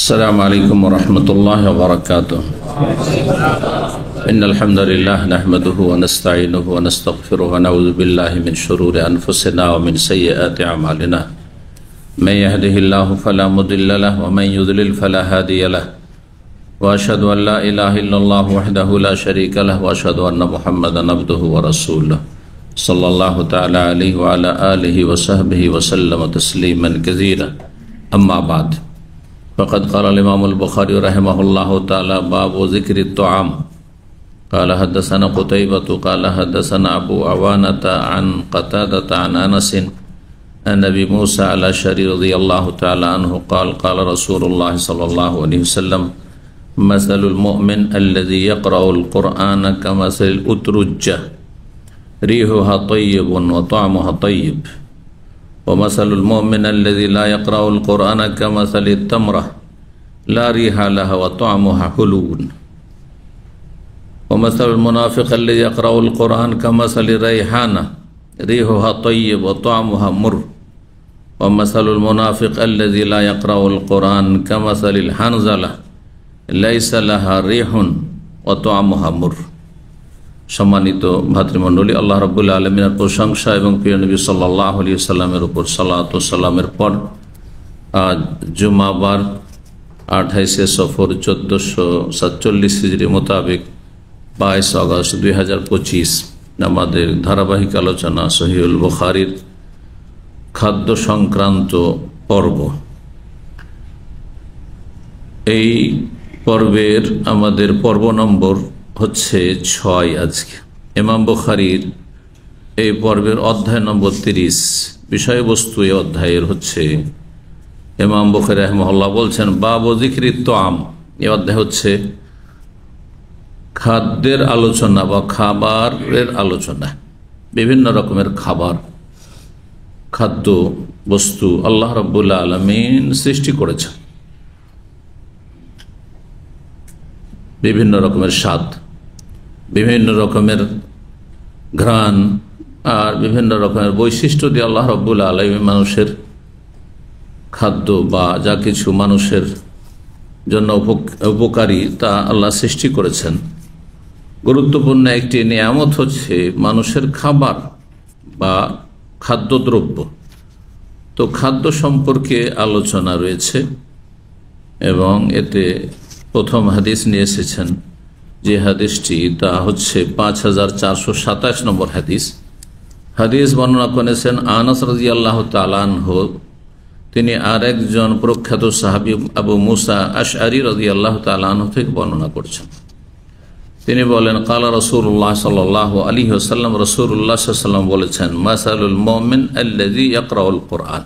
السلام عليكم ورحمة الله وبركاته. إن الحمد لله نحمده ونستعينه ونستغفره ونعوذ بالله من شرور أنفسنا ومن سيئات أعمالنا. من يهده الله فلا مضل له ومن يضلل فلا هادي له. وأشهد أن لا إله إلا الله وحده لا شريك له وأشهد أن محمدا عبده ورسوله صلى الله تعالى عليه وعلى آله وصحبه وسلم تسليما كثيرا. أما بعد، فقد قال الإمام البخاري رحمه الله تعالى: باب ذكر الطعام. قال حدثنا قتيبة قال حدثنا أبو عوانة عن قتادة عن أنس عن أبي موسى الأشعري رضي الله تعالى عنه قال: قال رسول الله صلى الله عليه وسلم: مثل المؤمن الذي يقرأ القرآن كمثل الأترجة ريحها طيب وطعمها طيب، ومثل المؤمن الذي لا يقرأ القرآن كمثل التمرة لا ريح لها وطعمها حلو، ومثل المنافق الذي يقرأ القرآن كمثل ريحانة ريحها طيب وطعمها مر، ومثل المنافق الذي لا يقرأ القرآن كمثل الحنظلة ليس لها ريح وطعمها مر। সম্মানিত ভাতৃমণ্ডলী, আল্লাহ রাব্বুল আলামিনের প্রশংসা এবং প্রিয় নবী সাল্লাল্লাহু আলাইহি সাল্লামের উপর সালাত ও সালামের পর আজ জুমাবার 28 সফর 1447 হিজরি মোতাবেক 22 আগস্ট 2025 আমাদের ধারাবাহিক আলোচনা সহিহুল বুখারীর খাদ্য সংক্রান্ত পর্ব। এই পর্বের আমাদের পর্ব নম্বর হচ্ছে 6। আজকে ইমাম বুখারীর এই পর্বের অধ্যায় নম্বর 30। বিষয়বস্তু এই অধ্যায়ের হচ্ছে, ইমাম বুখারী রাহিমাহুল্লাহ বলছেন, বাবু যিকরিত তাআম। এই অধ্যায় হচ্ছে খাদ্যের আলোচনা বা খাবারের আলোচনা। বিভিন্ন রকমের খাবার, খাদ্য বস্তু আল্লাহ রাব্বুল আলামিন সৃষ্টি করেছেন, বিভিন্ন রকমের স্বাদ, বিভিন্ন রকমের ঘ্রাণ আর বিভিন্ন রকমের বৈশিষ্ট্য দিয়ে আল্লাহ রাব্বুল আলামিন মানুষের খাদ্য বা যা কিছু মানুষের জন্য উপকারী তা আল্লাহ সৃষ্টি করেছেন। গুরুত্বপূর্ণ একটি নিয়ামত হচ্ছে মানুষের খাবার বা খাদ্যদ্রব্য। তো খাদ্য সম্পর্কে আলোচনা রয়েছে এবং এতে প্রথম হাদিস নিয়ে এসেছেন যে হাদিসটি, তা হচ্ছে 5427 নম্বর হাদিস। হাদিস বর্ণনা করেছেন আনাস রাদিয়াল্লাহু তাআলা আনহু। তিনি আর একজন প্রখ্যাত সাহাবী আবু মুসা আশআরী রাদিয়াল্লাহু তাআলা আনহু থেকে বর্ণনা করছেন। তিনি বলেন, কালা রাসূলুল্লাহ সাল্লাল্লাহু আলাইহি ওয়াসাল্লাম, রাসূলুল্লাহ সাল্লাল্লাহু আলাইহি ওয়াসাল্লাম বলেছেন, মাসালুল মুমিন আল্লাযী ইয়াকরাউল কুরআন।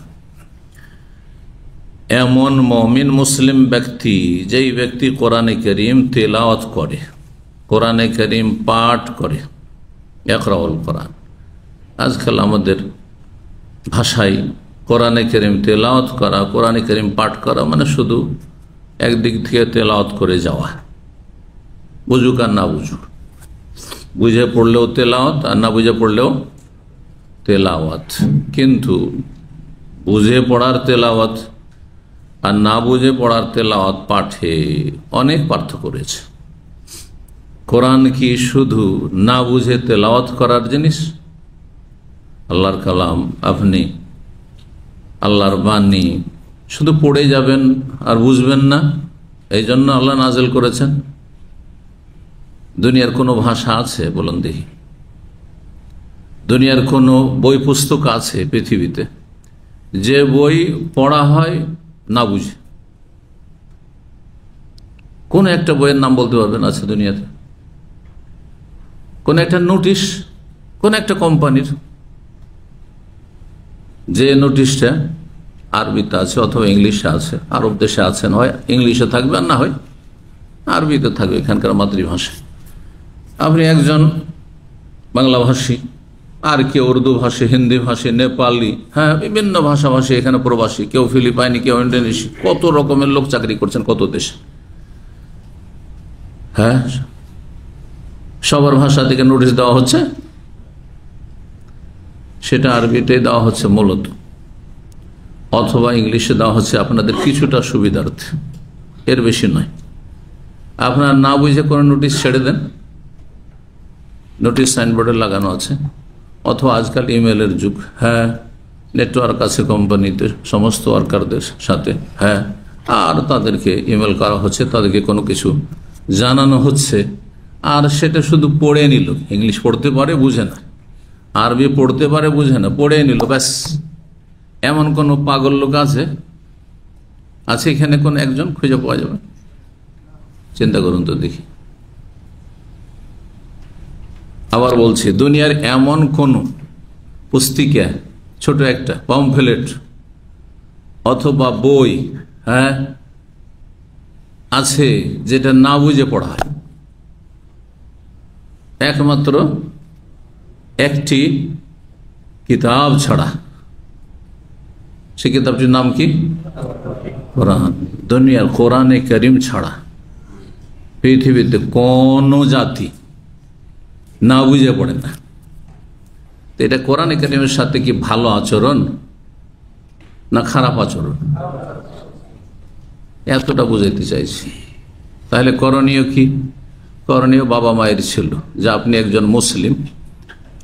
এমন মুমিন মুসলিম ব্যক্তি, যেই ব্যক্তি কোরআনে কারীম তেলাওয়াত করে, কোরআনে কারীম পাঠ করে। ইয়াকরাউল কোরআন, আজকাল আমাদের ভাষায় কোরআনে কারীম তেলাওয়াত করা, কোরআনে কারীম পাঠ করা মানে শুধু একদিক থেকে তেলাওয়াত করে যাওয়া, বুঝুক আর না বুঝুক, বুঝে পড়লেও তেলাওয়াত আর না বুঝে পড়লেও তেলাওয়াত। কিন্তু বুঝে পড়ার তেলাওয়াত আর না বুঝে পড়ার তেলাওয়াত পাঠে অনেক পার্থক্য রয়েছে। কোরআন কি শুধু না বুঝে তেলাওয়াত করার জিনিস? আল্লাহর কালাম, আপনি আল্লাহর বাণী শুধু পড়ে যাবেন আর বুঝবেন না, এই জন্য আল্লাহ নাযিল করেছেন? দুনিয়ার কোনো ভাষা আছে বলুন দেখি? দুনিয়ার কোনো বই পুস্তক আছে পৃথিবীতে যে বই পড়া হয় না বুঝে? কোন একটা বইয়ের নাম বলতে পারবেন আছে দুনিয়াতে? কোন একটা নোটিশ, কোন একটা কোম্পানির যে নোটিশটা আরবিতে আছে অথবা ইংলিশে আছে, আরব দেশে আছেন, হয় ইংলিশে থাকবে আর না হয় আরবিতে থাকবে, এখানকার মাতৃভাষা। আপনি একজন বাংলাভাষী, আর কেউ উর্দু ভাষী, হিন্দি ভাষী, নেপালি, হ্যাঁ বিভিন্ন ভাষাভাষী এখানে প্রবাসী, কেউ ফিলিপাইনি, কেউ ইন্ডোনেশিয়া, কত রকমের লোক চাকরি করছেন কত দেশে। হ্যাঁ, সবার ভাষা থেকে নোটিশ দেওয়া হচ্ছে, সেটা আরবিতে দেওয়া হচ্ছে মূলত, অথবা ইংলিশে দেওয়া হচ্ছে আপনাদের কিছুটা সুবিধার্থে। এর বেশি নয়। আপনার না বুঝে কোনো নোটিশ ছেড়ে দেন, নোটিশ সাইনবোর্ডে লাগানো আছে, অথবা আজকাল ইমেলের যুগ, হ্যাঁ নেটওয়ার্ক আছে কোম্পানিতে সমস্ত ওয়ার্কারদের সাথে, হ্যাঁ, আর তাদেরকে ইমেল করা হচ্ছে, তাদেরকে কোনো কিছু জানানো হচ্ছে, আর সেটা শুধু পড়ে নিল। ইংলিশ পড়তে পারে, বুঝে না, আরবি পড়তে পারে, বুঝে না, পড়ে নিল, ব্যাস। এমন কোনো পাগল লোক আছে এখানে কোন একজন খুঁজে পাওয়া যাবে? চিন্তা করুন তো দেখি। আবার বলছি, দুনিয়ার এমন কোন পুস্তিকা, ছোট একটা পমফ্লেট অথবা বই, হ্যাঁ, আছে যেটা না বুঝে পড়া হয়? একমাত্র একটি কিতাব ছাড়া। সে কিতাবটির নাম কি? কোরআন। দুনিয়ার কোরআনে কারিম ছাড়া পৃথিবীতে কোন জাতি না বুঝে পড়ে না। তো এটা কোরআনে কারিমের সাথে কি ভালো আচরণ না খারাপ আচরণ? এতটা বুঝাইতে চাইছি। তাহলে করণীয় কি? করণীয় বাবা মায়ের ছিল যে আপনি একজন মুসলিম,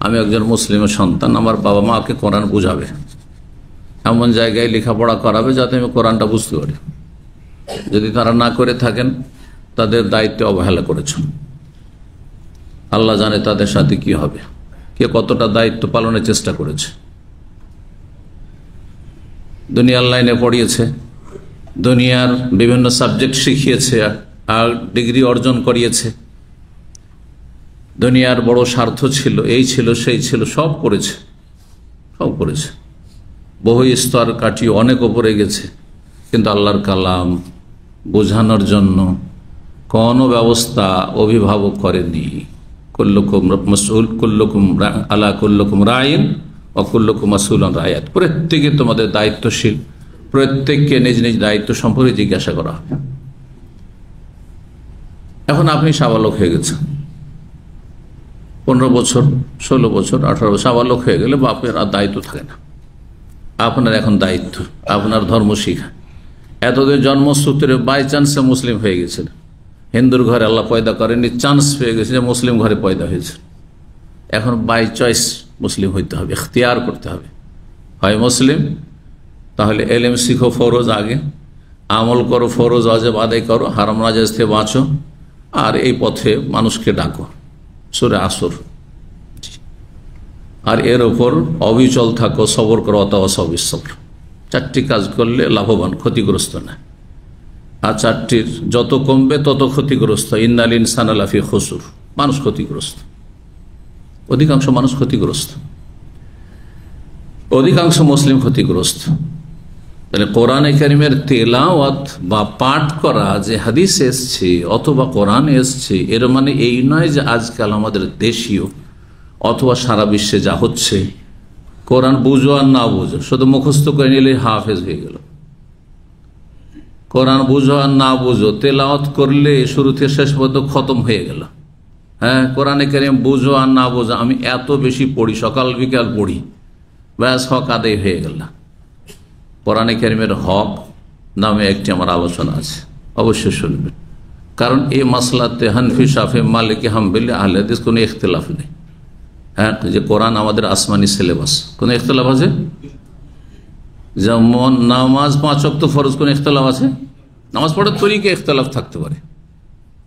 আমি একজন মুসলিমের সন্তান, আমার বাবা মাকে কোরআন বুঝাবে, এমন জায়গায় লেখাপড়া করাবে যাতে আমি কোরআনটা বুঝতে পারি। যদি তারা না করে থাকেন, তাদের দায়িত্বে অবহেলা করেছেন। আল্লাহ জানে তাদের সাথে কি হবে, কে কতটা দায়িত্ব পালনের চেষ্টা করেছে। দুনিয়ার লাইনে পড়িয়েছে, দুনিয়ার বিভিন্ন সাবজেক্ট শিখিয়েছে, আর ডিগ্রি অর্জন করিয়েছে। দুনিয়ার বড় স্বার্থ ছিল, এই ছিল সেই ছিল, সব করেছে, সব করেছে, বহু স্তর কাটিয়ে অনেক ওপরে গেছে, কিন্তু আল্লাহর কালাম বোঝানোর জন্য কোনো ব্যবস্থা অভিভাবক করেনি। কুল্লুকুম মাসউল, কুল্লুকুম আলা কুল্লুকুম রাইন ওয়া কুল্লুকুম মাসউলুন রায়াত। প্রত্যেকে তোমাদের দায়িত্বশীল, প্রত্যেককে নিজ নিজ দায়িত্ব সম্পর্কে জিজ্ঞাসা করা হবে। এখন আপনি সাবালক হয়ে গেছেন, 15 বছর, 16 বছর, 18 বছর সাবালক হয়ে গেলে বাপের আর দায়িত্ব থাকে না। আপনার এখন দায়িত্ব আপনার ধর্ম শিখা। এতদিন জন্মসূত্রে বাই চান্সে মুসলিম হয়ে গেছিল, হিন্দুর ঘরে আল্লাহ পয়দা করেনি, চান্স পেয়ে গেছে যে মুসলিম ঘরে পয়দা হয়েছে। এখন বাই চয়েস মুসলিম হইতে হবে, ইখতিয়ার করতে হবে। হয় মুসলিম, তাহলে এলেম শিখো ফরজ আগে, আমল করো ফরজ ওয়াজিব আদায় করো, হারাম নাজায়েজ থেকে বাঁচো, আর এই পথে মানুষকে ডাকো, সূরা আসর। আর এর ওপর অবিচল থাকো, সবর করো, অতাওয়াসাউ বিস-সবর। 4টি কাজ করলে লাভবান, ক্ষতিগ্রস্ত না। আর 4টির যত কমবে তত ক্ষতিগ্রস্ত। ইন্নাল ইনসানা লাফি খুসুর, মানুষ ক্ষতিগ্রস্ত, অধিকাংশ মানুষ ক্ষতিগ্রস্ত, অধিকাংশ মুসলিম ক্ষতিগ্রস্ত। তাহলে কোরআনে কারিমের তেলাওয়াত বা পাঠ করা যে হাদিস এসছে অথবা কোরআন এসছে, এর মানে এই নয় যে আজকাল আমাদের দেশীয় অথবা সারা বিশ্বে যা হচ্ছে, কোরআন বুঝো আর না বুঝো, শুধু মুখস্থ করে নিলে হাফেজ হয়ে গেল। কোরআন বুঝো আর না বুঝো, তেলাওয়াত করলে শুরু থেকে শেষ পর্যন্ত খতম হয়ে গেল। হ্যাঁ, কোরআনে কারিম বুঝো আর না বুঝো, আমি এত বেশি পড়ি, সকাল বিকাল পড়ি, ব্যাস হক আদায় হয়ে গেল। কোরআনে কারিমের হক নামে একটি আমার আলোচনা আছে, অবশ্যই শুনবেন। কারণ এই মাসলাতে হানফি, শাফি, মালিকি, হাম্বলি, আহলে হাদিস কোনো ইখতিলাফ নেই। হ্যাঁ, যে কোরআন আমাদের আসমানি সিলেবাস, কোনো ইখতিলাফ আছে? যেমন নামাজ 5 ওয়াক্ত ফরজ, কোনো ইখতিলাফ আছে? নামাজ পড়ার তরিকে ইখতিলাফ থাকতে পারে,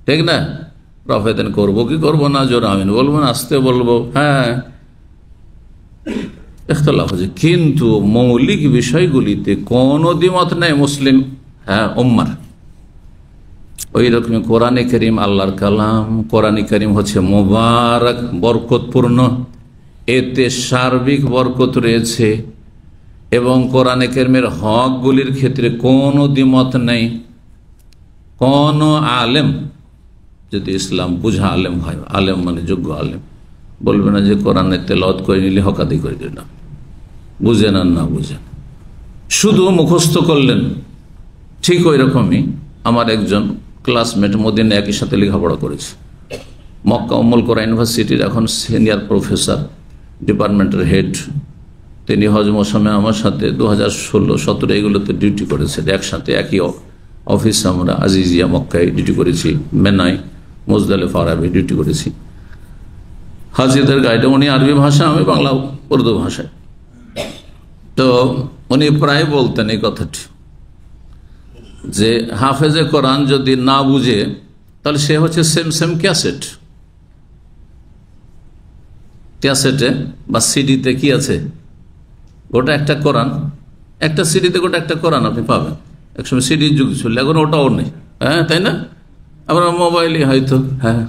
ঠিক না? রফেদান করবো কি করবো না, জোর আমিন বলবো না আস্তে বলবো, হ্যাঁ, ইখতিলাফ আছে। কিন্তু মৌলিক বিষয়গুলিতে কোনো দ্বিমত নেই মুসলিম, হ্যাঁ, উম্মার। ওই রকমই কোরআনে কারিম আল্লাহর কালাম। কোরআনে কারিম হচ্ছে মোবারক, বরকতপূর্ণ, এতে সার্বিক বরকত রয়েছে, এবং কোরআনে কারিমের হকগুলির ক্ষেত্রে কোনো দ্বিমত নেই। কোন আলেম যদি ইসলাম বুঝা আলেম হয়, আলেম মানে যোগ্য আলেম, বলবে না যে কোরআনের তেলাওয়াত করে নিলে হক আদায় করে দিলাম, বুঝেন আর না বুঝেন, শুধু মুখস্থ করলেন। ঠিক ওই রকমই আমার একজন ক্লাসমেট মদিনা একই সাথে লেখাপড়া করেছে, মক্কা উম্মুল কোরা ইউনিভার্সিটির এখন সিনিয়র প্রফেসর, ডিপার্টমেন্টের হেড। তিনি হজ মৌসুমে আমার সাথে 2016-17 এগুলোতে ডিউটি করেছেন, একসাথে একই অফিস আমরা আজিজিয়া মক্কায় ডিউটি করেছি, মেনাই, মুজদালিফা, আরবি ডিউটি করেছি। হাজিদের গাইডে উনি আরবি ভাষা, আমি বাংলা উর্দু ভাষায়। তো উনি প্রায় বলতেন এই কথাটি যে হাফেজে কোরআন যদি না বুঝে তাহলে সে হচ্ছে সেম ক্যাসেট। ক্যাসেটে বা সিডিতে কি আছে, গোটা একটা কোরআন, একটা সিডিতে গোটা একটা কোরআন আপনি পাবেন। একসময় সিডির যুগ ছিল, এখন ওটাও নেই, হ্যাঁ তাই না? আপনার মোবাইলে হয়তো হ্যাঁ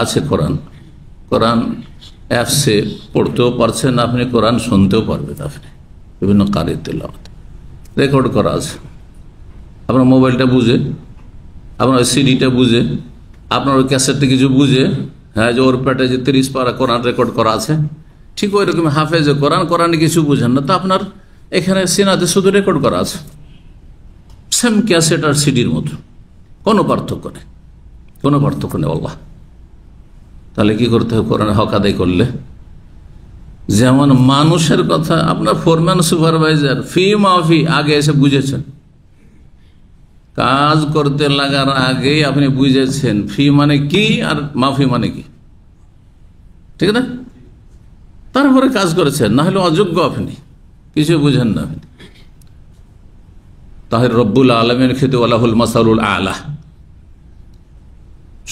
আছে কোরআন, কোরআন অ্যাপসে পড়তেও পারছেন আপনি, কোরআন শুনতেও পারবেন আপনি, বিভিন্ন কারি তেলাওয়াত রেকর্ড করা আছে। আপনার মোবাইলটা বুঝে, আপনার ওই সিডিটা বুঝে, আপনার ওই ক্যাসেটটা কিছু বুঝে, হ্যাঁ যে ওর পেটে যে 30 পারা কোরআন রেকর্ড করা আছে, ঠিক ওই রকম হাফেজে কোরআন, কোরআনে কিছু বুঝেন না তো আপনার এখানে সিনাতে শুধু রেকর্ড করা আছে, সেম ক্যাসেট আর সিডির মতো, কোনো পার্থক্য নেই, কোনো পার্থক্য নেই। আল্লাহ তাহলে কি করতে হবে? কোরআনে হক আদায় করলে যেমন মানুষের কথা আপনার ফোরম্যান, সুপারভাইজার, ফি মাফি আগে এসে বুঝেছেন, কাজ করতে লাগার আগেই আপনি বুঝেছেন ফি মানে কি আর মাফি মানে কি, ঠিক না? তারপরে কাজ করেছেন, না হলে অযোগ্য, আপনি কিছু বুঝেন না। আপনি তাহলে রব্বুল আলমের খেতে আলাহুল মাসালুল আলা,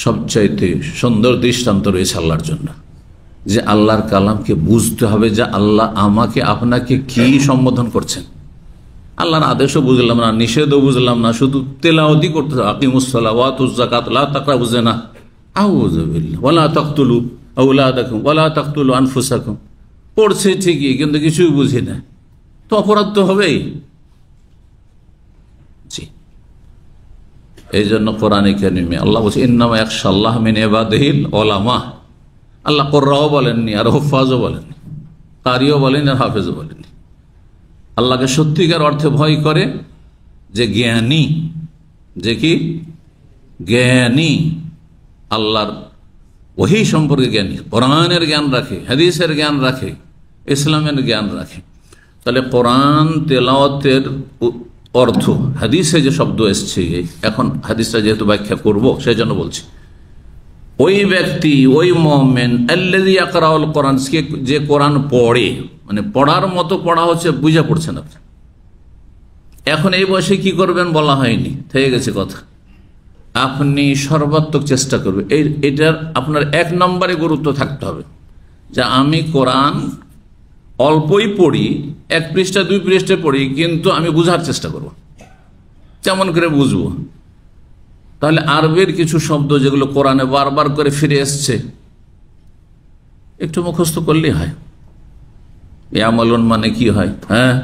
সবচাইতে সুন্দর দৃষ্টান্ত রয়েছে আল্লাহর জন্য, যে আল্লাহর কালামকে বুঝতে হবে, যে আল্লাহ আমাকে আপনাকে কি সম্বোধন করছেন। আল্লাহর আদেশও বুঝলাম না, নিষেধও বুঝলাম না, শুধু তেলাওয়াতি করতে হবে, আকিমুস সালাত ওয়া আতুজ যাকাত লা তাকরাবু যিনা, আউযু বিল্লাহ, ওয়ালা তাকতুলু আওলাদাকুম ওয়ালা তাকতুলু আনফুসাকুম, পড়ছে ঠিকই কিন্তু কিছুই বুঝি না, তো অপরাধ তো হবেই। জি, এই জন্য কোরআনে কারিমে আল্লাহ বলছে ইন্নামা ইয়াখশাল্লাহ মিন ইবাদিহিল উলামা। আল্লাহ কোরআও বলেননি আর হুফাজও বলেননি, কারিও বলেন আর হাফেজও বলেননি। আল্লাহকে সত্যিকার অর্থে ভয় করে যে জ্ঞানী, যে কি জ্ঞানী, আল্লাহর ওহী সম্পর্কে জ্ঞানী, কোরআনের জ্ঞান রাখে, হাদিসের জ্ঞান রাখে, ইসলামের জ্ঞান রাখে। তাহলে কোরআন তেলাওয়াতের অর্থ হাদিসে যে শব্দ এসছে, এখন হাদিসটা যেহেতু ব্যাখ্যা করব সেই জন্য বলছি, ওই ব্যক্তি, ওই মুমিন আল্লাযী ইয়াকরাউল কোরআন, যে কোরআন পড়ে, মানে পড়ার মতো পড়া হচ্ছে, বুঝে পড়ছেন আপনি। এখন এই বয়সে কি করবেন বলা হয়নি, থেকে গেছে কথা। আপনি সর্বাত্মক চেষ্টা করবেন, এটার আপনার 1 নম্বরে গুরুত্ব থাকতে হবে যে আমি কোরআন অল্পই পড়ি, 1 পৃষ্ঠা 2 পৃষ্ঠা পড়ি, কিন্তু আমি বুঝার চেষ্টা করব। কেমন করে বুঝবো? তাহলে আরবির কিছু শব্দ যেগুলো কোরআনে বারবার করে ফিরে এসছে, একটু মুখস্থ করলেই হয়। ইয়ামালুন মানে কি হয়, হ্যাঁ,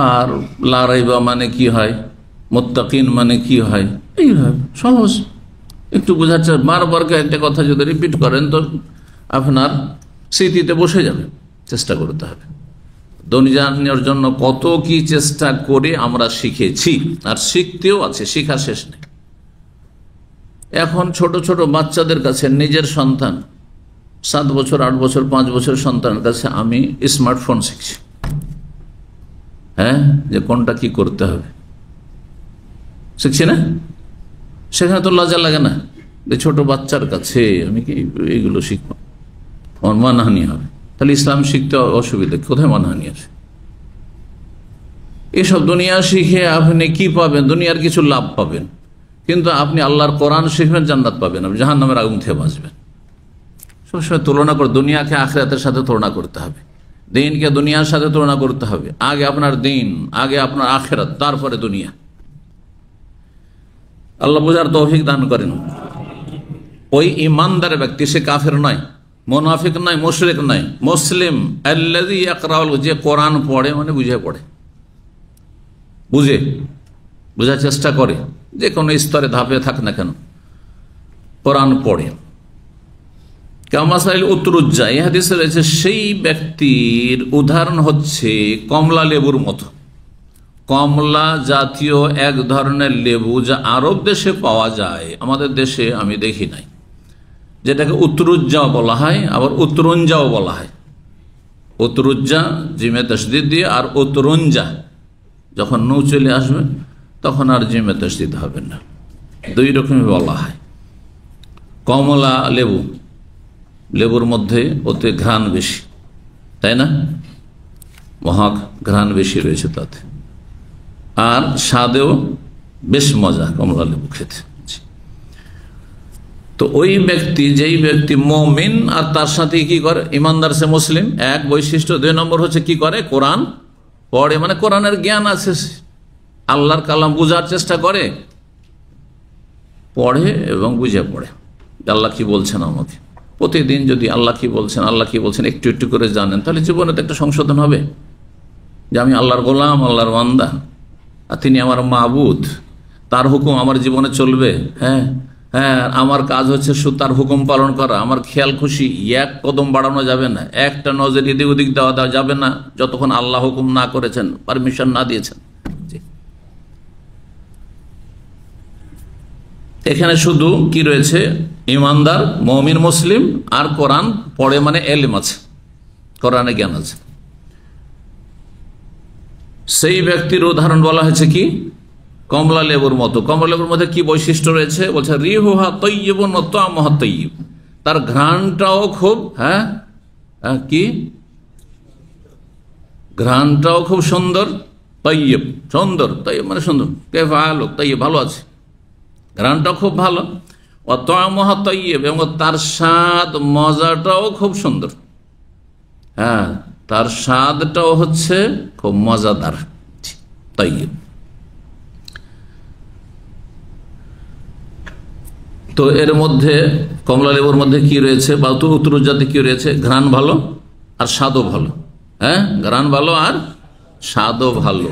আর লা রাইবা মানে কি হয়, মুত্তাকিন মানে কি হয়, এইভাবে সহজ একটু বোঝার চেষ্টা। বারবার একটা কথা যদি রিপিট করেন তো আপনার স্মৃতিতে বসে যাবে। চেষ্টা করতে হবে। দুনিয়ার জন্য কত কি চেষ্টা করে আমরা শিখেছি, আর শিখতেও আছে, শিখা শেষ নেই। এখন ছোট ছোট বাচ্চাদের কাছে, নিজের সন্তান 7 বছর 8 বছর 5 বছর সন্তানের কাছে আমি স্মার্টফোন শিখছি, হ্যাঁ, যে কোনটা কি করতে হবে শিখছি না? সেখানে তো লজ্জা লাগে না যে ছোট বাচ্চার কাছে আমি কি এইগুলো শিখবো, আমার মানহানি হবে। তাহলে ইসলাম শিখতে অসুবিধা কোথায়? মানহানি আছে। এসব দুনিয়া শিখে আপনি কি পাবেন? দুনিয়ার কিছু লাভ পাবেন, কিন্তু আপনি আল্লাহর কোরআন শিখবেন, জান্নাত পাবেন, আপনি জাহান্নামের আগুন থেকে বাঁচবেন। সবসময় তুলনা করে, দুনিয়াকে আখিরাতের সাথে তুলনা করতে হবে, দিনকে দুনিয়ার সাথে তুলনা করতে হবে। আগে আপনার দিন, আগে আপনার আখিরাত, তারপরে দুনিয়া। আল্লাহ বুঝার তৌফিক দান করেন। ওই ইমানদার ব্যক্তি, সে কাফের নয়, মুনাফিক নয়, মুশরিক নয়, মুসলিম। আল্লাযী ইয়াকরাউল, যে কোরআন পড়ে, মানে বুঝে পড়ে, বুঝে বোঝার চেষ্টা করে, যে কোনো স্তরে ধাপে থাক না কেন, কোরআন পড়ে। কামাসাইল উতরুজ্জা, এই হাদিসে রয়েছে সেই ব্যক্তির উদাহরণ হচ্ছে কমলা লেবুর মতো। কমলা জাতীয় এক ধরনের লেবু, যা আরব দেশে পাওয়া যায়, আমাদের দেশে আমি দেখি নাই, যেটাকে উতরুজ্জাও বলা হয়, আবার উতরঞ্জাও বলা হয়। উতরুজ্জা জিমে তাসদীদ দিয়ে, আর উতরঞ্জা যখন নৌ চলে আসবে তখন আর জিমে তসদিদ হবে না। দুই রকমই বলা হয়। কমলা লেবু, লেবুর মধ্যে ওতে ঘ্রাণ বেশি, তাই না? মহাক ঘ্রাণ বেশি রয়েছে তাতে, আর স্বাদেও বেশ মজা কমলা লেবু খেতে। তো ওই ব্যক্তি, যেই ব্যক্তি মুমিন আর তার সাথে কি করে, ইমানদার সে মুসলিম, এক বৈশিষ্ট্য। 2 নম্বর হচ্ছে কি করে, কোরআন পড়ে, মানে কোরআনের জ্ঞান আছে, আল্লাহর কালাম বুঝার চেষ্টা করে, পড়ে এবং বুঝে পড়ে আল্লাহ কি বলছেন আমাকে। প্রতিদিন যদি আল্লাহ কি বলছেন একটু একটু করে জানেন, তাহলে জীবনে তো একটা সংশোধন হবে যে আমি আল্লাহর গোলাম, আল্লাহর বান্দা, আর তিনি আমার মাবুদ, তার হুকুম আমার জীবনে চলবে। হ্যাঁ, আমার কাজ হচ্ছে শুধু তার হুকুম পালন করা। আমার খেয়াল খুশি এক কদম বাড়ানো যাবে না, একটা নজর এদিক ওদিক দেওয়া যাবে না, যতক্ষণ আল্লাহ হুকুম না করেছেন, পারমিশন না দিয়েছেন। এখানে শুধু কি রয়েছে, ইমানদার মুমিন মুসলিম আর কোরআন পড়ে, মানে এলেম আছে, কোরআনে জ্ঞান আছে। সেই ব্যক্তির উদাহরণ বলা হয়েছে কি, কমলা লেবুর মতো। কমলা লেবুর মধ্যে কি বৈশিষ্ট্য রয়েছে বলছে, রিহুহা তাইয়িবুন ওয়া তা'মুহা তাইয়িব, তার ঘ্রাণটাও খুব, কি ঘ্রাণটাও খুব সুন্দর, তাইয়িব সুন্দর, তাইয়িব মানে সুন্দর, কেফালু তাইয়িব ভালো আছে, ঘ্রাণটাও খুব ভালো, ওয়া তা'মুহা তাইয়িব, এবং তার স্বাদ মজাটাও খুব সুন্দর। তার স্বাদটাও হচ্ছে খুব মজাদার, তাইয়িব। তো এর মধ্যে কমলা লেবুর মধ্যে কি রয়েছে, বা উত্তরজাতে কি রয়েছে, ঘ্রাণ ভালো আর স্বাদও ভালো। ঘ্রাণ ভালো আর স্বাদও ভালো,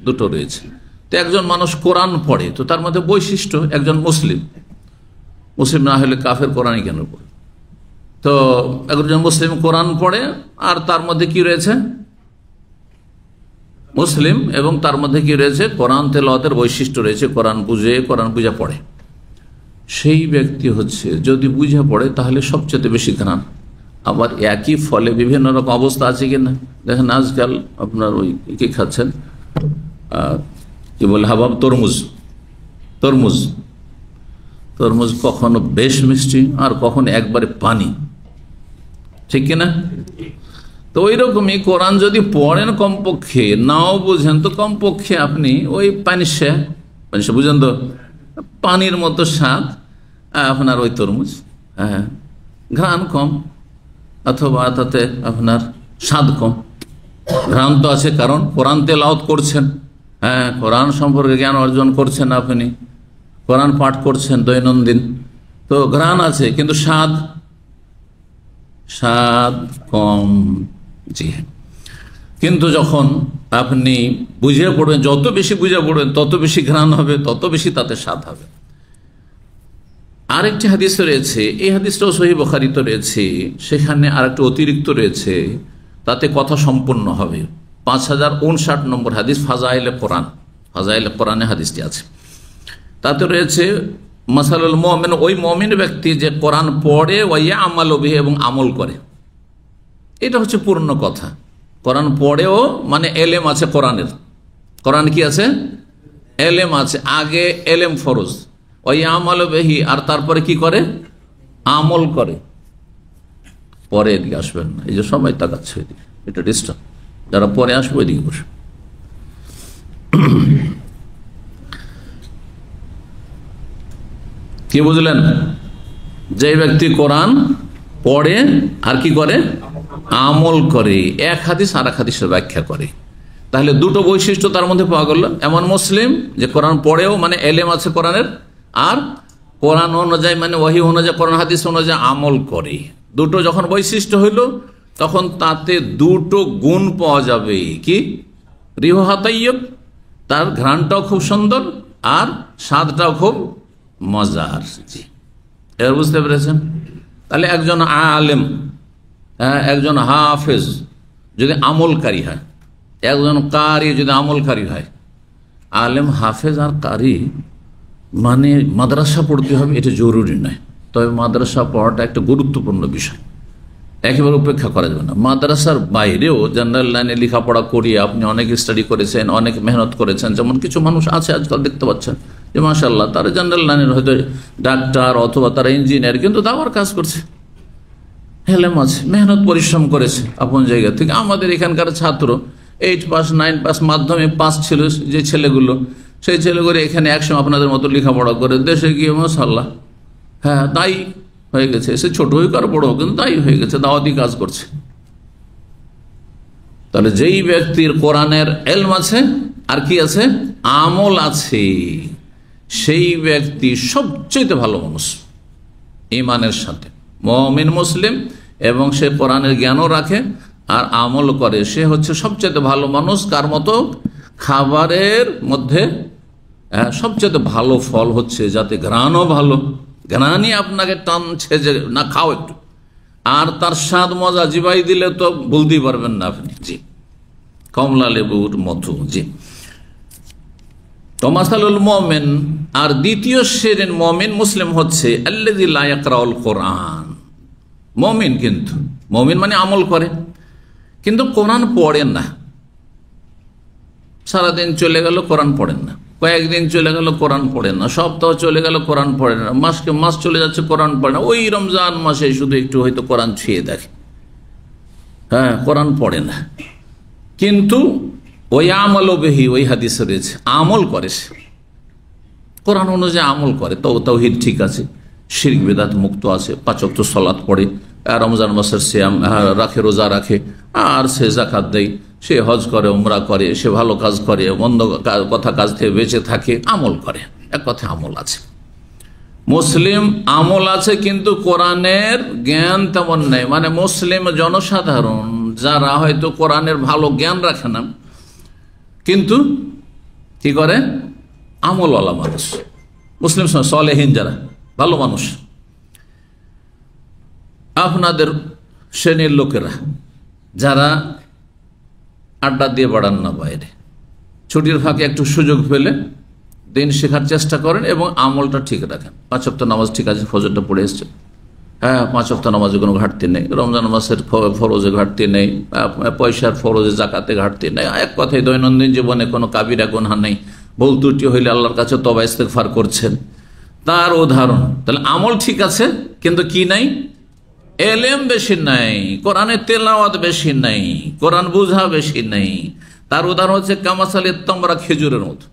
দুটো রয়েছে। তো একজন মানুষ কোরআন পড়ে, তো তার মধ্যে বৈশিষ্ট্য, একজন মুসলিম না হলে কাফের কোরআনই কেন পড়ে? তো একজন মুসলিম কোরআন পড়ে, আর তার মধ্যে কি রয়েছে, মুসলিম, এবং তার মধ্যে কি রয়েছে, কোরআন তেলাওয়াতের বৈশিষ্ট্য রয়েছে, কোরআন বুঝে পড়ে। সেই ব্যক্তি হচ্ছে, যদি বুঝে পড়ে তাহলে সবচেয়ে বেশি ঘ্রাণ। আবার একই ফলে বিভিন্ন রকম অবস্থা আছে কিনা, দেখেন আজকাল আপনার ওই কি খাচ্ছেন, কি বলে, হাবাব, তরমুজ কখনো বেশ মিষ্টি আর কখনো একবারে পানি, ঠিক কিনা? তো ওই রকমই কোরআন যদি পড়েন, কমপক্ষে নাও বুঝেন তো কমপক্ষে আপনি ওই পানি বুঝেন তো, পানির মতো স্বাদ আপনার ওই তরমুজ, ঘ্রাণ কম, অথবা তাতে আপনার স্বাদ কম, ঘ্রাণ তো আছে, কারণ কোরআন তেলাওয়াত করছেন, কোরআন সম্পর্কে জ্ঞান অর্জন করছেন, আপনি কোরআন পাঠ করছেন দৈনন্দিন, তো ঘ্রাণ আছে, কিন্তু স্বাদ কম। জি হ্যাঁ, কিন্তু যখন আপনি বুঝে পড়বেন, যত বেশি বুঝে পড়বেন তত বেশি ঘ্রাণ হবে, তত বেশি তাতে স্বাদ হবে। আরেকটি হাদিস রয়েছে, এই হাদিসটাও সহিহ বুখারীতে রয়েছে, সেখানে আরেকটি অতিরিক্ত রয়েছে, তাতে কথা সম্পূর্ণ হবে। 5059 নম্বর হাদিস, ফাজাইলে কোরআনে হাদিসটি আছে। তাতে রয়েছে মাসালুল মুমিন, ওই মুমিন ব্যক্তি যে কোরআন পড়ে, ওয়া ইয়ামালু বিহি, এবং আমল করে। এটা হচ্ছে পূর্ণ কথা। কোরআন পড়েও মানে এলেম আছে কোরআনের, কোরআন কি আছে, এলেম আছে। আগে এলেম ফরজ, ওয়া ইয়ামালু বিহি, আর তারপরে কি করে, আমল করে। পরে এদিকে আসবেন না, এই যে সবাই তাকাচ্ছে এদিকে, এটা ডিস্টার্ব। যারা পরে আসবে ওইদিকে বসে। কি বুঝলেন? যে ব্যক্তি কোরআন পড়ে আর কি করে, আমল করে, এক হাদিস আর এক হাদিসের ব্যাখ্যা করে, তাহলে দুটো বৈশিষ্ট্য তার মধ্যে পাওয়া গেল। এমন মুসলিম যে কোরআন পড়েও মানে এলেম আছে কোরআনের, আর কোরআন অনুযায়ী মানে ওহী অনুযায়ী, কোরআন হাদিস অনুযায়ী আমল করে। দুটো যখন বৈশিষ্ট্য হইল, তখন তাতে দুটো গুণ পাওয়া যাবে। কি, রিহুহা তাইয়্যিব, তার ঘ্রাণটাও খুব সুন্দর আর স্বাদটাও খুব মজার। জি, এবার বুঝতে পেরেছেন? তাহলে একজন আলেম, একজন হাফেজ যদি আমলকারী হয়, একজন কারি যদি আমলকারী হয়, আলেম, হাফেজ আর কারি মানে মাদ্রাসা পড়তে হবে এটা জরুরি নয়, তবে মাদ্রাসা পড়াটা একটা গুরুত্বপূর্ণ বিষয়। একেবারে উপেক্ষা করা যাবে না। মাদ্রাসার বাইরেও জেনারেল লাইনে লেখাপড়া করিয়ে আপনি অনেক স্টাডি করেছেন, অনেক মেহনত করেছেন, যেমন কিছু মানুষ আছে আজকাল দেখতে পাচ্ছেন যে মাশাআল্লাহ তারা জেনারেল লাইনের হয়তো ডাক্তার অথবা তারা ইঞ্জিনিয়ার, কিন্তু দাওয়ার কাজ করছে, হেলেম আছে, মেহনত পরিশ্রম করেছে আপন জায়গা থেকে। আমাদের এখানকার ছাত্র 8 পাস 9 পাস মাধ্যমিক পাস ছিল যে ছেলেগুলো, সেই ছেলেগুলো এখানে একসময় আপনাদের মতো লেখাপড়া করে দেশে গিয়ে মাশাআল্লাহ হ্যাঁ তাই হয়ে গেছে, সে ছোট হোক আর বড় হোক, কিন্তু তাই হয়ে গেছে, দাওয়াতি কাজ করছে। তাহলে যেই ব্যক্তির কোরআনের ইলম আছে আর কি আছে, আমল আছে, সেই ব্যক্তি সবচেয়ে ভালো মানুষ ঈমানের সাথে, মুমিন মুসলিম, এবং সে কোরআনের জ্ঞানও রাখে আর আমল করে, সে হচ্ছে সবচেয়ে ভালো মানুষ। কার মতো? খাবারের মধ্যে সবচেয়ে ভালো ফল হচ্ছে যাতে ঘ্রাণও ভালো, ঘ্রাণই আপনাকে টানছে যে না খাও একটু, আর তার স্বাদ মজা জিবাই দিলে তো বলতেই পারবেন না আপনি, জি, কমলা লেবুর মতো, জি। তমাসালুল মুমিন, আর দ্বিতীয় শ্রেণীর মুমিন মুসলিম হচ্ছে আল্লাযী লা ইয়াকরাউল কোরআন। মুমিন কিন্তু মুমিন মানে আমল করে কিন্তু কোরআন পড়েন না, সারাদিন চলে গেল কোরআন পড়েন না, কয়েকদিন চলে গেল কোরআন পড়েন না, সপ্তাহ চলে গেল কোরআন পড়েন না, মাসকে মাস চলে যাচ্ছে কোরআন পড়ে না, ওই রমজান মাসে শুধু একটু হয়তো কোরআন ছুঁয়ে দেখে, হ্যাঁ কোরআন পড়ে না, কিন্তু ওই আমল বেহি, ওই হাদিসে রয়েছে আমল করে, সে কোরআন অনুযায়ী আমল করে, তো তাওহীদ ঠিক আছে, শিরক বিদআত মুক্ত আছে, 5 ওয়াক্ত সালাত পড়ে, রমজান মাসের সিয়াম রাখে, রোজা রাখে, আর সে যাকাত দেয়, সে হজ করে, উমরা করে, সে ভালো কাজ করে, মন্দ কথা কাজ থেকে বেঁচে থাকে, আমল করে, এক কথা আমল আছে। মুসলিম আমল আছে কিন্তু কোরআনের জ্ঞান তেমন নেই, মানে মুসলিম জনসাধারণ যারা হয়তো কোরআনের ভালো জ্ঞান রাখে না কিন্তু কি করে, আমলওয়ালা মানুষ, মুসলিম সালেহীন যারা ভালো মানুষ, আপনাদের শ্রেণীর লোকেরা যারা আড্ডা দিয়ে বাড়ান না, বাইরে ছুটির ফাঁকে একটু সুযোগ পেলে দিন শেখার চেষ্টা করেন এবং আমলটা ঠিক রাখেন। 5 ওয়াক্ত নামাজ ঠিক আছে, ফজরটা পড়ে এসছে, হ্যাঁ 5 ওয়াক্ত নামাজে কোনো ঘাটতি নেই, রমজান মাসের ফরজে ঘাটতি নেই, পয়সার ফরজে জাকাতে ঘাটতি নেই, এক কথায় দৈনন্দিন জীবনে কোনো কাবিরা গুনাহ নেই, ভুল ত্রুটি হইলে আল্লাহর কাছে তওবা ইস্তেগফার করছেন, তার উদাহরণ। তাহলে আমল ঠিক আছে কিন্তু কি নাই, এলেম বেশি নাই, কোরআনের তেলাওয়াত বেশি নাই, কোরআন বুঝা বেশি নাই। তার উদাহরণ হচ্ছে কামাসালি তামরা, খেজুরের মতো,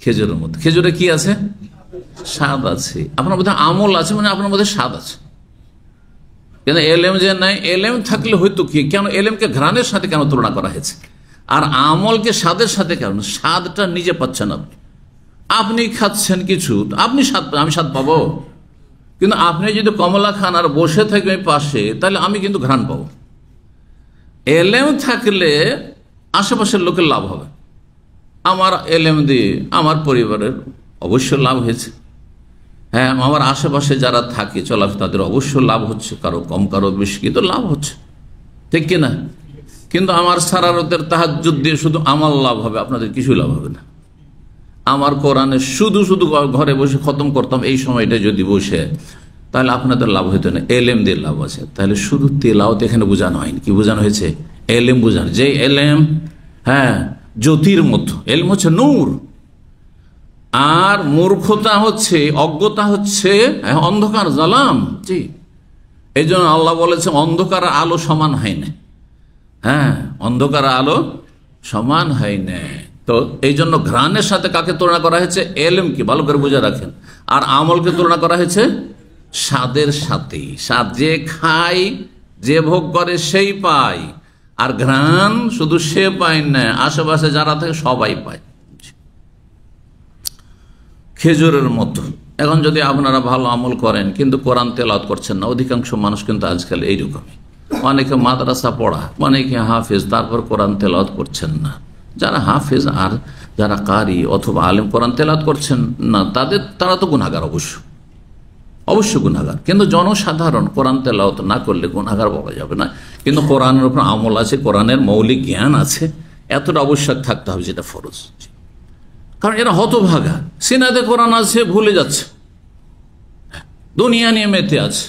খেজুরের মতো, খেজুরে কি আছে, স্বাদ আছে। আপনার মধ্যে আমল আছে মানে আপনার মধ্যে স্বাদ আছে, কিন্তু এলেম যে নাই, এলেম থাকলে হয়তো কি, কেন এলেমকে ঘ্রাণের সাথে কেন তুলনা করা হয়েছে আর আমলকে স্বাদের সাথে কেন? স্বাদটা নিজে পাচ্ছেন আপনি, আপনি খাচ্ছেন কিছু, আপনি স্বাদ, আমি স্বাদ পাবো, কিন্তু আপনি যদি কমলা খান আর বসে থাকবেন পাশে, তাহলে আমি কিন্তু ঘ্রাণ পাবো। এলেম থাকলে আশেপাশের লোকের লাভ হবে, আমার এলেম দিয়ে আমার পরিবারের অবশ্য লাভ হয়েছে, হ্যাঁ আমার আশেপাশে যারা থাকে চলাফেরা তাদের অবশ্য লাভ হচ্ছে, কারো কম কারো বেশি কিন্তু লাভ হচ্ছে, ঠিক কিনা? কিন্তু আমার সারা রাতের তাহাজ্জুদ দিয়ে শুধু আমার লাভ হবে, আপনাদের কিছু লাভ হবে না। আমার কোরআনে শুধু শুধু ঘরে বসে খতম করতাম এই সময়টা যদি বসে, তাহলে আপনাদের লাভ হইতো না, এলেম দিয়ে লাভ আছে। তাহলে শুধু তেলাওয়াত এখানে বোঝানো হয়নি, কি বোঝানো হয়েছে? এলেম বোঝানো, যে এলেম হ্যাঁ জ্যোতির মতো, এলম হচ্ছে নূর, আর মূর্খতা হচ্ছে, অজ্ঞতা হচ্ছে অন্ধকার, জালাম। জি, এই জন্য আল্লাহ বলেছে অন্ধকার আলো সমান হয় না, হ্যাঁ অন্ধকার আলো সমান হয় না। তো এই জন্য ঘ্রাণের সাথে কাকে তুলনা করা হয়েছে? এলেমকে, ভালো করে বুঝে রাখেন। আর আমলকে তুলনা করা হয়েছে স্বাদের সাথে, স্বাদ যে খায়, যে ভোগ করে সেই পায়, আর ঘ্রাণ শুধু সে পায় না, আশেপাশে যারা থাকে সবাই পায়। খেজুরের মতো। এখন যদি আপনারা ভালো আমল করেন কিন্তু কোরআন তেলাওয়াত করছেন না, অধিকাংশ মানুষ কিন্তু আজকাল এইরকমই, অনেকে মাদ্রাসা পড়া, অনেকে হাফেজ, তারপর কোরআন তেলাওয়াত করছেন না। যারা হাফেজ আর যারা কারি অথবা আলেম কোরআন তেলাওয়াত করছেন না, তারা তো গুনাহগার, অবশ্য গুনাহগার। কিন্তু জনসাধারণ কোরআন তেলাওয়াত না করলে গুনাহগার বলা যাবে না, কিন্তু কোরআনের উপর আমল আছে, কোরআনের মৌলিক জ্ঞান আছে, এতটা আবশ্যক থাকতে হবে, যেটা ফরজ। কারণ এরা হতভাগা, সিনাতে কোরআন আছে ভুলে যাচ্ছে, দুনিয়া নিয়ে মেতে আছে,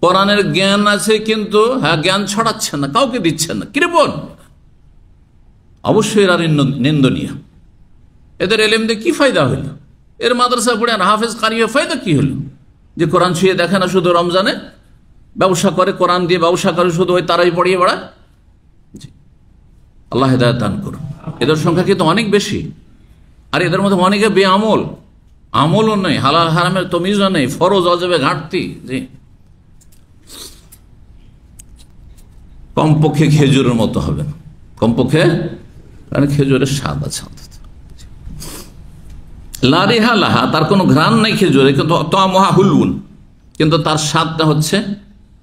কোরআনের জ্ঞান আছে কিন্তু জ্ঞান ছড়াচ্ছে না, কাউকে দিচ্ছে না, কৃপণ। অবশ্যই এরা নিন্দনীয়। এদের এলেম দিয়ে কি ফায়দা হইল? এর মাদ্রাসা পড়ে আর হাফেজ কারি ফায়দা কি হলো? যে কোরআন ছুঁয়ে দেখে না, শুধু রমজানে ব্যবসা করে, কোরআন দিয়ে ব্যবসা করে, শুধু ওই তারাই পড়িয়ে বেড়ায়। আল্লাহ হেদায়েত দান করুন। এদের সংখ্যা কিন্তু অনেক বেশি, আর এদের মধ্যে অনেকে বেআমল, আমলও নেই, হালাল হারামের তমিজও নেই, ফরজ অজবে ঘাটতি। জি, কমপক্ষে খেজুরের মতো হবে না, কমপক্ষে, কারণ খেজুরের স্বাদ আছে। লারিহা লাহা, তার কোনো ঘ্রাণ নেই খেজুরে, কিন্তু তামহা হুলউন, কিন্তু তার স্বাদটা হচ্ছে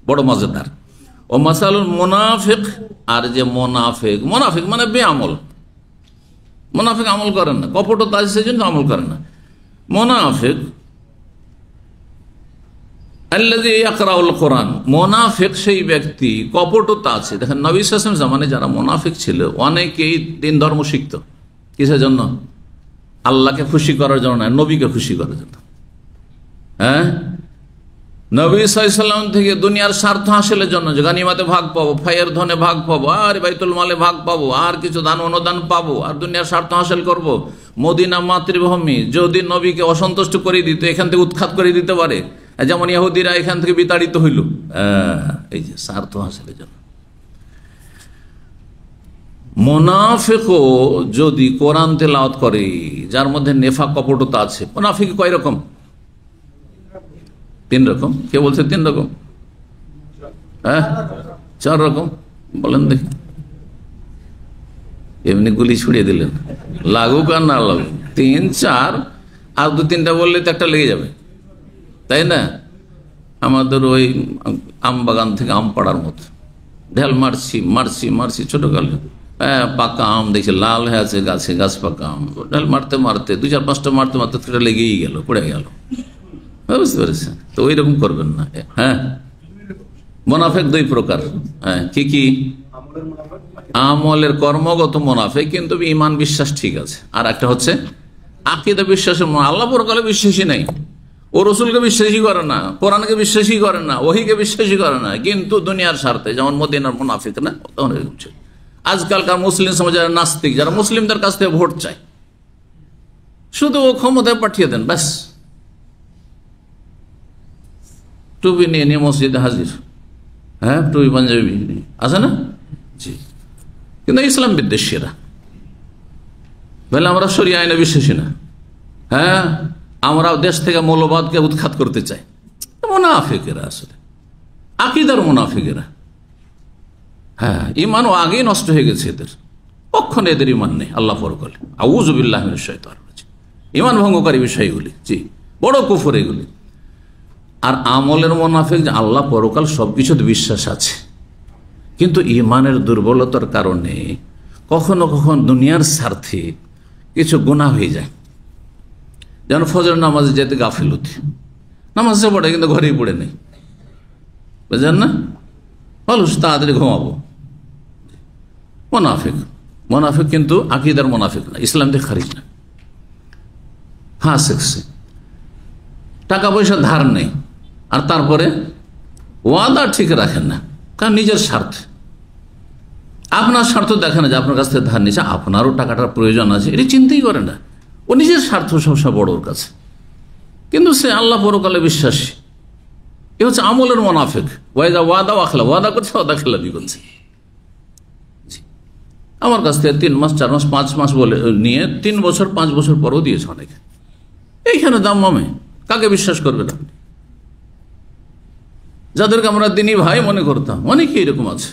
বড় মজাদার। ও মাসালুল মুনাফিক, আর যে মুনাফিক, মুনাফিক মানে বেআমল, মুনাফিক আমল করেন না, কপটতা আছে সেজন্য আমল করেন না। মুনাফিক আল্লাযী ইয়াকরাউল কোরআন, মুনাফিক সেই ব্যক্তি, কপটতা আছে। দেখেন নবী সাল্লাল্লাহু আলাইহি ওয়াসাল্লাম জামানে যারা মুনাফিক ছিল, অনেকেই দিন ধর্ম শিখত কিসের জন্য? আল্লাহকে খুশি করার জন্য না, নবীকে খুশি করার জন্য। হ্যাঁ, নবী সাল্লাল্লাহু আলাইহি ওয়াসাল্লাম থেকে দুনিয়ার স্বার্থ হাসিলের জন্য, যে গানিমাতে ভাগ পাবো, ফায়ের ধনে ভাগ পাবো, আর বাইতুল মালে ভাগ পাবো, আর কিছু দান অনুদান পাবো, আর দুনিয়ার স্বার্থ হাসিল করব। মদিনা মাতৃভূমি, যদি নবীকে অসন্তুষ্ট করে দিত, এখান থেকে উৎখাত করে দিতে পারে, যেমন ইহুদিরা এখান থেকে বিতাড়িত হইল, এই যে স্বার্থ হাসিলের জন্য। মুনাফিকও যদি কোরআন তেলাওয়াত করে, যার মধ্যে নেফাক কপটতা আছে। মুনাফিক কয় রকম? 3 রকম। কে বলছে 3 রকম? 4 রকম বলেন দেখি। এমনি গুলি ছুড়িয়ে দিলেন, লাগুক আর না লাগুক, 3 4 আর 2-3টা বললে তো একটা লেগে যাবে, তাই না? আমাদের ওই আম বাগান থেকে আম পাড়ার মতো ঢেল মারছি মারছি মারছি, ছোটকালে পাকা আম দেখে লাল হয়ে আছে গাছে, গাছ পাকা আম, ঢেল মারতে মারতে 2-4-5টা মারতে মারতে সেটা লেগেই গেল, পড়ে গেল। বুঝতে পেরেছেন? তো ওই রকম করবেন না। হ্যাঁ, মুনাফিক 2 প্রকার। হ্যাঁ, কি কি? আমলের কর্মগত মুনাফিক, কিন্তু ঈমান বিশ্বাস ঠিক আছে। আর একটা হচ্ছে আকীদা বিশ্বাসের, আল্লাহ পরকালে বিশ্বাসী নাই, ও রসুলকে বিশ্বাসী করে না, কোরআনকে বিশ্বাসী করে না, ওহীকে বিশ্বাসী করে না, কিন্তু দুনিয়ার স্বার্থে, যেমন মদিনার মুনাফিক না, তখন এরকম ছিল। আজকালকার মুসলিম সমাজের নাস্তিক, যারা মুসলিমদের কাছ থেকে ভোট চায়, শুধু ও ক্ষমতায় পাঠিয়ে দেন, ব্যাস টুপি নিয়ে নিয়ে মসজিদে হাজির। হ্যাঁ, টুপি পাঞ্জাবি আছে না? জি, কিন্তু ইসলাম বিদ্বেষীরা বলে আমরা শরিয়া আইনে বিশ্বাসী না। হ্যাঁ, আমরা দেশ থেকে মৌলবাদকে উৎখাত করতে চাই। মুনাফিকেরা আসলে আকীদার মুনাফিকেরা। হ্যাঁ, ইমানও আগেই নষ্ট হয়ে গেছে এদের, কখনো এদের ইমান নেই আল্লাহ পরকালে। আউযু বিল্লাহি মিনাশ শাইতানির রাজিম। ইমান ভঙ্গকারী বিষয়গুলি, জি, বড় কুফর এগুলি। আর আমলের মুনাফিক, যে আল্লাহ পরকাল সবকিছুতে বিশ্বাস আছে, কিন্তু ইমানের দুর্বলতার কারণে কখনো কখনো দুনিয়ার স্বার্থে কিছু গুনাহ হয়ে যায়। যেন ফজর নামাজে যেতে গাফিলতি, নামাজে পড়ে কিন্তু ঘরেই পড়ে নেই, বুঝলেন না? ভালো তাড়াতাড়ি ঘুমাবো, মুনাফিক। মুনাফিক কিন্তু আকীদার মুনাফিক না, ইসলাম থেকে খারিজ না। হ্যাঁ, শিখছে, টাকা পয়সা ধার নেই, আর তারপরে ওয়াদা ঠিক রাখেন না, কারণ নিজের স্বার্থ, আপনার স্বার্থ দেখে না যে আপনার কাছ থেকে ধার নিচ্ছে, আপনারও টাকাটার প্রয়োজন আছে, এটি চিন্তাই করে না। ও নিজের স্বার্থ সবসময় বড় ওর কাছে, কিন্তু সে আল্লাহ পরকালে বিশ্বাসী। এ হচ্ছে আমলের মুনাফিক। ওয়াদা আখলা, ওয়াদা করছে, ওয়াদা খেলাপি করছে। আমার কাছ থেকে 3 মাস 4 মাস 5 মাস বলে নিয়ে 3 বছর 5 বছর পরও দিয়েছে অনেকে। এইখানে দাম মামে, কাকে বিশ্বাস করবেন আপনি? যাদেরকে আমরা দিনী ভাই মনে করতাম, অনেকেই এরকম আছে।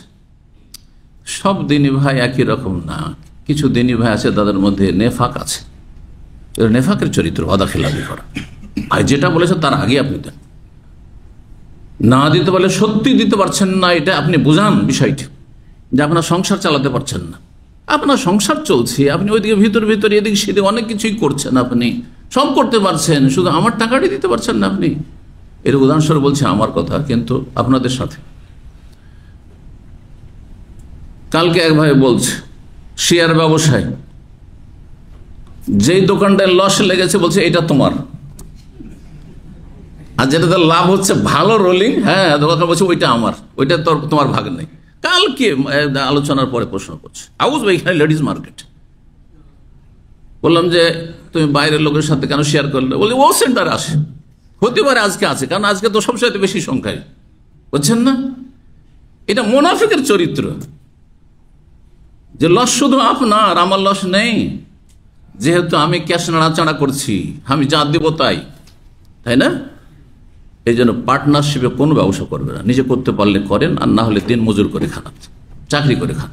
সব দিনী ভাই একই রকম না, কিছু দিনী ভাই আছে তাদের মধ্যে নেফাক আছে। নেফাকের চরিত্র ওয়াদা খেলাপি করা। আর যেটা বলেছে তার আগে আপনি দেন, না দিতে পারলে সত্যি দিতে পারছেন না, এটা আপনি বুঝান বিষয়টি, যে আপনার সংসার চালাতে পারছেন না, আপনার সংসার চলছে, আপনি ওইদিকে ভিতর ভিতর এদিকে সেদিকে অনেক কিছুই করছেন, আপনি সব করতে পারছেন, শুধু আমার টাকাটি দিতে পারছেন না আপনি। এর উদাহরণস্বরূপ বলছে আমার কথা, কিন্তু আপনাদের সাথে কালকে এক ভাই বলছে শেয়ার ব্যবসায় যেই দোকানটায় লস লেগেছে বলছে এটা তোমার, আর যেটাতে লাভ হচ্ছে ভালো রোলিং, হ্যাঁ দোকান বলছে ওইটা আমার, ওইটা তোমার ভাগ নেই। কালকে আলোচনার পরে প্রশ্ন করছে, আউজ ভাই এখানে লেডিস মার্কেট। বললাম যে তুমি বাইরের লোকের সাথে কেন শেয়ার করলে? বলি ও সেন্টারে আসে, হতে পারে আজকে আছে, কারণ আজকে তো সবচেয়ে বেশি সংখ্যায়, বুঝছেন না? এটা মুনাফিকের চরিত্র, যে লস শুধু আপনার, আমার লস নেই, যেহেতু আমি ক্যাশ নাড়াচাড়া করছি, আমি যা দেবো তাই না? এই জন্য পার্টনারশিপে কোনো ব্যবসা করবে না, নিজে করতে পারলে করেন, আর না হলে দিন মজুর করে খান, চাকরি করে খান,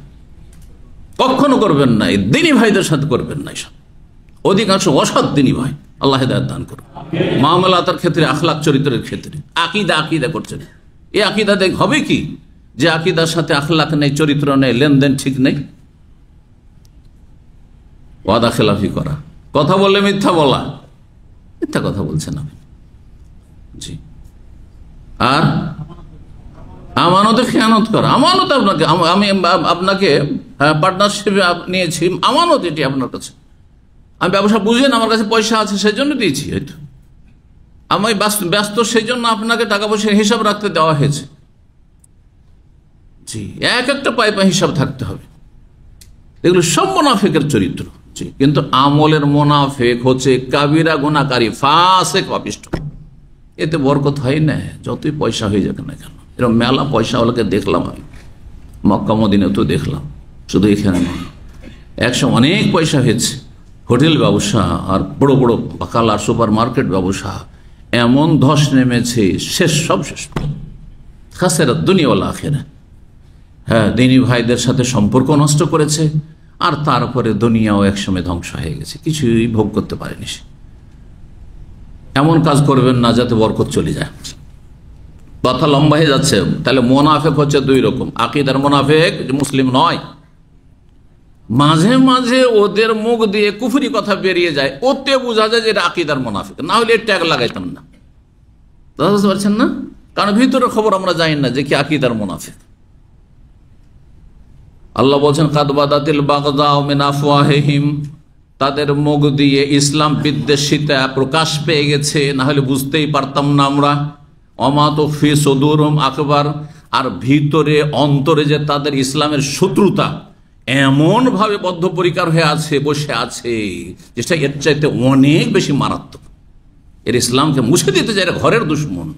কখনো করবেন না। এই দিনী ভাইদের সাথে করবেন না, এসব অধিকাংশ অসৎ দিনী ভাই, আল্লাহ হেদায়েত দান করুন। মামলাতের ক্ষেত্রে, আখলাক চরিত্রের ক্ষেত্রে আকিদা করছেন, এই আকিদা দেখ হবে কি, যে আকিদার সাথে আখলাক নেই, চরিত্র নেই, লেনদেন ঠিক নেই, ওয়াদা খেলাফি করা, কথা বললে মিথ্যা বলা, মিথ্যা কথা বলছেন আপনি, জি। আর আমানতে খেয়ানত করা, আমানত আপনাকে, আমি আপনাকে পার্টনারশিপে নিয়েছি, আমানত এটি আপনার কাছে, আমি ব্যবসা বুঝেন, আমার কাছে পয়সা আছে সেই জন্য দিয়েছি, হয়তো আমি ব্যস্ত সেই জন্য আপনাকে টাকা পয়সার হিসাব রাখতে দেওয়া হয়েছে, জি। একটা পায়ে পায়ে হিসাব থাকতে হবে, এগুলো সব মুনাফিকের চরিত্র, জি। কিন্তু আমলের মুনাফিক হচ্ছে কাবিরা গুনাহকারী, ফাসিক, পাপিষ্ঠ, এতে বরকত হয় না, যতই পয়সা হয়ে যাক না কেন। এরকম মেলা পয়সাওয়ালাকে দেখলাম আমি, মক্কা মদিনা তো দেখলাম, শুধু এখানে নয়, একসময় অনেক পয়সা হয়েছে, হোটেল ব্যবসা আর বড় বড় বাকালা সুপার মার্কেট ব্যবসা, এমন ধস নেমেছে, সব শেষ, খাসেরা দুনিয়াওয়ালা আখেরা। হ্যাঁ, দিনী ভাইদের সাথে সম্পর্ক নষ্ট করেছে, আর তারপরে দুনিয়াও একসময় ধ্বংস হয়ে গেছে, কিছুই ভোগ করতে পারেনি সে। এমন কাজ করবেন না যাতে বরকত চলে যায়। কথা লম্বা হয়ে যাচ্ছে। তাহলে মোনাফেক হচ্ছে দুই রকম, আকীদার মোনাফেক, মুসলিম নয়, মাঝে মাঝে ওদের মুখ দিয়ে কুফরি কথা বেরিয়ে যায়, ওতে বোঝা যায় যে এটা আকীদার মুনাফিক, না হলে ট্যাগ লাগাইতাম না, বুঝতে পারছেন না? কারণ ভিতরের খবর আমরা জানি না যে কি আকীদার মুনাফিক। আল্লাহ বলছেন কাদ বাদাতিল বাগদাউ মিন আফওয়াহিহিম, তাদের মুখ দিয়ে ইসলাম বিদ্বেষিতা প্রকাশ পেয়ে গেছে, না হলে বুঝতেই পারতাম না আমরা। ওমা তুখফি সুদুরুহুম আকবার, আর ভিতরে অন্তরে যে তাদের ইসলামের শত্রুতা এমন ভাবে বদ্ধপরিকর হয়ে আছে, বসে আছে, যেটা এর চাইতে অনেক বেশি মারাত্মক। এর ইসলামকে মুছে দিতে চায়, ঘরের দুশ্মন,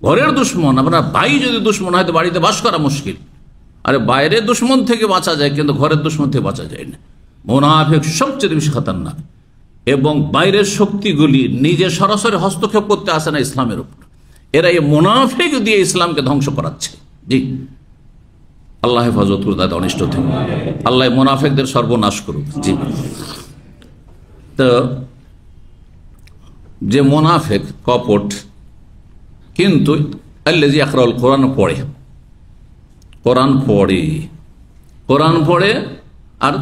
ঘরের দুশ্মন। আপনার ভাই যদি দুশ্মন হয় তো বাড়িতে বাস করা মুশকিল। আরে বাইরের দুশ্মন থেকে বাঁচা যায়, কিন্তু ঘরের দুশ্মন থেকে বাঁচা যায় না। মুনাফিক সবচেয়ে বেশি খতরনাক, এবং বাইরের শক্তিগুলি নিজে সরাসরি হস্তক্ষেপ করতে আসে না ইসলামের উপর, এরা এই মুনাফিক দিয়ে ইসলামকে ধ্বংস করাচ্ছে। জি, আল্লাহ হেফাজত করুন তাদের অনিষ্ট থেকে, আল্লাহ মুনাফিকদের সর্বনাশ করুক। জি, তো যে মুনাফিক কপট, কিন্তু আল্লাযী ইয়াকরাউল কোরআন পড়ে, কোরআন পড়ে, কোরআন পড়ে আর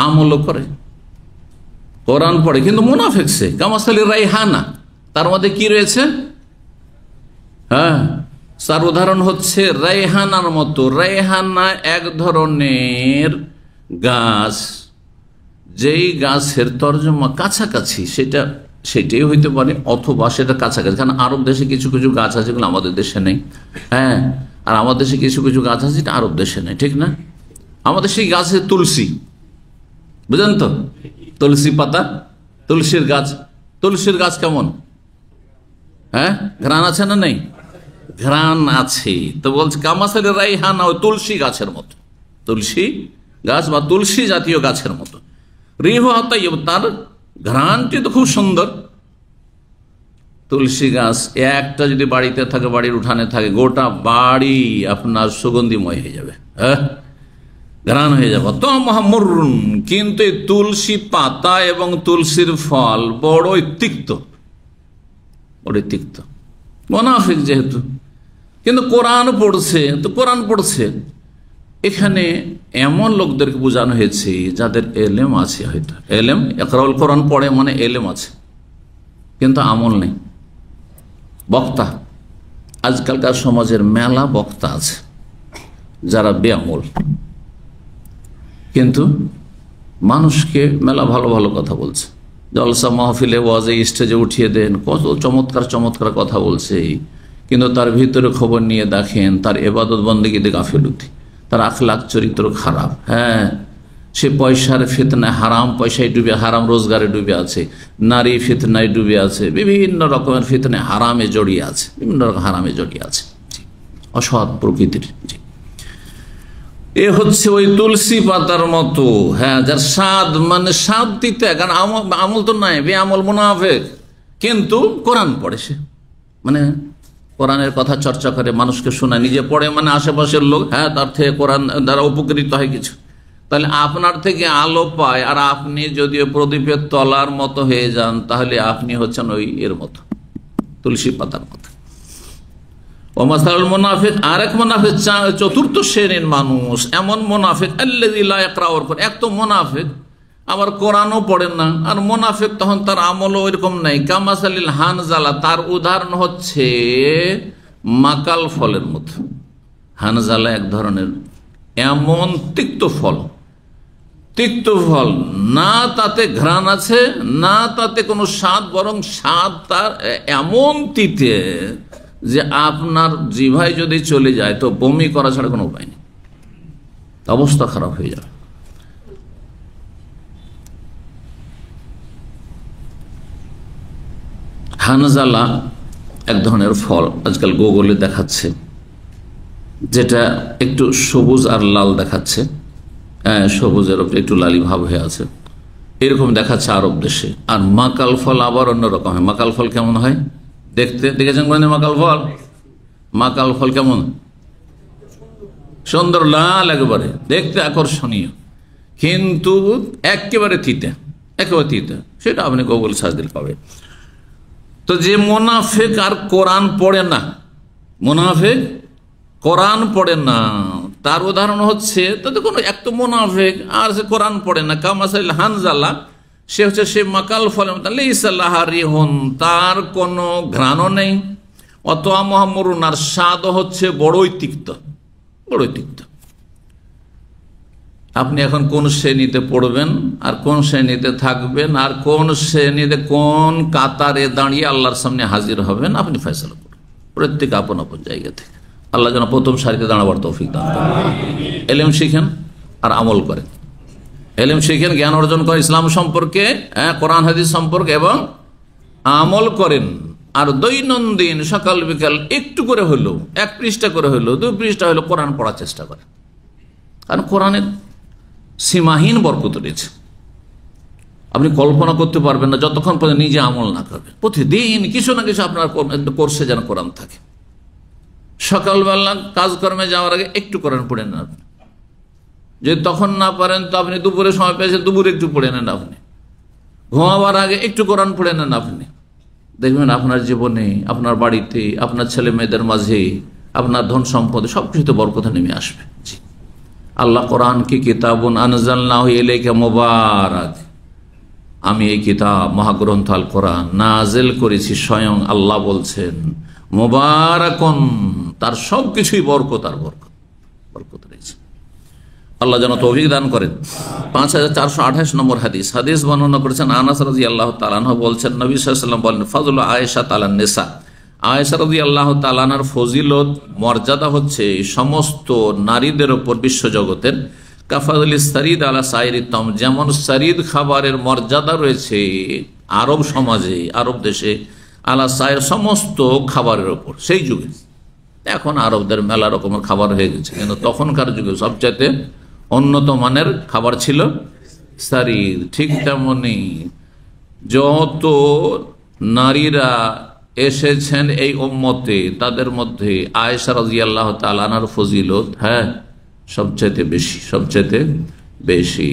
আমলও করে, কোরআন পড়ে কিন্তু মুনাফিক সে, কামাসালি রাইহানা, তার মধ্যে কি রয়েছে? হ্যাঁ, তার উদাহরণ হচ্ছে রাইহানার মতো। রাইহানা এক ধরনের গাছ, যেই গাছের তর্জমা কাছাকাছি, সেটাই হইতে পারে, অথবা সেটা কাছাকাছি। কারণ আরব দেশে কিছু কিছু গাছ আছে যেগুলো আমাদের দেশে নেই, হ্যাঁ, আর আমাদের দেশে কিছু কিছু গাছ আছে যেটা আরব দেশে নেই, ঠিক না? আমাদের সেই গাছে তুলসী, বুঝলেন তো, তুলসী পাতা, তুলসীর গাছ। তুলসীর গাছ কেমন? হ্যাঁ, ঘ্রাণ আছে না নেই? ঘ্রাণ আছে। তো বলছে কামাসালি রাইহানা, ওই তুলসী গাছের মতো, তুলসী গাছ বা তুলসী জাতীয় গাছের মতো। রিহুহা তাইয়্যিব, তার ঘ্রাণটি তো খুব সুন্দর। তুলসী গাছ একটা যদি বাড়িতে থাকে, বাড়ির উঠানে থাকে, গোটা বাড়ি আপনার সুগন্ধিময় হয়ে যাবে, হ্যাঁ, ঘ্রাণ হয়ে যাবে। তো মহামুরুন, কিন্তু এই তুলসী পাতা এবং তুলসীর ফল বড়ই তিক্ত, বড়ই তিক্ত। মুনাফিক যেহেতু, কিন্তু কোরআন পড়ছে, তো কোরআন পড়ছে, এখানে এমন লোকদেরকে বোঝানো হয়েছে যাদের এলেম আছে, হয়তো এলেম, ইকরাউল কোরআন পড়ে মানে এলেম আছে, কিন্তু আমল নেই, বক্তা। আজকালকার সমাজের মেলা বক্তা আছে যারা বেআমল, কিন্তু মানুষকে মেলা ভালো ভালো কথা বলছে, জলসা মাহফিলে ওয়াজে স্টেজে উঠিয়ে দেন, কত চমৎকার চমৎকার কথা বলছে, কিন্তু তার ভিতরে খবর নিয়ে দেখেন তার ইবাদত বন্দেগীতে গাফিলতি, তার আখলাক চরিত্র খারাপ। হ্যাঁ, সে পয়সার ফিতনায়, হারাম পয়সায় ডুবে, হারাম রোজগারে ডুবে আছে, নারী ফিতনায় ডুবে আছে, বিভিন্ন রকমের ফিতনায় হারামে জড়িয়ে আছে, বিভিন্ন রকম হারামে জড়িয়ে আছে, অসৎ প্রকৃতির। এ হচ্ছে ওই তুলসী পাতার মতো। হ্যাঁ, যার স্বাদ, মানে স্বাদ দিতে, কারণ আমল তো নাই, বেআমল মুনাফিক, কিন্তু কোরআন পড়ে সে, মানে কোরআনের কথা চর্চা করে, মানুষকে শোনায়, নিজে পড়ে, মানে আশেপাশের লোক হ্যাঁ তার থেকে কোরআন দ্বারা উপকৃত হয় কিছু, তাহলে আপনার থেকে আলো পায়, আর আপনি যদি প্রদীপের তলার মতো হয়ে যান, তাহলে আপনি হচ্ছেন ওই এর মতো, তুলসী পাতার মতো। ও মাসালুল মুনাফিক, আরেক মুনাফিক, চতুর্থ শ্রেণীর মানুষ এমন মুনাফিক, আল্লাযী লা ইয়াকরাউল কুরআন, এক তো মুনাফিক আবার কোরআনও পড়েন না, আর মুনাফিক তখন তার আমলও ওইরকম নাই। কামাসালিল হানজালা, তার উদাহরণ হচ্ছে মাকাল ফলের মতো। হানজালা এক ধরনের এমন তিক্ত ফল, তিক্ত ফল, না তাতে ঘ্রাণ আছে, না তাতে কোনো স্বাদ, বরং স্বাদ তার এমন তিতে যে আপনার জিভায় যদি চলে যায় তো বমি করা ছাড়া কোনো উপায় নেই, অবস্থা খারাপ হয়ে যাবে। হানজালা এক ধরনের ফল, আজকাল গুগলে দেখাচ্ছে, যেটা একটু সবুজ আর লাল দেখাচ্ছে, সবুজের উপরে একটু লালি ভাব হয়ে আছে, এরকম দেখাচ্ছে আরব দেশে। আর মাকাল ফল আবার অন্যরকম হয়। মাকাল ফল কেমন হয় দেখতে, দেখেছেন কোন মাকাল ফল? মাকাল ফল কেমন? সুন্দর লাল, একেবারে দেখতে আকর্ষণীয়, কিন্তু একেবারে তিতে, একেবারে তিতে, সেটা আপনি গুগল সার্চ দিলে পাবেন। তো যে মুনাফিক আর কোরআন পড়ে না, মুনাফিক কোরআন পড়ে না, তার উদাহরণ হচ্ছে, তাতে কোনো এক তো মুনাফিক আর সে কোরআন পড়ে না, কামাসাইল হানজালা, সে হচ্ছে সে মাকাল ফলের মতো, লাইসা লাহা রিহুন, তার কোনো ঘ্রাণও নেই, অতয়া মুহাম্মরুন, আর স্বাদ হচ্ছে বড়ই তিক্ত, বড়ই তিক্ত। আপনি এখন কোন শ্রেণীতে পড়বেন, আর কোন শ্রেণীতে থাকবেন, আর কোন শ্রেণীতে কোন কাতারে দাঁড়িয়ে আল্লাহর সামনে হাজির হবেন, আপনি ফয়সালা করুন, প্রত্যেক আপন আপন জায়গা থেকে। আল্লাহ যেন প্রথম সারিতে দাঁড়াবার তৌফিক দান করেন। এলেম শিখেন আর আমল করেন, এলেম শিখেন, জ্ঞান অর্জন করেন ইসলাম সম্পর্কে, কোরআন হাদিস সম্পর্কে, এবং আমল করেন। আর দৈনন্দিন সকাল বিকাল একটু করে হলো, 1 পৃষ্ঠা করে হলো, 2 পৃষ্ঠা হলো কোরআন পড়ার চেষ্টা করেন, কারণ কোরআনের সীমাহীন বরকত রয়েছে। আপনি কল্পনা করতে পারবেন না যতক্ষণ পর্যন্ত নিজে আমল না করবেন। প্রতিদিন কিছু না কিছু আপনার কোর্সে যেন কোরআন থাকে। সকালবেলা কাজকর্মে যাওয়ার আগে একটু কোরআন পড়ে নেন আপনি, যদি তখন না পারেন তো আপনি দুপুরে সময় পেয়েছেন, দুপুরে একটু পড়ে নেন আপনি, ঘুমাবার আগে একটু কোরআন পড়ে নেন আপনি, দেখবেন আপনার জীবনে, আপনার বাড়িতে, আপনার ছেলে মেয়েদের মাঝে, আপনার ধন সম্পদে সবকিছুতে বরকত নেমে আসবে। জি, আল্লাহ কোরআনকে কিতাবুন আনজালনাহু ইলাইকা মুবারাক, আমি এই কিতাব মহাগ্রন্থ আল কোরআন নাজিল করেছি, স্বয়ং আল্লাহ বলছেন, মুবারাকুন, তার সবকিছুই বরকত আর বরকত, বরকত রয়েছে। আল্লাহ যেন তৌফিক দান করেন। 5428 নম্বর হাদিস, হাদিস বর্ণনা করেছেন আনাস রাদিয়াল্লাহু তাআলা আনহু বলছেন, নবী সাল্লাল্লাহু আলাইহি ওয়াসাল্লাম বলেন, ফাযলু আয়েশা তাআলান নিসা, আয়েশা রাদিয়াল্লাহু তাআলা আনহার ফজিলত, মর্যাদা হচ্ছে সমস্ত নারীদের উপর বিশ্বজগতের, কাফাদুলিস সারিদ আলা সাইরিত তাম, যেমন সারিদ খাবারের মর্যাদা রয়েছে আরব সমাজে, আরব দেশে, আলা সাইর সমস্ত খাবারের উপর। সেই যুগে, এখন আরবদের মেলা রকমের খাবার হয়ে গেছে, কিন্তু তখনকার যুগে সবচাইতে উন্নত মানের খাবার ছিল সারিদ। ঠিক তেমনি যত নারীরা এসেছেন এই উম্মতে, তাদের মধ্যে আয়েশা রাদিয়াল্লাহু তাআলা আনহার ফজিলত সবচাইতে বেশি, সবচাইতে বেশি।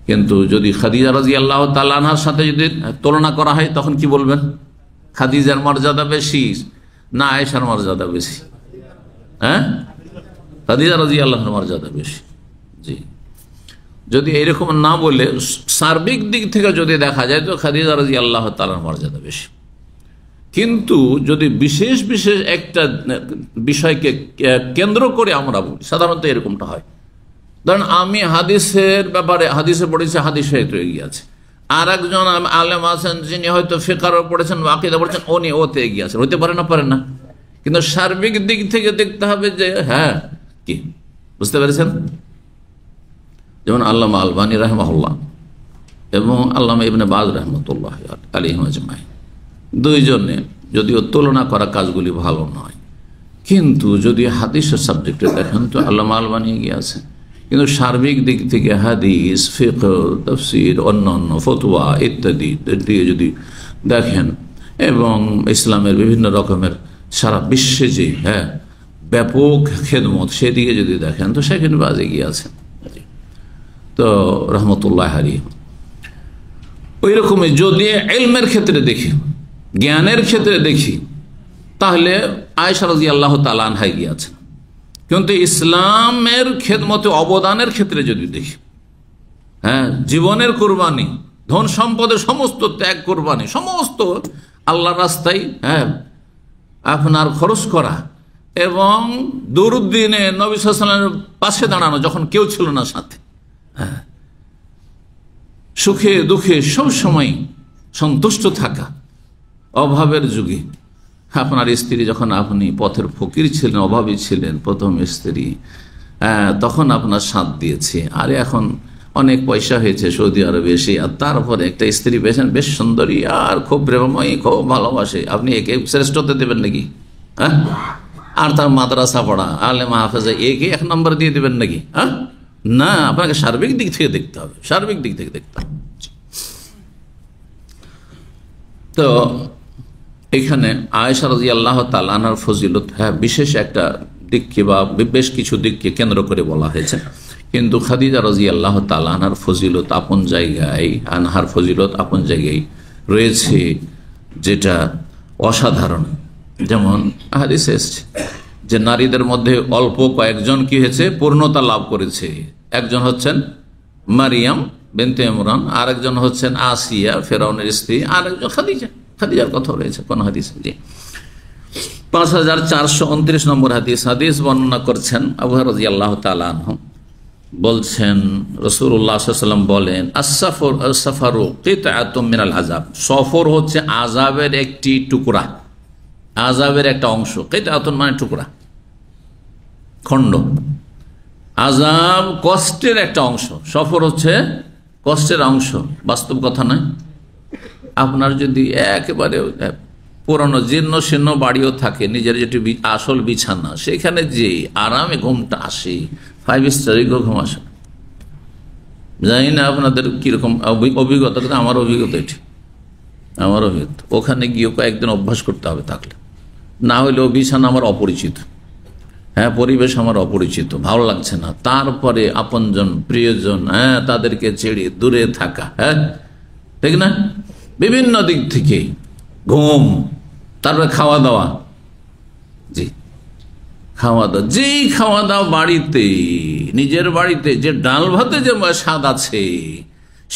কিন্তু যদি খাদিজা রাদিয়াল্লাহু তাআলা আনহার সাথে যদি তুলনা করা হয়, তখন কি বলবেন? খাদিজার মর্যাদা বেশি না আয়েশার মর্যাদা বেশি? খাদিজা রাদিয়াল্লাহু আনহার মর্যাদা বেশি। জি, যদি এরকম না বলে সার্বিক দিক থেকে যদি দেখা যায় তো খাদিজা রাদিয়াল্লাহু তাআলার মর্যাদা বেশি। কিন্তু যদি বিশেষ বিশেষ একটা বিষয়কে কেন্দ্র করে আমরা বলি, সাধারণত এরকমটা হয়। ধরেন আমি হাদিসের ব্যাপারে, হাদিসে পড়েছি, হাদিস সাহিত্য এগিয়ে আছে, আর একজন আলেম আছেন যিনি হয়তো ফিকহ পড়েছেন, আকীদা পড়েছেন, উনি ওতে এগিয়ে আছেন, হতে পারে না, পারে না। কিন্তু সার্বিক দিক থেকে দেখতে হবে যে হ্যাঁ কি, বুঝতে পেরেছেন? যেমন আল্লামা আলবানী রাহমাহুল্লাহ এবং আল্লামা ইবনে বাজ রাহমাতুল্লাহ আলাইহিম আজমাইন, দুইজনে যদিও তুলনা করা কাজগুলি ভালো নয়, কিন্তু যদি হাদিসের সাবজেক্টে দেখেন তো আল্লামা আলবানী এগিয়ে আছেন। কিন্তু সার্বিক দিক থেকে হাদিস, ফিকহ, তাফসীর, অন্যান্য ফতোয়া ইত্যাদি দিয়ে যদি দেখেন এবং ইসলামের বিভিন্ন রকমের সারা বিশ্বে যে ব্যাপক খেদমত সেদিকে যদি দেখেন তো সেখানে বাজ এগিয়ে আছেন। তো রহমতুল্লাহ আলাইহি ওই রকমই যদি ইলমের ক্ষেত্রে দেখি, জ্ঞানের ক্ষেত্রে দেখি, তাহলে আয়েশা রাদিয়াল্লাহু তাআলা আনহা এগিয়ে আছেন। কিন্তু ইসলামের খেদমতে অবদানের ক্ষেত্রে যদি দেখি, জীবনের কুরবানি, ধন সম্পদের সমস্ত ত্যাগ কুরবানি, সমস্ত আল্লাহর রাস্তায় আপনার খরচ করা এবং দুরুদ্দিনে নবী সাল্লাল্লাহু আলাইহি ওয়াসাল্লামের পাশে দাঁড়ানো যখন কেউ ছিল না সাথে, সুখে দুঃখে সব সময় সন্তুষ্ট থাকা, অভাবের যুগে আপনার স্ত্রী যখন আপনি পথের ফকির ছিলেন, অভাবী ছিলেন, প্রথম স্ত্রী, তখন আপনার সাথ দিয়েছে। আরে এখন অনেক পয়সা হয়েছে সৌদি আরবে এসে, আর তারপরে একটা স্ত্রী পেয়েছেন বেশ সুন্দরী আর খুব প্রেমময়ী, খুব ভালোবাসে, আপনি একে শ্রেষ্ঠতে দেবেন নাকি? আর তার মাদ্রাসা পড়া, আলেমা হাফেজা, একে 1 নম্বর দিয়ে দেবেন নাকি? না, আপনাকে সার্বিক দিক থেকে দেখতে হবে, সার্বিক দিক থেকে দেখতে হবে। তো এখানে আয়েশা রাদিয়াল্লাহু তাআলা আনহার ফজিলত বিশেষ একটা দিককে বা বেশ কিছু দিককে কেন্দ্র করে বলা হয়েছে, কিন্তু খাদিজা রাদিয়াল্লাহু তাআলা আনহার ফজিলত আপন জায়গায়, আনহার ফজিলত আপন জায়গায় রয়েছে, যেটা অসাধারণ। যেমন হাদিসে এসেছে যে নারীদের মধ্যে অল্প কয়েকজন কি হয়েছে, পূর্ণতা লাভ করেছে। একজন হচ্ছেন মারিয়াম বিনতে ইমরান, আর একজন হচ্ছেন আসিয়া ফেরাউনের স্ত্রী, আর একজন খাদিজা। খাদিজার কথা রয়েছে কোন হাদিসে, জি 5429 নম্বর হাদিস বর্ণনা করছেন আবু হুরায়রা রাদিয়াল্লাহু তাআলা আনহু, বলছেন রাসূলুল্লাহ সাল্লাল্লাহু আলাইহি ওয়াসাল্লাম বলেন, আস-সাফারু কিতআতুম মিনাল আযাব, সফর হচ্ছে আযাবের একটি টুকরা, আযাবের একটা অংশ। কিতআতুন মানে টুকরা, খণ্ড। আযাব কষ্টের একটা অংশ, সফর হচ্ছে কষ্টের অংশ, বাস্তব কথা নয়। আপনার যদি একেবারে পুরনো জীর্ণ শীর্ণ বাড়িও থাকে, নিজের যেটি আসল বিছানা, সেখানে যে আরামে ঘুমটা আসে, 5 স্টার ঘুম আসে। জানি না আপনাদের কিরকম অভিজ্ঞতা, কিন্তু আমার অভিজ্ঞতা এটি, আমার অভিজ্ঞতা। ওখানে গিয়ে কয়েকদিন অভ্যাস করতে হবে, থাকলে না হলেও বিছানা আমার অপরিচিত, পরিবেশ আমার অপরিচিত, ভালো লাগছে না। তারপরে আপনজন প্রিয়জন, তাদেরকে ছেড়ে দূরে থাকা, ঠিক না, বিভিন্ন দিক থেকে ঘুম, তারপরে খাওয়া দাওয়া, জি খাওয়া দাওয়া, যেই খাওয়া দাওয়া বাড়িতে, নিজের বাড়িতে যে ডাল ভাতে যে স্বাদ আছে,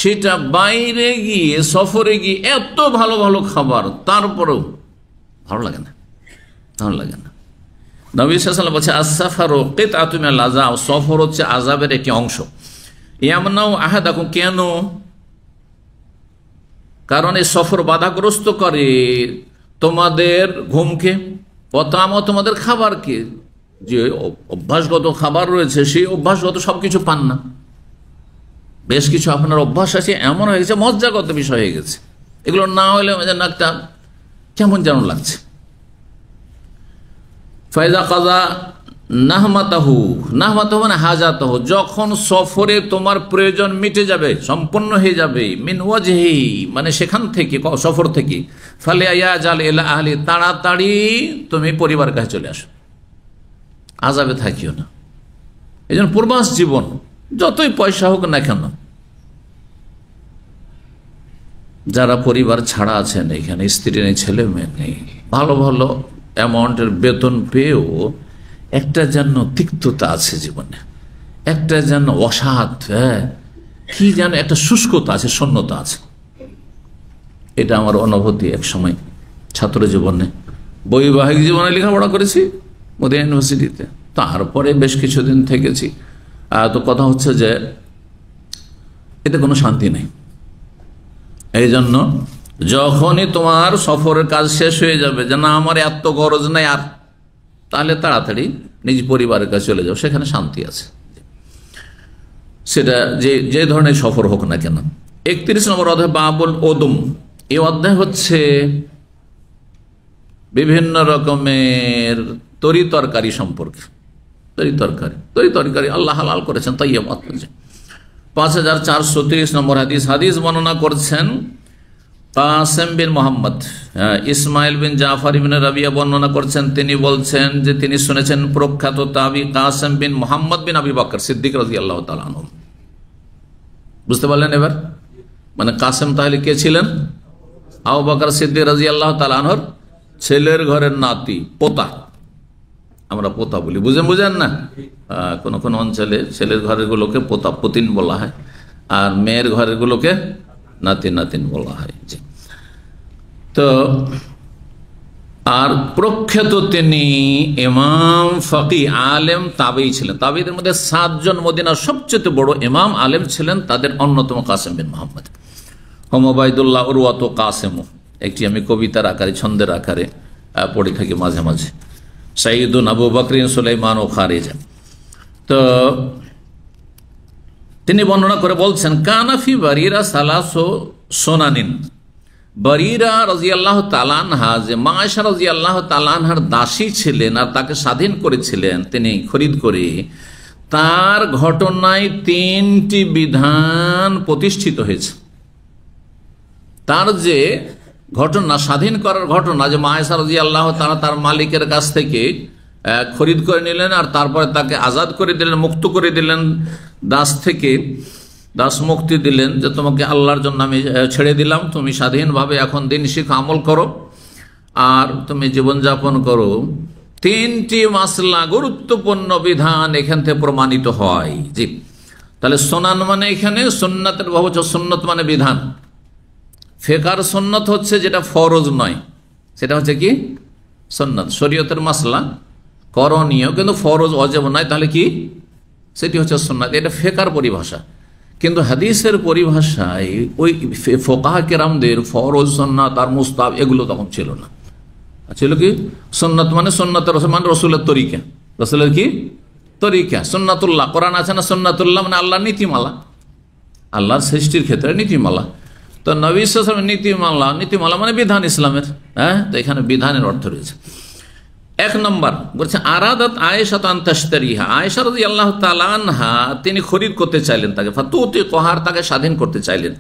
সেটা বাইরে গিয়ে সফরে গিয়ে এত ভালো ভালো খাবার, তারপরেও ভালো লাগে না, ভালো লাগে না। নবী সাল্লাল্লাহু আলাইহি ওয়াসাল্লাম বলছে, আস-সাফারু কিতআতুম মিনাল আযাব, সফর হচ্ছে আযাবের একটি অংশ। ইয়ামনাউ আহাদাকুম, কেন? কারণ এই সফর বাধাগ্রস্ত করে তোমাদের ঘুমকে, প্রথম তোমাদের খাবারকে, যে অভ্যাসগত খাবার রয়েছে সেই অভ্যাসগত সবকিছু পান না। বেশ কিছু আপনার অভ্যাস আছে এমন হয়ে গেছে, মজ্জাগত বিষয় হয়ে গেছে, এগুলো না হলে নাকটা কেমন যেন লাগছে। ফায়দা কাজা নাহমাতাহু, নাহমাতাহু মানে হাজাতাহু, যখন সফরে তোমার প্রয়োজন মিটে যাবে, সম্পন্ন হয়ে যাবে, মিন ওয়াজহি মানে সেখান থেকে, সফর থেকে, ফালে ইয়াজাল ইলা আহলি, তাড়াতাড়ি তুমি পরিবারের কাছে চলে আসো, আযাবে থাকিও না। এই জন্য পূর্বাস জীবন যতই পয়সা হোক না কেন, যারা পরিবার ছাড়া আছেন, এখানে স্ত্রী নেই, ছেলে মেয়ে নেই, ভালো ভালো অ্যামাউন্টের বেতন পেয়েও একটা যেন তিক্ততা আছে জীবনে, একটা যেন অসাধ, কি যেন একটা শুষ্কতা আছে, শূন্যতা আছে। এটা আমার অনুভূতি এক সময় ছাত্র জীবনে, বৈবাহিক জীবনে লেখাপড়া করেছি মদিনা ইউনিভার্সিটিতে, তারপরে বেশ কিছুদিন থেকেছি। তো কথা হচ্ছে যে এতে কোনো শান্তি নেই, এই জন্য যখনই তোমার সফরের কাজ শেষ হয়ে যাবে, যে না আমার এত গরজ নাই আর, তাহলে তাড়াতাড়ি নিজ পরিবারের কাছে চলে যাও, সেখানে শান্তি আছে, সেটা যে ধরনের সফর হোক না কেন। 31 নম্বর অধ্যায় বাবুল ওদুম। এই অধ্যায় হচ্ছে বিভিন্ন রকমের তরি তরকারি সম্পর্কে। তরি তরকারি আল্লাহ হালাল করেছেন, তাইয়্যিবাত করেছেন। 5430 নম্বর হাদিস বর্ণনা করছেন কাসেম বিন মোহাম্মদ, ইসমাইল বিন জাফর ইবনে রাবিয়া বর্ণনা করছেন। তিনি বলছেন যে তিনি শুনেছেন প্রখ্যাত তাবি কাসেম বিন মোহাম্মদ বিন আবি বকর সিদ্দিক রাদিয়াল্লাহু তাআলা আনহু। বুঝতে পারলেন এবার? মানে কাসেম তাহলে কে ছিলেন? আবু বকর সিদ্দিক রাদিয়াল্লাহু তাআলা আনহুর ছেলের ঘরের নাতি, পোতা। আমরা পোতা বলি, বুঝেন না? কোন কোন অঞ্চলে ছেলের ঘরের গুলোকে পোতা পুতিন বলা হয়, আর মেয়ের ঘরের গুলোকে নাতিন বলা হয়। তো আর প্রখ্যাত তিনি ইমাম ফকি আলেম তাবেঈ ছিলেন। তাবেঈদের মধ্যে 7 জন মদিনার সবচেয়ে বড় ইমাম আলেম ছিলেন, তাদের অন্যতম কাসেম বিন মোহাম্মদ। হুম ওবাইদুল্লাহ উরওয়াত কাসেম, একটি আমি কবিতার আকারে ছন্দের আকারে পড়ে থাকি মাঝে মাঝে। সাইয়্যিদুন আবু বকরিন সুলাইমান ও খারিজা। তো তিনি বর্ণনা করে বলছেন কানাফি বারিরা সালাসো সোনানিন। বারিরা রাদিয়াল্লাহু তাআলা আনহা, যে মা আয়েশা রাদিয়াল্লাহু তাআলা আনহার দাসী ছিলেন আর তাকে স্বাধীন করেছিলেন তিনি খরিদ করে, তার ঘটনায় 3টি বিধান প্রতিষ্ঠিত হয়েছে। তার যে ঘটনা, স্বাধীন করার ঘটনা, যে মা আয়েশা রাদিয়াল্লাহু তাআলা তার মালিকের কাছ থেকে খরিদ করে নিলেন আর তারপরে তাকে আজাদ করে দিলেন, মুক্ত করে দিলেন দাস থেকে, দাস মুক্তি দিলেন, যে তোমাকে আল্লাহর জন্য আমি ছেড়ে দিলাম, তুমি স্বাধীনভাবে এখন দিন শিখা আমল করো আর তুমি জীবনযাপন করো। 3টি মাসলা, গুরুত্বপূর্ণ বিধান এখান থেকে প্রমাণিত হয়। জি, তাহলে সুনান মানে এখানে সুন্নাতের ভাব হচ্ছে, সুন্নত মানে বিধান। ফিকহের সুন্নত হচ্ছে যেটা ফরজ নয়, সেটা হচ্ছে কি সুন্নত। শরীয়তের মাসলা করণীয় কিন্তু ফরজ ওয়াজিব নয়, তাহলে কি সেটি হচ্ছে সুন্নাত। এটা ফিকহের পরিভাষা। কিন্তু হাদিসের পরিভাষায় ওই ফুকাহা কেরামদের ফরজ, সুন্নাত আর মুস্তাহাব এগুলো তখন ছিল না। ছিল কি সুন্নাত মানে সুন্নাতের রাসূল, মানে রাসূলের তরিকা, রাসূলের কি তরিকা। সুন্নাতুল্লাহ, কোরআন আছে না সুন্নাতুল্লাহ মানে আল্লাহর নীতিমালা, আল্লাহর সৃষ্টির ক্ষেত্রে নীতিমালা। তো নবী সাল্লাল্লাহু আলাইহি ওয়াসাল্লাম নীতিমালা মানে বিধান ইসলামের। তো এখানে বিধানের অর্থ রয়েছে। 1 নম্বর বলছে আরাদাত আয়েশা আন তাশতারিহা। আয়েশা রাদিয়াল্লাহু তাআলা আনহা তিনি খরিদ করতে চাইলেন তাকে, ফাতুতি কোহার, তাকে স্বাধীন করতে চাইলেন।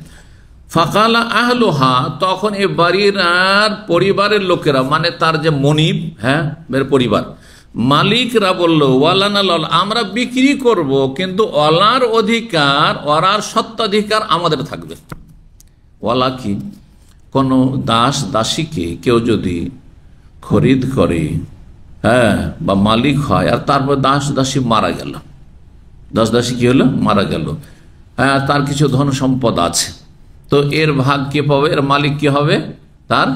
ফাকালা আহলুহা, তখন এই বাড়ির পরিবারের লোকেরা, মানে তার যে মনিব, এর পরিবার মালিকরা বলল ওয়ালানা লাল, আমরা বিক্রি করব কিন্তু ওয়ালার অধিকার, ওয়ালার সত্ত্বাধিকার আমাদের থাকবে। ওয়ালা কি? কোনো দাস দাসীকে কেউ যদি খরিদ করে, বা মালিক হয়, আর তারপর দাস দাসী মারা গেল, দাস দাসী কি হলো? মারা গেল, তার কিছু ধন সম্পদ আছে, তো এর ভাগ কে পাবে? এর মালিক কি হবে? তার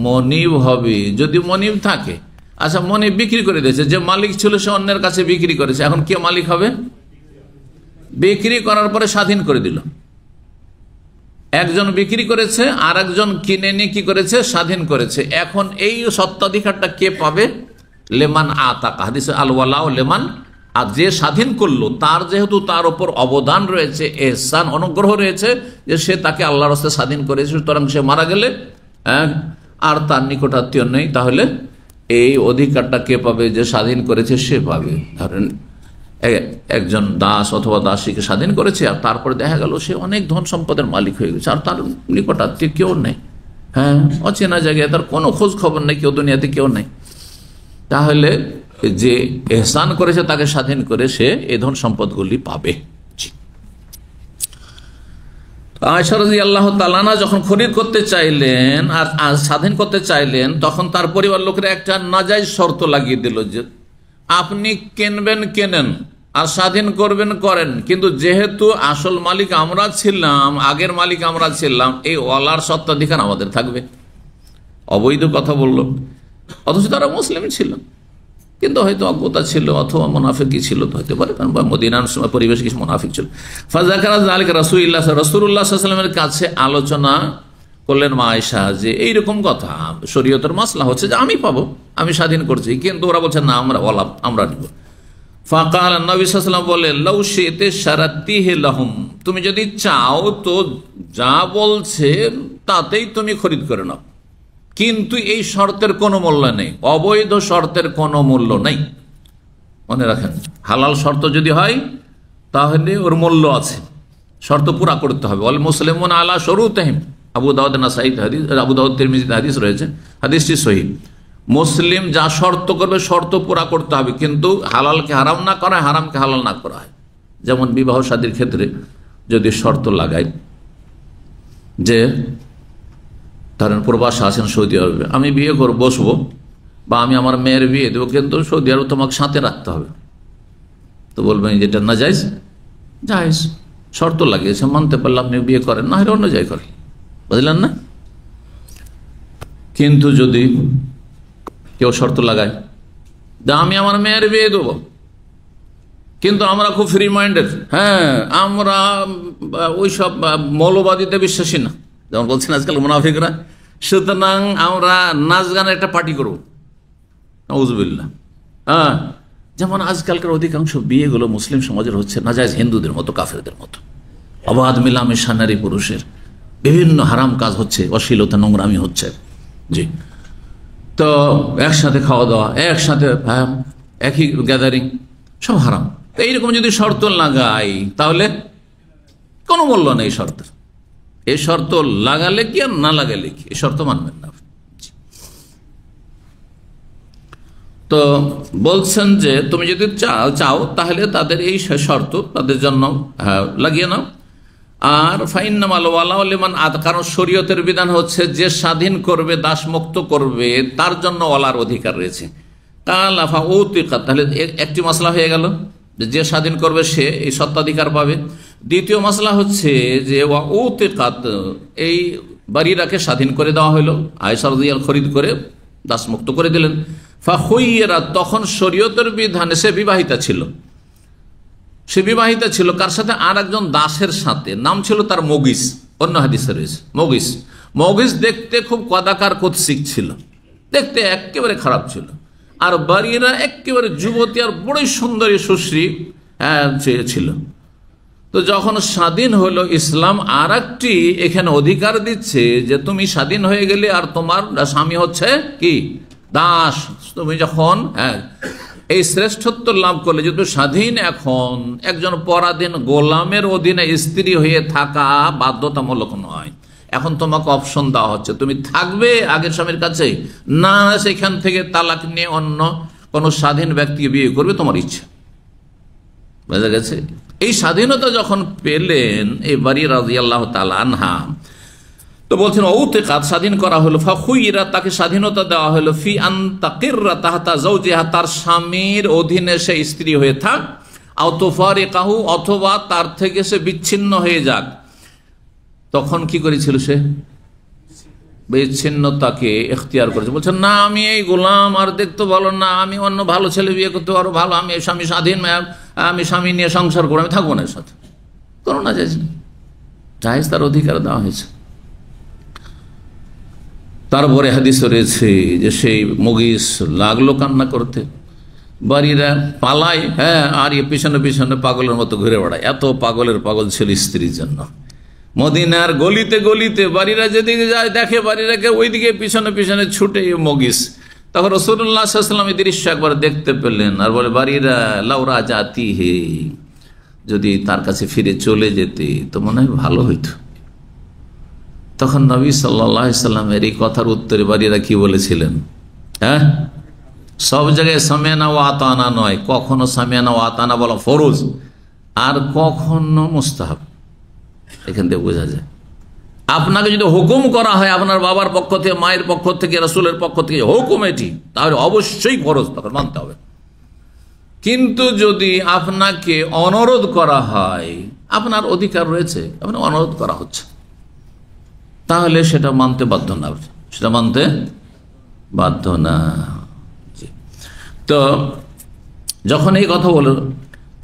মনিব হবে, যদি মনিব থাকে। আচ্ছা, মনিব বিক্রি করে দিয়েছে, যে মালিক ছিল সে অন্যের কাছে বিক্রি করেছে, এখন কে মালিক হবে? বিক্রি করার পরে স্বাধীন করে দিল। একজন বিক্রি করেছে আর একজন কিনে নিয়ে কি করেছে? স্বাধীন করেছে। এখন এই সত্ত্বাধিকারটা কে পাবে? লেমান আতাকা, হাদিসে আল ওয়ালা লেমান, আর যে স্বাধীন করলো তার যেহেতু তার উপর অবদান রয়েছে, এহসান অনুগ্রহ রয়েছে, যে সে তাকে আল্লাহর রাস্তায় স্বাধীন করেছে, সুতরাং সে মারা গেলে আর তার নিকটাত্মীয় নেই, তাহলে এই অধিকারটা কে পাবে? যে স্বাধীন করেছে সে পাবে। ধরেন একজন দাস অথবা দাসীকে স্বাধীন করেছে আর তারপরে দেখা গেল সে অনেক ধন সম্পদের মালিক হয়ে গেছে, আর তার নিকটাত্মীয় কেউ নেই, অচেনা জায়গায়, তার কোনো খোঁজ খবর নেই, কেউ দুনিয়াতে কেউ নেই, তাহলে যে এহসান করেছে তাকে স্বাধীন করে সে এই ধন সম্পদগুলি পাবে। আয়েশা রাদিয়াল্লাহু তাআলা আনহা যখন খরিদ করতে চাইলেন আর স্বাধীন করতে চাইলেন, তখন তার পরিবার লোকেরা একটা নাজায়েজ শর্ত লাগিয়ে দিল, যে আপনি কিনবেন কেনেন আর স্বাধীন করবেন করেন, কিন্তু যেহেতু আসল মালিক আমরা ছিলাম, আগের মালিক আমরা ছিলাম, এই ওয়ালার সত্ত্বাধিকার আমাদের থাকবে। অবৈধ কথা বলল, অথচ তারা মুসলিম ছিল। কিন্তু হয়তো অজ্ঞতা ছিল অথবা মুনাফিকই ছিল, তো হতে পারে, কারণ মদিনার সময় পরিবেশ কিছু মুনাফিক ছিল। ফাযাকারা যালিকা রাসূলুল্লাহ সাল্লাল্লাহু আলাইহি ওয়াসাল্লামের কাছে আলোচনা করলেন মা আয়েশা যে এইরকম কথা, শরীয়তের মাসলা হচ্ছে যে আমি পাবো, আমি স্বাধীন করছি, কিন্তু ওরা বলছে না আমরা নিব। ফাকাল নবী সাল্লাল্লাহু আলাইহি ওয়াসাল্লাম বলেন, লাউ শি'তা শারাতিহি লাহুম, তুমি যদি চাও তো যা বলছে তাতেই তুমি খরিদ করে নাও, কিন্তু এই শর্তের কোনো মূল্য নেই, অবৈধ শর্তের কোনো মূল্য নেই। মনে রাখেন, হালাল শর্ত যদি হয় তাহলে ওর মূল্য আছে, শর্ত পুরা করতে হবে। ওয়াল মুসলিমুন আলা শুরুতিহিম, আবু দাউদ নাসাঈ হাদিস, আবু দাউদ তিরমিজিতে হাদিস রয়েছে, হাদিসটি সহিহ। মুসলিম যা শর্ত করবে শর্ত পুরা করতে হবে, কিন্তু হালালকে হারাম না করা হয়, হারামকে হালাল না করা হয়। যেমন বিবাহ শাদীর ক্ষেত্রে যদি শর্ত লাগায় যে ধরেন প্রবাসে আছেন সৌদি আরবে, আমি বিয়ে করে বসবো বা আমি আমার মেয়ের বিয়ে দেবো, কিন্তু সৌদি আরব তোমাকে সাথে রাখতে হবে, তো বলবেন যেটা না জায়েজ, জায়েজ শর্ত লাগিয়েছে, মানতে পারলে আপনি বিয়ে করেন, না হলে অন্য জায়গায় করেন, বুঝলেন না? কিন্তু যদি কেউ শর্ত লাগায় যে আমি আমার মেয়ের বিয়ে দেবো, কিন্তু আমরা খুব ফ্রি মাইন্ডেড, হ্যাঁ আমরা ওইসব মৌলবাদীতে বিশ্বাসী না, যেমন বলছেন আজকাল মুনাফিকরা, সুতরাং আমরা নাচ গানের একটা পার্টি করবো, নাউযুবিল্লাহ। হ্যাঁ, যেমন আজকালকার অধিকাংশ বিয়েগুলো মুসলিম সমাজের হচ্ছে নাজায়েজ, হিন্দুদের মতো, কাফেরদের মতো, অবাধ মিলামেশা নারী পুরুষের, বিভিন্ন হারাম কাজ হচ্ছে, অশ্লীলতা নোংরামি হচ্ছে, জি। তো একসাথে খাওয়া দাওয়া, একসাথে একই গ্যাদারিং, সব হারাম। তো এইরকম যদি শর্ত লাগাই তাহলে কোনো মূল্য নেই শর্তের। এই শর্ত লাগালে কি আর না লাগালে কি, এই শর্ত মানবেন না। তো বলছেন যে তুমি যদি চাও তাহলে তাদের এই শর্ত তাদের জন্য লাগিয়ে নাও। আর ফাইন্নামাল ওয়ালা লিমান আত, কারণ শরীয়তের বিধান হচ্ছে যে স্বাধীন করবে, দাসমুক্ত করবে, তার জন্য ওয়ালার অধিকার রয়েছে। কালাফা উতিকা, তাহলে একটি মাসলা হয়ে গেল যে স্বাধীন করবে সে এই সত্ত্বাধিকার পাবে। দ্বিতীয় মাসলা হচ্ছে যে ওয়া উতিকাত, এই বাড়িরাকে স্বাধীন করে দেওয়া হলো, আয়েশা রাদিয়াল্লাহু খরিদ করে দাসমুক্ত করে দিলেন। ফাখুইরা, তখন শরীয়তের বিধানে সে বিবাহিতা ছিল, সে বিবাহিতা ছিল কার সাথে? আর একজন দাসের সাথে, নাম ছিল তার মুগিস, অন্য হাদিসে রয়েছে মুগিস। মুগিস দেখতে খুব কদাকার কুৎসিত ছিল, দেখতে একেবারে খারাপ ছিল, আর বাড়িরা একেবারে যুবতী আর বড়ই সুন্দরী সুশ্রী ছিল। তো যখন স্বাধীন হলো, ইসলাম আর একটি এখানে অধিকার দিচ্ছে যে তুমি স্বাধীন হয়ে গেলে আর তোমার স্বামী হচ্ছে কি দাস। তুমি যখন এই শ্রেষ্ঠত্ব লাভ করলে যে তুমি স্বাধীন, এখন একজন পরাধীন গোলামের অধীনে স্ত্রী হয়ে থাকা বাধ্যতামূলক নয়, এখন তোমাকে অপশন দেওয়া হচ্ছে, তুমি থাকবে আগের স্বামীর কাছে, না সেখান থেকে তালাক নিয়ে অন্য কোন স্বাধীন ব্যক্তিকে বিয়ে করবে, তোমার ইচ্ছা। বোঝা গেছে? এই স্বাধীনতা যখন পেলেন এই বারী রাদিয়াল্লাহু তাআলা আনহা, তো বলছেন ঔতিকাত, স্বাধীন করা হলো, ফাখুইরা, তাকে স্বাধীনতা দেওয়া হলো, ফি আন তাকিররা তাহতা যাওজিহা, তার স্বামীর অধীনে সে স্ত্রী হয়ে থাক, আও তুফারিকাহু, অথবা তার থেকে সে বিচ্ছিন্ন হয়ে যাক। তখন কি করেছিল সে? বিচ্ছিন্নতাকে এখতিয়ার করেছে, বলছেন না আমি এই গোলাম আর দেখতে ভালো না, আমি অন্য ভালো ছেলে বিয়ে করতে পারো, ভালো, আমি স্বামী স্বাধীন, আমি স্বামী নিয়ে সংসার করবো, আমি থাকবো না এর সাথে, কোনো না জায়েজ, জায়েজ তার অধিকার দেওয়া হয়েছে। তারপরে হাদিস রয়েছে যে সেই মুগিস লাগলো কান্না করতে, বাড়িরা পালায়, আর পিছনে পিছনে পাগলের মতো ঘুরে বেড়ায়, এত পাগলের পাগল ছিল স্ত্রীর জন্য। মদিনার গলিতে গলিতে বাড়িরা যেদিকে যায় দেখে বাড়িরাকে ওইদিকে পিছনে পিছনে ছুটে মুগিস। তখন রাসূলুল্লাহ সাল্লাল্লাহু আলাইহি ওয়াসাল্লাম এই দৃশ্য একবার দেখতে পেলেন আর বলে, বাড়িরা লাউরা জাতি হে, যদি তার কাছে ফিরে চলে যেতে তো মনে হয় ভালো হইতো। তখন নবী সাল্লাল্লাহু আলাইহি সাল্লামের এই কথার উত্তরে বাড়িরা কি বলেছিলেন? সব জায়গায় সামিয়ানা ওয়া আতানা নয়, কখনো সামিয়ানা ওয়া আতানা বলা ফরজ আর কখনো মুস্তাহাব। এখান থেকে বোঝা যায় আপনাকে যদি হুকুম করা হয় আপনার বাবার পক্ষ থেকে, মায়ের পক্ষ থেকে, রাসূলের পক্ষ থেকে হুকুম এটি, তাহলে অবশ্যই ফরজ, তখন মানতে হবে। কিন্তু যদি আপনাকে অনুরোধ করা হয়, আপনার অধিকার রয়েছে, আপনার অনুরোধ করা হচ্ছে, তাহলে সেটা মানতে বাধ্য না, সেটা মানতে বাধ্য না। তো যখন এই কথা বলল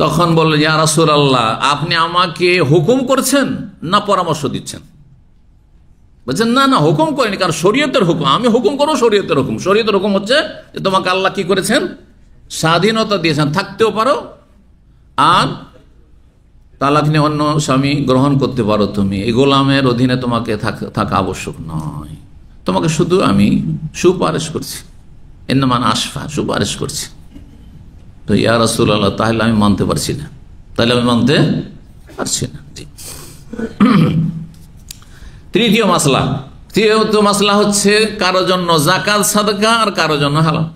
তখন বলল, ইয়া রাসূলুল্লাহ, আপনি আমাকে হুকুম করছেন না পরামর্শ দিচ্ছেন? বলছেন না না, হুকুম করেনি, কারণ শরীয়তের হুকুম, আমি হুকুম করবো শরীয়তের হুকুম। শরীয়তের হুকুম হচ্ছে যে তোমাকে আল্লাহ কি করেছেন, স্বাধীনতা দিয়েছেন, থাকতেও পারো আর তালাক নিয়ে অন্য স্বামী গ্রহণ করতে পারো। তুমি এই গোলামের অধীনে তোমাকে থাকা আবশ্যক নয়, তোমাকে শুধু আমি সুপারিশ করছি, ইন্নামান আশফা, সুপারিশ করছি। তো ইয়া রাসূলুল্লাহ, তাহলে আমি মানতে পারছি না, তাহলে আমি মানতে পারছি না। তৃতীয় মাসলা হচ্ছে কারো জন্য জাকাত সাদকা আর কারো জন্য হালাল।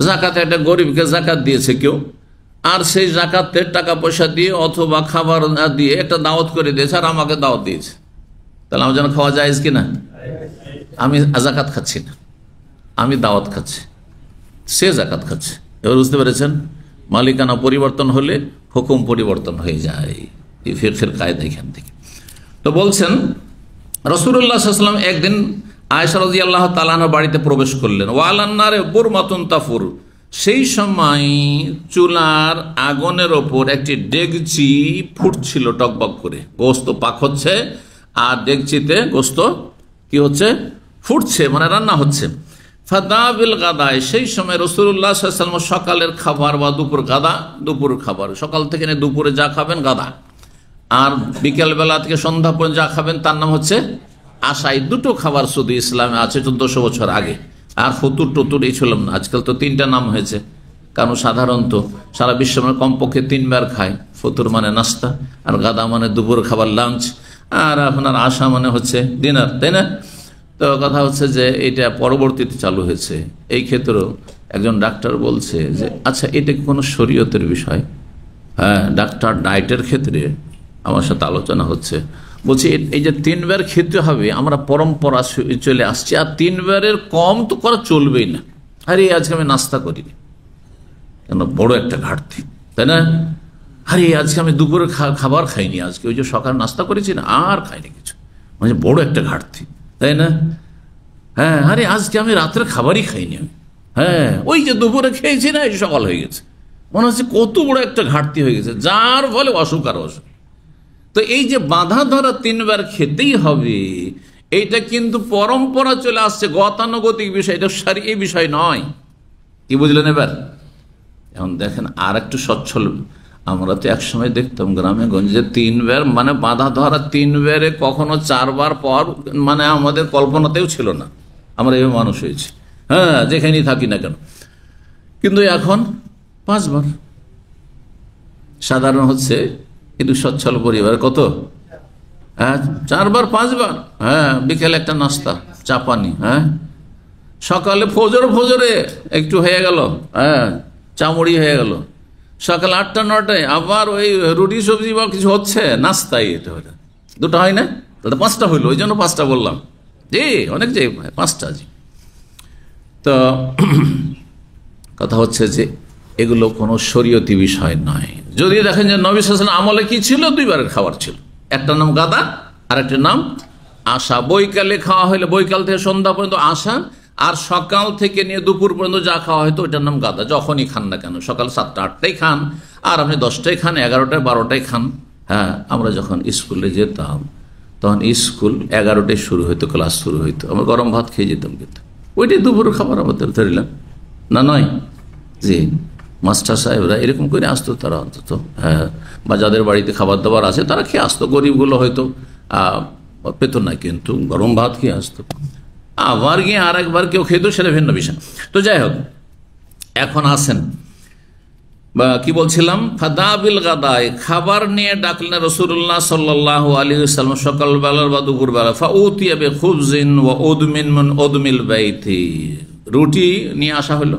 জাকাতে একটা গরিবকে জাকাত দিয়েছে কেউ, আর সেই জাকাতের টাকা পয়সা দিয়ে অথবা খাবার দিয়ে একটা দাওয়াত করে দিয়েছে, আর আমাকে দাওয়াত দিয়েছে, তাহলে আমার জন্য খাওয়া যায় কিনা? আমি জাকাত খাচ্ছি না, আমি দাওয়াত খাচ্ছি, সে জাকাত খাচ্ছে। এবার বুঝতে পেরেছেন, মালিকানা পরিবর্তন হলে হুকুম পরিবর্তন হয়ে যায়, এই ফিকহের কায়দা এখান থেকে। তো বলছেন রাসূলুল্লাহ সাল্লাল্লাহু আলাইহি ওয়াসাল্লাম একদিন আয়েশা রাদিয়াল্লাহু তাআলা আনহার বাড়িতে প্রবেশ করলেন। ওয়ালান্নারে বুরমাতুন তাফুর, সেই সময় চুলার আগুনের ওপর একটি ডেকচি ফুটছিল টকবক করে, গোস্ত পাক হচ্ছে আর ডেকচিতে গোস্ত কি হচ্ছে, ফুটছে, মানে রান্না হচ্ছে। ফাদাবিল গাদায়, সেই সময় রাসূলুল্লাহ সাল্লাল্লাহু আলাইহি ওয়াসাল্লাম সকালের খাবার বা দুপুর খাবার, সকাল থেকে নিয়ে দুপুরে যা খাবেন গাদা, আর বিকেল বেলা থেকে সন্ধ্যা পর্যন্ত যা খাবেন তার নাম হচ্ছে আশাই। দুটো খাবার শুধু ইসলামে আছে 1400 বছর আগে। আর ফতুর টতুর এই ছিলাম না, আজকাল তো 3টা নাম হয়েছে, কারণ সাধারণত সারা বিশ্ব মানে কমপক্ষে 3 বার খায়। ফতুর মানে নাস্তা, আর গাদা মানে দুপুর খাবার লাঞ্চ, আর আপনার আশা মানে হচ্ছে ডিনার, তাই না? তো কথা হচ্ছে যে এটা পরবর্তীতে চালু হয়েছে। এই ক্ষেত্রেও একজন ডাক্তার বলছে যে আচ্ছা, এটা কি কোনো শরীয়তের বিষয়? হ্যাঁ, ডাক্তার ডায়েটের ক্ষেত্রে আমার সাথে আলোচনা হচ্ছে। বলছি এই যে 3 বার খেতে হবে, আমরা পরম্পরা চলে আসছি, আর 3 বারের কম তো করা চলবেই না। আরে আজকে আমি নাস্তা করিনি, কেন? বড় একটা ঘাটতি, তাই না? আরে আজকে আমি দুপুরে খাবার খাইনি, আজকে ওই যে সকালে নাস্তা করেছি না, আর খাইনি কিছু, মানে বড় একটা ঘাটতি, তাই না? হ্যাঁ, আরে আজকে আমি রাতের খাবারই খাইনি, হ্যাঁ ওই যে দুপুরে খেয়েছি না, এই সকাল হয়ে গেছে, মনে হচ্ছে কত বড় একটা ঘাটতি হয়ে গেছে, যার ফলে অসুখ আর অসুখ। তো এই যে বাধা ধরা 3 বার খেতেই হবে, এইটা কিন্তু পরম্পরা চলে আসছে, গতানুগতিক বিষয়, এটা শরীয়ী বিষয় নয়। কি বুঝলেন এবার? এখন দেখেন আর একটু সচ্ছল, আমরা তো একসময় দেখতাম গ্রামে গঞ্জে 3 বার মানে বাধা ধরা 3 বারে, কখনো 4 বার পর, মানে আমাদের কল্পনাতেও ছিল না, আমরা এই মানুষ হয়েছি, হ্যাঁ যেখানেই থাকি না কেন। কিন্তু এখন 5 বার সাধারণ হচ্ছে, কিন্তু সচ্ছল পরিবার কত? হ্যাঁ 4 বার 5 বার, হ্যাঁ বিকেলে একটা নাস্তা চা পানি, হ্যাঁ সকালে ফজরে একটু হয়ে গেল, হ্যাঁ চামড়ি হয়ে গেল, সকাল 8টা 9টায় আবার ওই রুটি সবজি বা কিছু হচ্ছে, নাস্তাই এটা হলো, 2টা হয় না, তাহলে 5টা হইলো, ওই জন্য 5টা বললাম, জি অনেক যে 5টা। জি, তো কথা হচ্ছে যে এগুলো কোনো শরীয়তি বিষয় নয়। যদি দেখেন যে নবী সাল্লাল্লাহু আলাইহি ওয়াসাল্লাম আমলে কি ছিল, 2 বারের খাবার ছিল, একটা নাম গাদা আর একটা নাম আশা। বৈকালে খাওয়া হলে বৈকাল থেকে সন্ধ্যা পর্যন্ত আশা, আর সকাল থেকে নিয়ে দুপুর পর্যন্ত যা খাওয়া হয়তো ওইটার নাম গাদা। যখনই খান না কেন, সকাল 7টা 8টায় খান, আর আপনি 10টায় খান, 11টায় 12টায় খান। হ্যাঁ, আমরা যখন স্কুলে যেতাম তখন স্কুল 11টায় শুরু হইতো, ক্লাস শুরু হইতো, আমরা গরম ভাত খেয়ে যেতাম, কিন্তু ওইটাই দুপুরের খাবার আমাদের ধরিলাম না, নয়? জি, মাস্টার সাহেবরা এরকম করে আসতো, তারা অন্তত, হ্যাঁ, বা যাদের বাড়িতে খাবার দাবার আছে তারা খেয়ে আসতো, গরিবগুলো হয়তো পেত না, কিন্তু গরম ভাত খেয়ে আসতো। আবার গিয়ে আর একবার কেউ খেত, সেটা ভিন্ন বিষয়। তো যাই হোক, এখন আসেন বা কি বলছিলাম, ফাদাবিল গাদায়, খাবার নিয়ে ডাকলেন রাসূলুল্লাহ সাল্লাল্লাহু আলাইহি ওয়াসাল্লাম সকালবেলার বা দুপুরবেলা। ফাউতিয়া বিখুবজিন ওয়া উদমিন মিন উদমিল বাইতি, রুটি নিয়ে আসা হলো,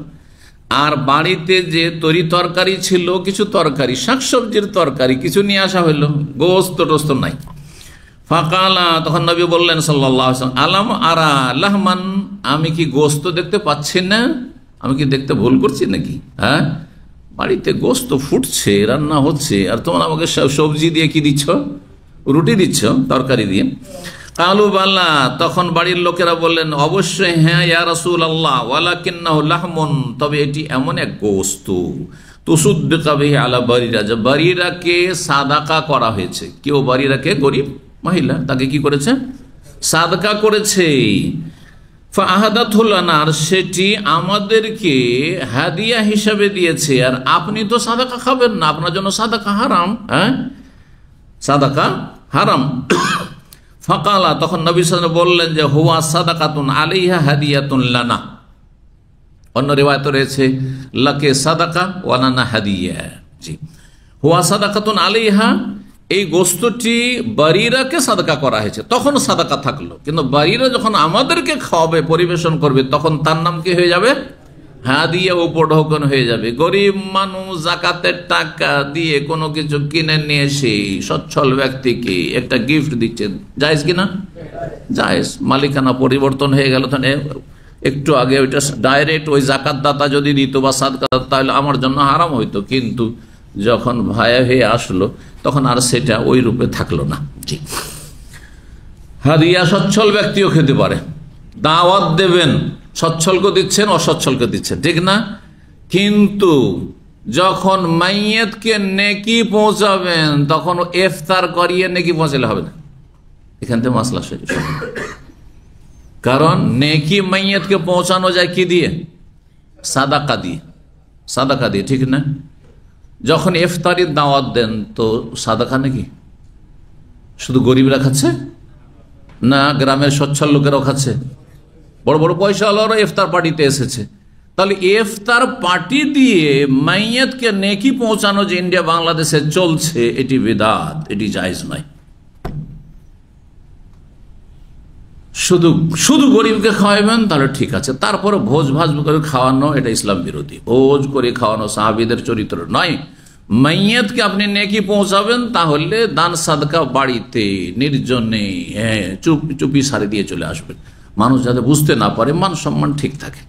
আর বাড়িতে যে তরি তরকারি ছিল, কিছু তরকারি, শাকসবজির তরকারি কিছু নিয়ে আসা হইলো, গোস্ত টোস্ত নাই। ফাকালা, তখন নবী বললেন সাল্লাল্লাহু আলাইহি ওয়াসাল্লাম, আলাম আরা লাহমান, আমি কি গোস্ত দেখতে পাচ্ছি না? আমি কি দেখতে ভুল করছি নাকি? হ্যাঁ, বাড়িতে গোস্ত ফুটছে, রান্না হচ্ছে, আর তোমরা আমাকে সবজি দিয়ে কি দিচ্ছ? রুটি দিচ্ছ তরকারি দিয়ে। কালু বাল্লা, তখন বাড়ির লোকেরা বললেন অবশ্যই হ্যাঁ ইয়া রাসূলুল্লাহ, ওয়ালাকিন্নাহু লাহমুন, তবে এটি এমন এক গোশত, তুসাদ্দাকু বিহি আলা বারিরা, যে বারিরাকে সাদাকা করা হয়েছে। কেউ বারিরাকে, গরিব মহিলা, তাকে কি করেছে? সাদকা করেছে। ফাআহাদাতহু লানা, আর সেটি আমাদেরকে হাদিয়া হিসাবে দিয়েছে, আর আপনি তো সাদাকা খাবেন না, আপনার জন্য সাদাকা হারাম। হ্যাঁ, সাদাকা হারাম। ফাকালা, তখন নবী সাল্লাল্লাহু আলাইহি ওয়াসাল্লাম বললেন যে হুয়া সাদাকাতুন আলাইহা হাদিয়াতুন লানা। অন্য রিওয়ায়াত রয়েছে লাকে সাদাকা ওয়া লানা হাদিয়া। জি, হুয়া সাদাকাতুন আলাইহা, এই গোস্তটি বারিরাকে সাদাকা করা হয়েছে, তখন সাদাকা থাকলো, কিন্তু বারিরা যখন আমাদেরকে খাওয়াবে, পরিবেশন করবে, তখন তার নাম কি হয়ে যাবে? হাদিয়া, উপঢৌকন হয়ে যাবে। গরিব মানুষ যাকাতের টাকা দিয়ে কোনো কিছু কিনে নিয়ে এসে সচ্ছল ব্যক্তিকে একটা গিফট দিচ্ছেন, জায়েজ কিনা? জায়েজ। মালিকানা পরিবর্তন হয়ে গেল, তাহলে একটু আগে ওইটা ডাইরেক্ট ওই জাকাত দাতা যদি দিত বা সাদকা, তাহলে আমার জন্য হারাম হইতো, কিন্তু যখন ভায়া হয়ে আসলো তখন আর সেটা ওই রূপে থাকলো না। জি, হাদিয়া সচ্ছল ব্যক্তিও খেতে পারে, দাওয়াত দেবেন, সচ্ছলকে দিচ্ছেন, অসচ্ছলকে দিচ্ছেন, ঠিক না? কিন্তু যখন মাইয়াতকে নেকি পৌঁছাবেন তখন ইফতার করিয়ে নেকি পৌঁছালে হবে না। এখান থেকে মাসলা শেষ। কারণ নেকি মাইয়াতকে পৌঁছানো যায় কি দিয়ে? সাদাকা দিয়ে, সাদাকা দিয়ে, ঠিক না? যখন ইফতারির দাওয়াত দেন তো সাদাকা নাকি শুধু গরিবরা খাচ্ছে না, গ্রামের সচ্ছল লোকেরাও খাচ্ছে? বড় বড় পয়সাওয়ালারা ইফতার পার্টিতে এসেছে, তাহলে ইফতার পার্টি দিয়ে মাইয়াতকে নেকি পৌঁছানো যে ইন্ডিয়া বাংলাদেশে চলছে, এটি বিদআত, এটি জায়েজ নয়। শুধু শুধু গরিবকে খাওয়াবেন তাহলে ঠিক আছে, তারপরে ভোজ ভাজ করে খাওয়ানো এটা ইসলাম বিরোধী। ভোজ করে খাওয়ানো সাহাবীদের চরিত্র নয়। মাইয়াতকে আপনি নেকি পৌঁছাবেন তাহলে দান সাদকা বাড়িতে নির্জনে চুপি সারি দিয়ে চলে আসবেন, মানুষ যাতে বুঝতে না পারে, মান সম্মান ঠিক থাকে।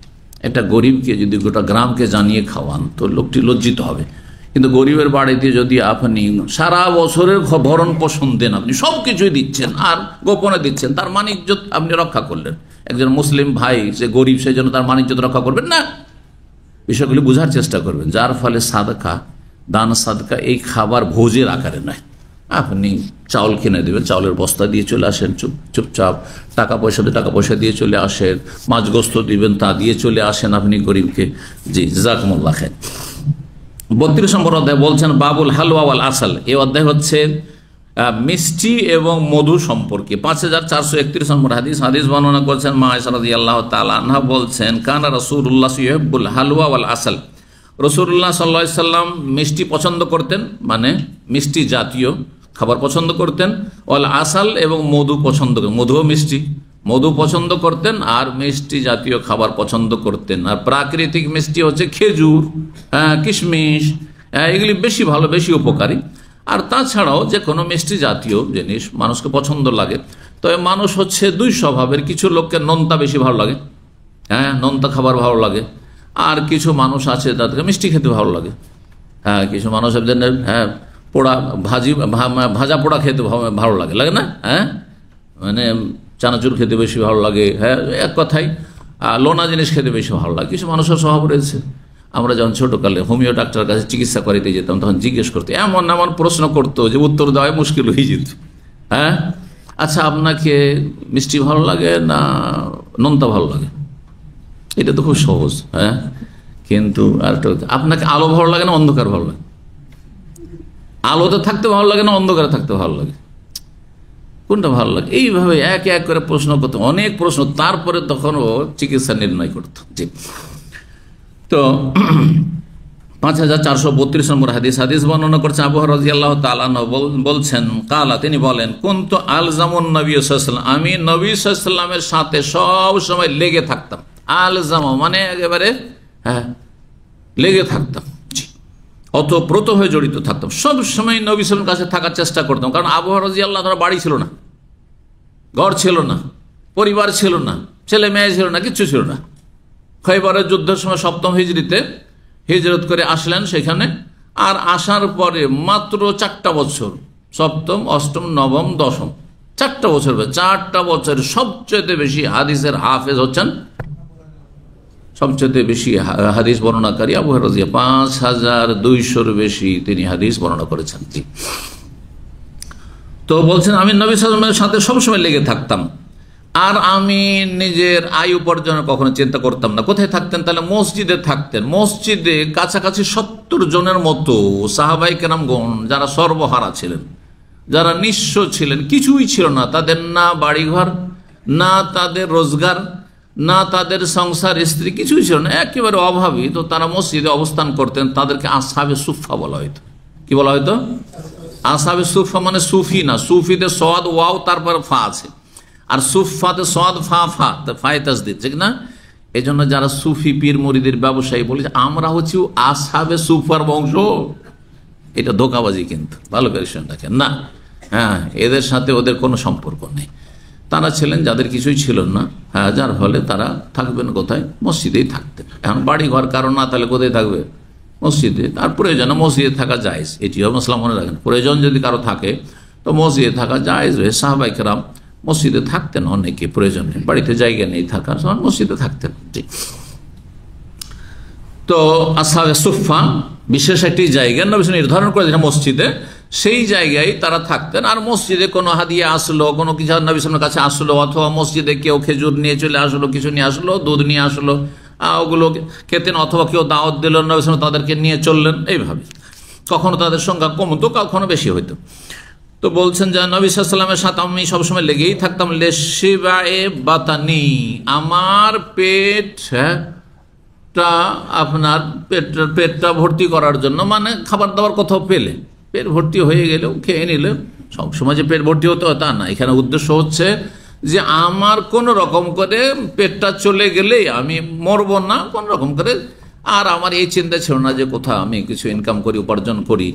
এটা গরিবকে যদি গোটা গ্রামকে জানিয়ে খাওয়ান তো লোকটি লজ্জিত হবে, কিন্তু গরিবের বাড়িতে যদি আপনি সারা বছরের ভরণ পোষণ দেন, আপনি সব কিছুই দিচ্ছেন আর গোপনে দিচ্ছেন, তার মান ইজ্জত আপনি রক্ষা করলেন। একজন মুসলিম ভাই যে গরিব, সেই জন্য তার মান ইজ্জত রক্ষা করবেন না। বিষয়গুলি বোঝার চেষ্টা করবেন, যার ফলে সাদকা, দান সাদকা এই খাবার ভোজের আকারে নয়। আপনি চাউল কিনে দেবেন, চাউলের বস্তা দিয়ে চলে আসেন, চুপচাপ টাকা পয়সা দিয়ে চলে আসেন, মাছ গোস্ত দিবেন তা দিয়ে চলে আসেন আপনি গরিবকে। জি, জাযাকুমুল্লাহ খাইর। 32 নম্বর অধ্যায় বলছেন বাবুল হালওয়া ওয়াল আসাল। এই অধ্যায় হচ্ছে মিষ্টি এবং মধু সম্পর্কে। 5431 নম্বর হাদিস বর্ণনা করছেন মা আয়েশা রাদিয়াল্লাহু তাআলা আনহা বলছেন, কানা রাসূলুল্লাহ ইউহিব্বুল হালওয়া ওয়াল আসাল, রাসূলুল্লাহ সাল্লাল্লাহু আলাইহি সাল্লাম মিষ্টি পছন্দ করতেন, মানে মিষ্টি জাতীয় খাবার পছন্দ করতেন, ওয়াল আসাল এবং মধু পছন্দ করতেন, মধুও মিষ্টি, মধু পছন্দ করতেন আর মিষ্টি জাতীয় খাবার পছন্দ করতেন। আর প্রাকৃতিক মিষ্টি হচ্ছে খেজুর, কিশমিশ, এগুলি বেশি ভালো, বেশি উপকারী। আর তাছাড়াও যে কোনো মিষ্টি জাতীয় জিনিস মানুষকে পছন্দ লাগে। তবে মানুষ হচ্ছে দুই স্বভাবের, কিছু লোককে নোনতা বেশি ভালো লাগে, নোনতা খাবার ভালো লাগে, আর কিছু মানুষ আছে তাদেরকে মিষ্টি খেতে ভালো লাগে। কিছু মানুষ পোড়া ভাজা পোড়া খেতে ভালো লাগে, লাগে না? মানে চানাচুর খেতে বেশি ভালো লাগে, এক কথাই লোনা জিনিস খেতে বেশি ভালো লাগে। কিছু মানুষের স্বভাব রয়েছে। আমরা যখন ছোটকালে হোমিও ডাক্তারের কাছে চিকিৎসা করাতে যেতাম তখন জিজ্ঞেস করতো, এমন এমন প্রশ্ন করতো যে উত্তর দেওয়াই মুশকিল হয়ে যেত। আচ্ছা, আপনাকে মিষ্টি ভালো লাগে না নোনতা ভালো লাগে? এটা তো খুব সহজ। কিন্তু আর আপনাকে আলো ভালো লাগে না অন্ধকার ভালো লাগে? আলোতে থাকতে ভালো লাগে না অন্ধকারে থাকতে ভালো লাগে? কোনটা ভালো লাগে? এইভাবে এক এক করে প্রশ্ন করতো, অনেক প্রশ্ন, তারপরে তখন ও চিকিৎসা নির্ণয় করতো। জি, তো 5432 নম্বর হাদিস বর্ণনা করছে আবু হুরায়রা রাদিয়াল্লাহু তাআলা বলছেন, কালা, তিনি বলেন, কুনতু আলজামুন নবী সাল্লাল্লাহু আলাইহি ওয়াসাল্লাম, আমি নবী সাল্লাল্লাহু আলাইহি ওয়াসাল্লামের সাথে সব সময় লেগে থাকতাম। আলজাম মানে একেবারে লেগে থাকতাম, অতপ্রত হয়ে জড়িত থাকতাম, সব সময় নবী সাল্লাল্লাহু আলাইহি ওয়াসাল্লামের কাছে থাকার চেষ্টা করতাম। কারণ আবু হুরায়রা রাদিয়াল্লাহু তাআলা বাড়ি ছিল না, ঘর ছিল না, পরিবার ছিল না, ছেলে মেয়ে ছিল না, কিচ্ছু ছিল না। খয়বরের যুদ্ধের সময় 7ম হিজরিতে হিজরত করে আসলেন সেখানে, আর আসার পরে মাত্র 4টা বছর, 7ম, 8ম, 9ম, 10ম, 4টা বছর, 4টা বছর সবচেয়ে বেশি হাদিসের হাফেজ হচ্ছেন, সবচেয়ে বেশি হাদিস বর্ণনাকারী আবু হুরায়রা রাদিয়াল্লাহু আনহু। 5200-র বেশি তিনি হাদিস বর্ণনা করেছেন। তো বলছেন আমি নবী সাল্লাল্লাহু আলাইহি ওয়াসাল্লামের সাথে সবসময় লেগে থাকতাম, আর আমি নিজের আয় উপার্জনের কখনো চিন্তা করতাম না। কোথায় থাকতেন? তাহলে মসজিদে থাকতেন। মসজিদে কাছাকাছি 70 জনের মতো সাহাবায়ে কেরামগণ যারা সর্বহারা ছিলেন, যারা নিঃস্ব ছিলেন, কিছুই ছিল না তাদের, না বাড়িঘর, না তাদের রোজগার, না তাদের সংসার স্ত্রী, কিছুই ছিল না, একেবারে অভাবী। তো তারা মসজিদে অবস্থান করতেন। তাদেরকে আসহাবে সুফা বলা হইতো। কি বলা হইতো? আসহাবে সুফা মানে সুফি না, সুফিতে সওয়াদ ওয়াও তারপর ফা আছে, আর সুফাতে সওয়াদ ফা ফা ফায়ে তাসদীদ, ঠিক না? এই জন্য যারা সুফি পীর মুরিদের ব্যবসায়ী বলে আমরা হচ্ছি আসহাবে সুফার বংশ, এটা ধোঁকাবাজি। কিন্তু ভালো করে শুনে রাখেন না, হ্যাঁ, এদের সাথে ওদের কোনো সম্পর্ক নেই। তারা ছিলেন যাদের কিছুই ছিল না, হ্যাঁ, যার ফলে তারা থাকবেন কোথায়? মসজিদেই থাকতেন। এখন বাড়ি ঘর কারণ না, তাহলে কোথায় থাকবে? মসজিদে। আর প্রয়োজনে মসজিদে থাকা জায়েজ, এটিও মশলা মনে রাখেন। প্রয়োজন যদি কারো থাকে তো মসজিদে থাকা জায়েজ হয়ে সাহাবায়ে কেরাম মসজিদে থাকতেন। অনেকে প্রয়োজন নেই, বাড়িতে জায়গা নেই থাকার, মসজিদে থাকতেন। তো আসহাবে সুফা বিশেষ একটি জায়গা নবী নির্ধারণ করে দিলেন মসজিদে, সেই জায়গায় তারা থাকতেন। আর মসজিদে কোনো হাদিয়া আসলো, কোনো কিছু নবী সাল্লাল্লাহু কাছে আসলো, অথবা মসজিদে কেউ খেজুর নিয়ে চলে আসলো, কিছু নিয়ে আসলো, দুধ নিয়ে আসলো, ওগুলো খেতেন। অথবা কেউ দাওয়াত দিল, নবী সাল্লাল্লাহু তাদেরকে নিয়ে চললেন। এইভাবে কখনো তাদের সংখ্যা কমতো, কখনো বেশি হইতো। তো বলছেন যে নবী সাল্লাল্লাহু আলাইহি ওয়াসাল্লামের সাথে আমি সবসময় লেগেই থাকতাম। লেশিবায়ে বাতানি, আমার আপনার পেটটা ভর্তি করার জন্য, মানে খাবার দাবার কোথাও পেলে, পেট ভর্তি হয়ে গেলেও খেয়ে নিলে, সবসময় যে পেট ভর্তি হতে হয় তা না। এখানে উদ্দেশ্য হচ্ছে যে আমার কোন রকম করে পেটটা চলে গেলে আমি মরবো না, কোন রকম করে। আর আমার এই চিন্তা ছিল না যে কোথাও আমি কিছু ইনকাম করি, উপার্জন করি,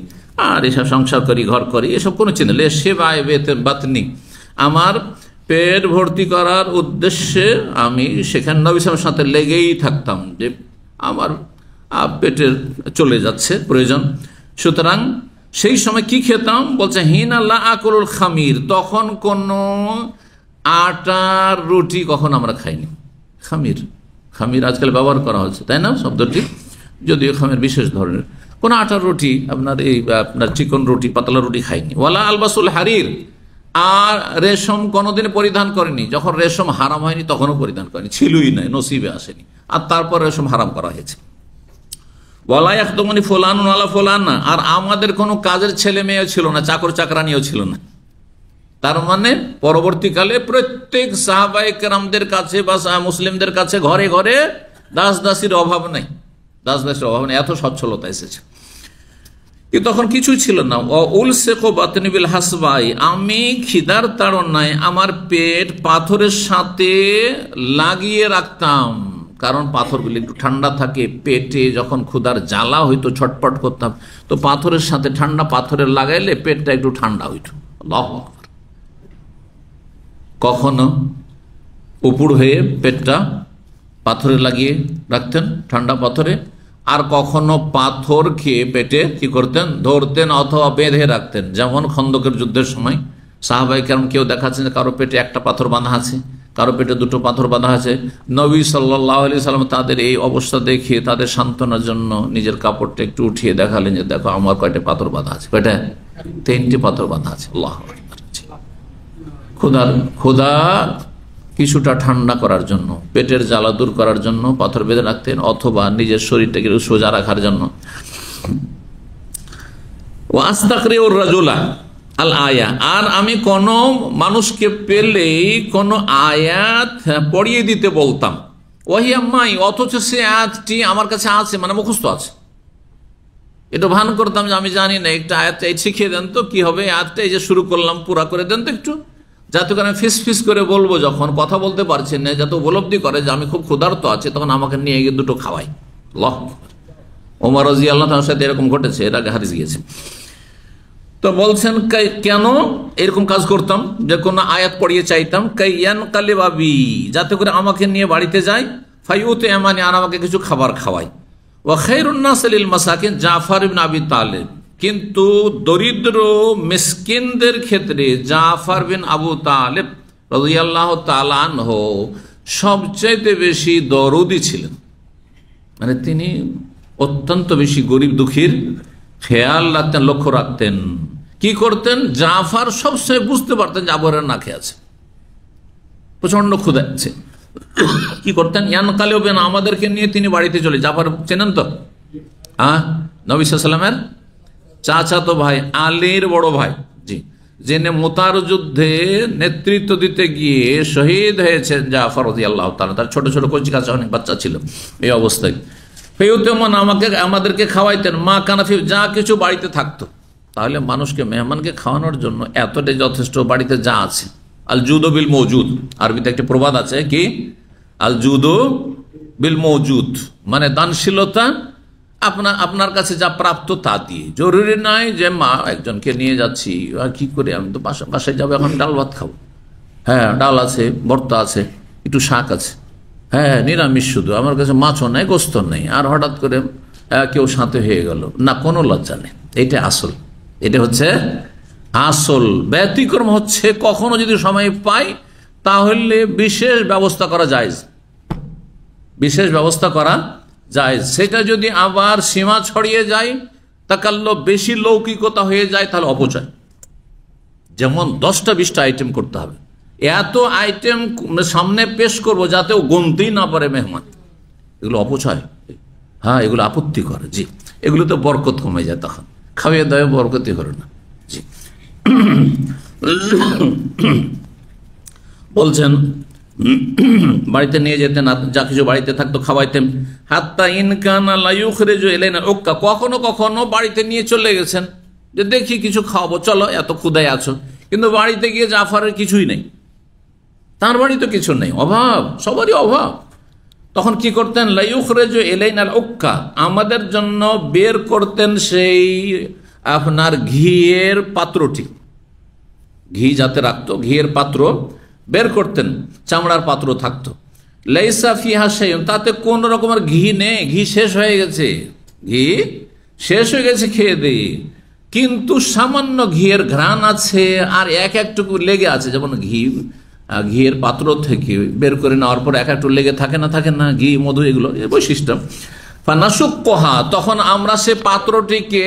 আর এসব সংসার করি, ঘর করি, এসব কোনো চিন্তা নেই। সেবায় বাতনি, আমার পেট ভর্তি করার উদ্দেশ্যে আমি সেখানে নবী সাল্লাল্লাহু সাথে লেগেই থাকতাম, যে আমার পেটের চলে যাচ্ছে প্রয়োজন। সুতরাং সেই সময় কি খেতাম? বলছে হিন আল্লাহ আকুলুল খামির, তখন কোনো আটার রুটি কখন আমরা খাইনি। খামির, খামির আজকাল ব্যবহার করা হচ্ছে, তাই না শব্দটি? যদিও খামির বিশেষ ধরনের, কোন আটার রুটি, আপনার এই আপনার চিকন রুটি, পাতলা রুটি খাইনি। ওয়ালা আলবাসুল হারির, আর রেশম কোনোদিন পরিধান করেনি। যখন রেশম হারাম হয়নি তখনও পরিধান করেনি, ছিলই নাই, নসিবে আসেনি। আর তারপর রেশম হারাম করা হয়েছে। ওয়ালা ইয়াখদুমুনি ফুলানুন আলা ফুলানা, আর আমাদের কোনো কাজের ছেলে মেয়ে ছিল না, চাকর চাকরানিও ছিল না। তার মানে পরবর্তীকালে প্রত্যেক সাহাবায়ে কেরামদের কাছে বা মুসলিমদের কাছে ঘরে ঘরে দাস দাসীর অভাব নাই, দাস দাসীর অভাব নেই, এত সচ্ছলতা এসেছে। কিন্তু তখন কিছুই ছিল না। উলসিকু বাতনি বিল হাসবাই, আমি খিদার তাড়নায় আমার পেট পাথরের সাথে লাগিয়ে রাখতাম, কারণ পাথরগুলি একটু ঠান্ডা থাকে, পেটে যখন ক্ষুধার জ্বালা হইতো ছটপট করতাম, তো পাথরের সাথে ঠান্ডা পাথরের লাগাইলে পেটটা একটু ঠান্ডা হইতো। আল্লাহু আকবার। কখনো উপুড় হয়ে পেটটা পাথরে লাগিয়ে রাখতেন, ঠান্ডা পাথরে, আর কখনো পাথর খেয়ে পেটে কি করতেন? ধরতেন অথবা বেঁধে রাখতেন। যেমন খন্দকের যুদ্ধের সময় সাহাবায়ে কেরাম কেউ দেখাচ্ছেন যে কারো পেটে একটা পাথর বাঁধা আছে, কারো পেটে দুটো পাথর বাঁধা আছে। নবী সাল্লাল্লাহু আলাইহি সাল্লাম তাদের এই অবস্থা দেখে তাদের সান্ত্বনার জন্য নিজের কাপড়টা একটু উঠিয়ে দেখালেন যে দেখো আমার কয়টা পাথর বাঁধা আছে। কয়টা? 3টি পাথর বাঁধা আছে। আল্লাহু আকবার। ক্ষুধা কিছুটা ঠান্ডা করার জন্য, পেটের জ্বালা দূর করার জন্য পাথর বেঁধে রাখতেন, অথবা নিজের শরীরটাকে সোজা রাখার জন্য। ওয়াস্তাকরিউর রাজুলা আল আয়া, আর আমি কোন মানুষকে পেলেই কোন আয়াত পড়িয়ে দিতে বলতাম। ওয়াহিয়া মাই, অথচ সে আয়াতটি আমার কাছে আছে, মানে মুখস্থ আছে। এটা ভান করতাম যে আমি জানি না, একটা আয়াত শিখিয়ে দেন তো, কি হবে আয়াতটা, এই যে শুরু করলাম পুরা করে দেন তো একটু, যাতে করে আমি ফিস ফিস করে বলবো, যখন কথা বলতে পারছি না, যাতে উপলব্ধি করে যে আমি খুব ক্ষুধার্ত আছি, তখন আমাকে নিয়ে গিয়ে দুটো খাওয়াই। আল্লাহু আকবার। ওমর রাদিয়াল্লাহু তাআলার সাথে এরকম ঘটেছে, এর আগে হাদিস গিয়েছে। তো বলছেন কেন এরকম কাজ করতাম, যে কোনো আয়াত পড়িয়ে চাইতাম, কাইয়ান কালিবাবি, যাতে করে আমাকে নিয়ে বাড়িতে যায়, ফাইউতে এমানি, আর আমাকে কিছু খাবার খাওয়াই। ওয়া খায়রুন নাস লিল মাসাকিন, জাফর ইবনে আবি তালেব, কিন্তু দরিদ্র মিসকিনদের ক্ষেত্রে জাফর বিন আবু তালেব রাদিয়াল্লাহু তাআলা আনহু সবচাইতে বেশি দরদি ছিলেন। মানে তিনি অত্যন্ত বেশি গরিব দুঃখীর খেয়াল রাখতেন, লক্ষ্য রাখতেন। কি করতেন? জাফর সবসময় বুঝতে পারতেন যে আবু হুরায়রা না খেয়ে আছে, প্রচন্ড ক্ষুধা আছে। কি করতেন? ইয়ানকালেও বেন, আমাদেরকে নিয়ে তিনি বাড়িতে চলে। জাফর চেনেন তো? নবী সাল্লাল্লাহু আলাইহি ওয়াসাল্লামের চাচাতো ভাই, আলীর বড় ভাই, জি, যিনি মুতার যুদ্ধে নেতৃত্ব দিতে গিয়ে শহীদ হয়েছেন জাফর রাদিয়াল্লাহু তাআলা। তার ছোট ছোট কচি কাঁচা অনেক বাচ্চা ছিল। এই অবস্থায় ফেউতেমন আমাদেরকে খাওয়াইতেন, মা কানাফি, যা কিছু বাড়িতে থাকতো। তাহলে মানুষকে, মেহমানকে খাওয়ানোর জন্য এতটাই যথেষ্ট, বাড়িতে যা আছে। আল জুদু বিল মওজুদ, আরবিতে একটা প্রবাদ আছে, কি? আল জুদু বিল মওজুদ, মানে দানশীলতা আপনার কাছে যা প্রাপ্ত তা দিয়ে। জরুরি নয় যে মা একজনকে নিয়ে যাচ্ছি, আর কি করে, আমি তো বাসায় যাবো, এখন ডাল ভাত খাবো। হ্যাঁ, ডাল আছে, ভর্তা আছে, একটু শাক আছে, হ্যাঁ নিরামিষ শুধু, আমার কাছে মাছও নেই, গোস্ত নেই, আর হঠাৎ করে কেউ সাথে হয়ে গেল না, কোনো লজ্জা নেই। এটা আসল, এটা হচ্ছে আসল। ব্যতিক্রম হচ্ছে কখনো যদি সময় পাই তাহলে বিশেষ ব্যবস্থা করা যায়, বিশেষ ব্যবস্থা করা যায়। সেটা যদি আবার সীমা ছড়িয়ে যায়, তাকাল্য বেশি লৌকিকতা হয়ে যায়, তাহলে অপচয়। যেমন 10টা 20টা আইটেম করতে হবে, এত আইটেম সামনে পেশ করব যাতে ও গুনতেই না পারে মেহমান, এগুলো অপচয়। হ্যাঁ, এগুলো আপত্তি করে, জি, এগুলো তো বরকত কমে যায়, তখন খাওয়িয়ে দাওয়ে বরকতই করে না, জি। বলছেন বাড়িতে নিয়ে যেতেন, যা কিছু বাড়িতে থাকতো খাওয়াইতেন। হাত্তা ইনকানা লা ইউখরিজু ইলাইনা উক্কা, কখনো কখনো বাড়িতে নিয়ে চলে গেছেন যে দেখি কিছু খাওয়াবো, চলো, এত ক্ষুধায় আছো। কিন্তু বাড়িতে গিয়ে জাফরের কিছুই নেই, তার বাড়ি তো কিছু নেই, অভাব, সবারই অভাব। তখন কি করতেন? লা ইউখরিজু ইলাইনা উক্কা, আমাদের জন্য বের করতেন সেই আপনার ঘিয়ের পাত্রটি, ঘি যাতে রাখতো, ঘিয়ের পাত্র বের করতেন, চামড়ার পাত্র থাকতো। লাইসা ফিহা শাইউন, তাতে কোন রকমের ঘি নেই, ঘি শেষ হয়ে গেছে, ঘি শেষ হয়ে গেছে খেয়ে দিয়ে, কিন্তু সামান্য ঘিয়ের ঘ্রাণ আছে, আর এক একটুকু লেগে আছে। যেমন ঘিয়ের পাত্র থেকে বের করে নেওয়ার পর এক একটু লেগে থাকে না, থাকে না, ঘি মধু এগুলো এর বৈশিষ্ট্য। ফানাসুক্কুহা, তখন আমরা সে পাত্রটিকে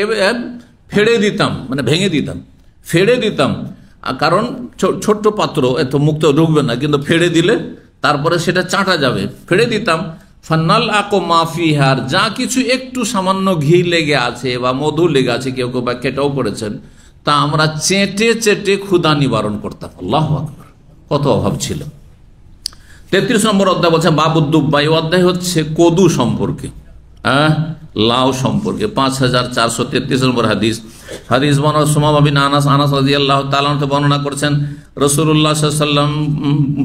ফেড়ে দিতাম, মানে ভেঙে দিতাম, ফেড়ে দিতাম, কারণ ছোট্ট পাত্র এত মুক্ত ঢুকবে না, কিন্তু ফেড়ে দিলে তারপরে সেটা চাটা যাবে, ফেড়ে দিতাম। ফান্নাল আকো মাফিহার, যা কিছু একটু সামান্য ঘি লেগে আছে বা মধু লেগে আছে, কেউ কেউ ব্যাখ্যাটাও করেছেন, তা আমরা চেটে চেটে ক্ষুধা নিবারণ করতাম। আল্লাহু আকবার, কত অভাব ছিল। 33 নম্বর অধ্যায় বলছে বাবুদ্দুব্বা, এই অধ্যায় হচ্ছে কদু সম্পর্কে, লাউ সম্পর্কে। 5433 নম্বর হাদিস। হাদিস বর্ণনা সুমামা বিন আনাস রাদিয়াল্লাহু তাআলা বর্ণনা করেছেন, রাসূলুল্লাহ সাল্লাল্লাহু আলাইহি ওয়াসাল্লাম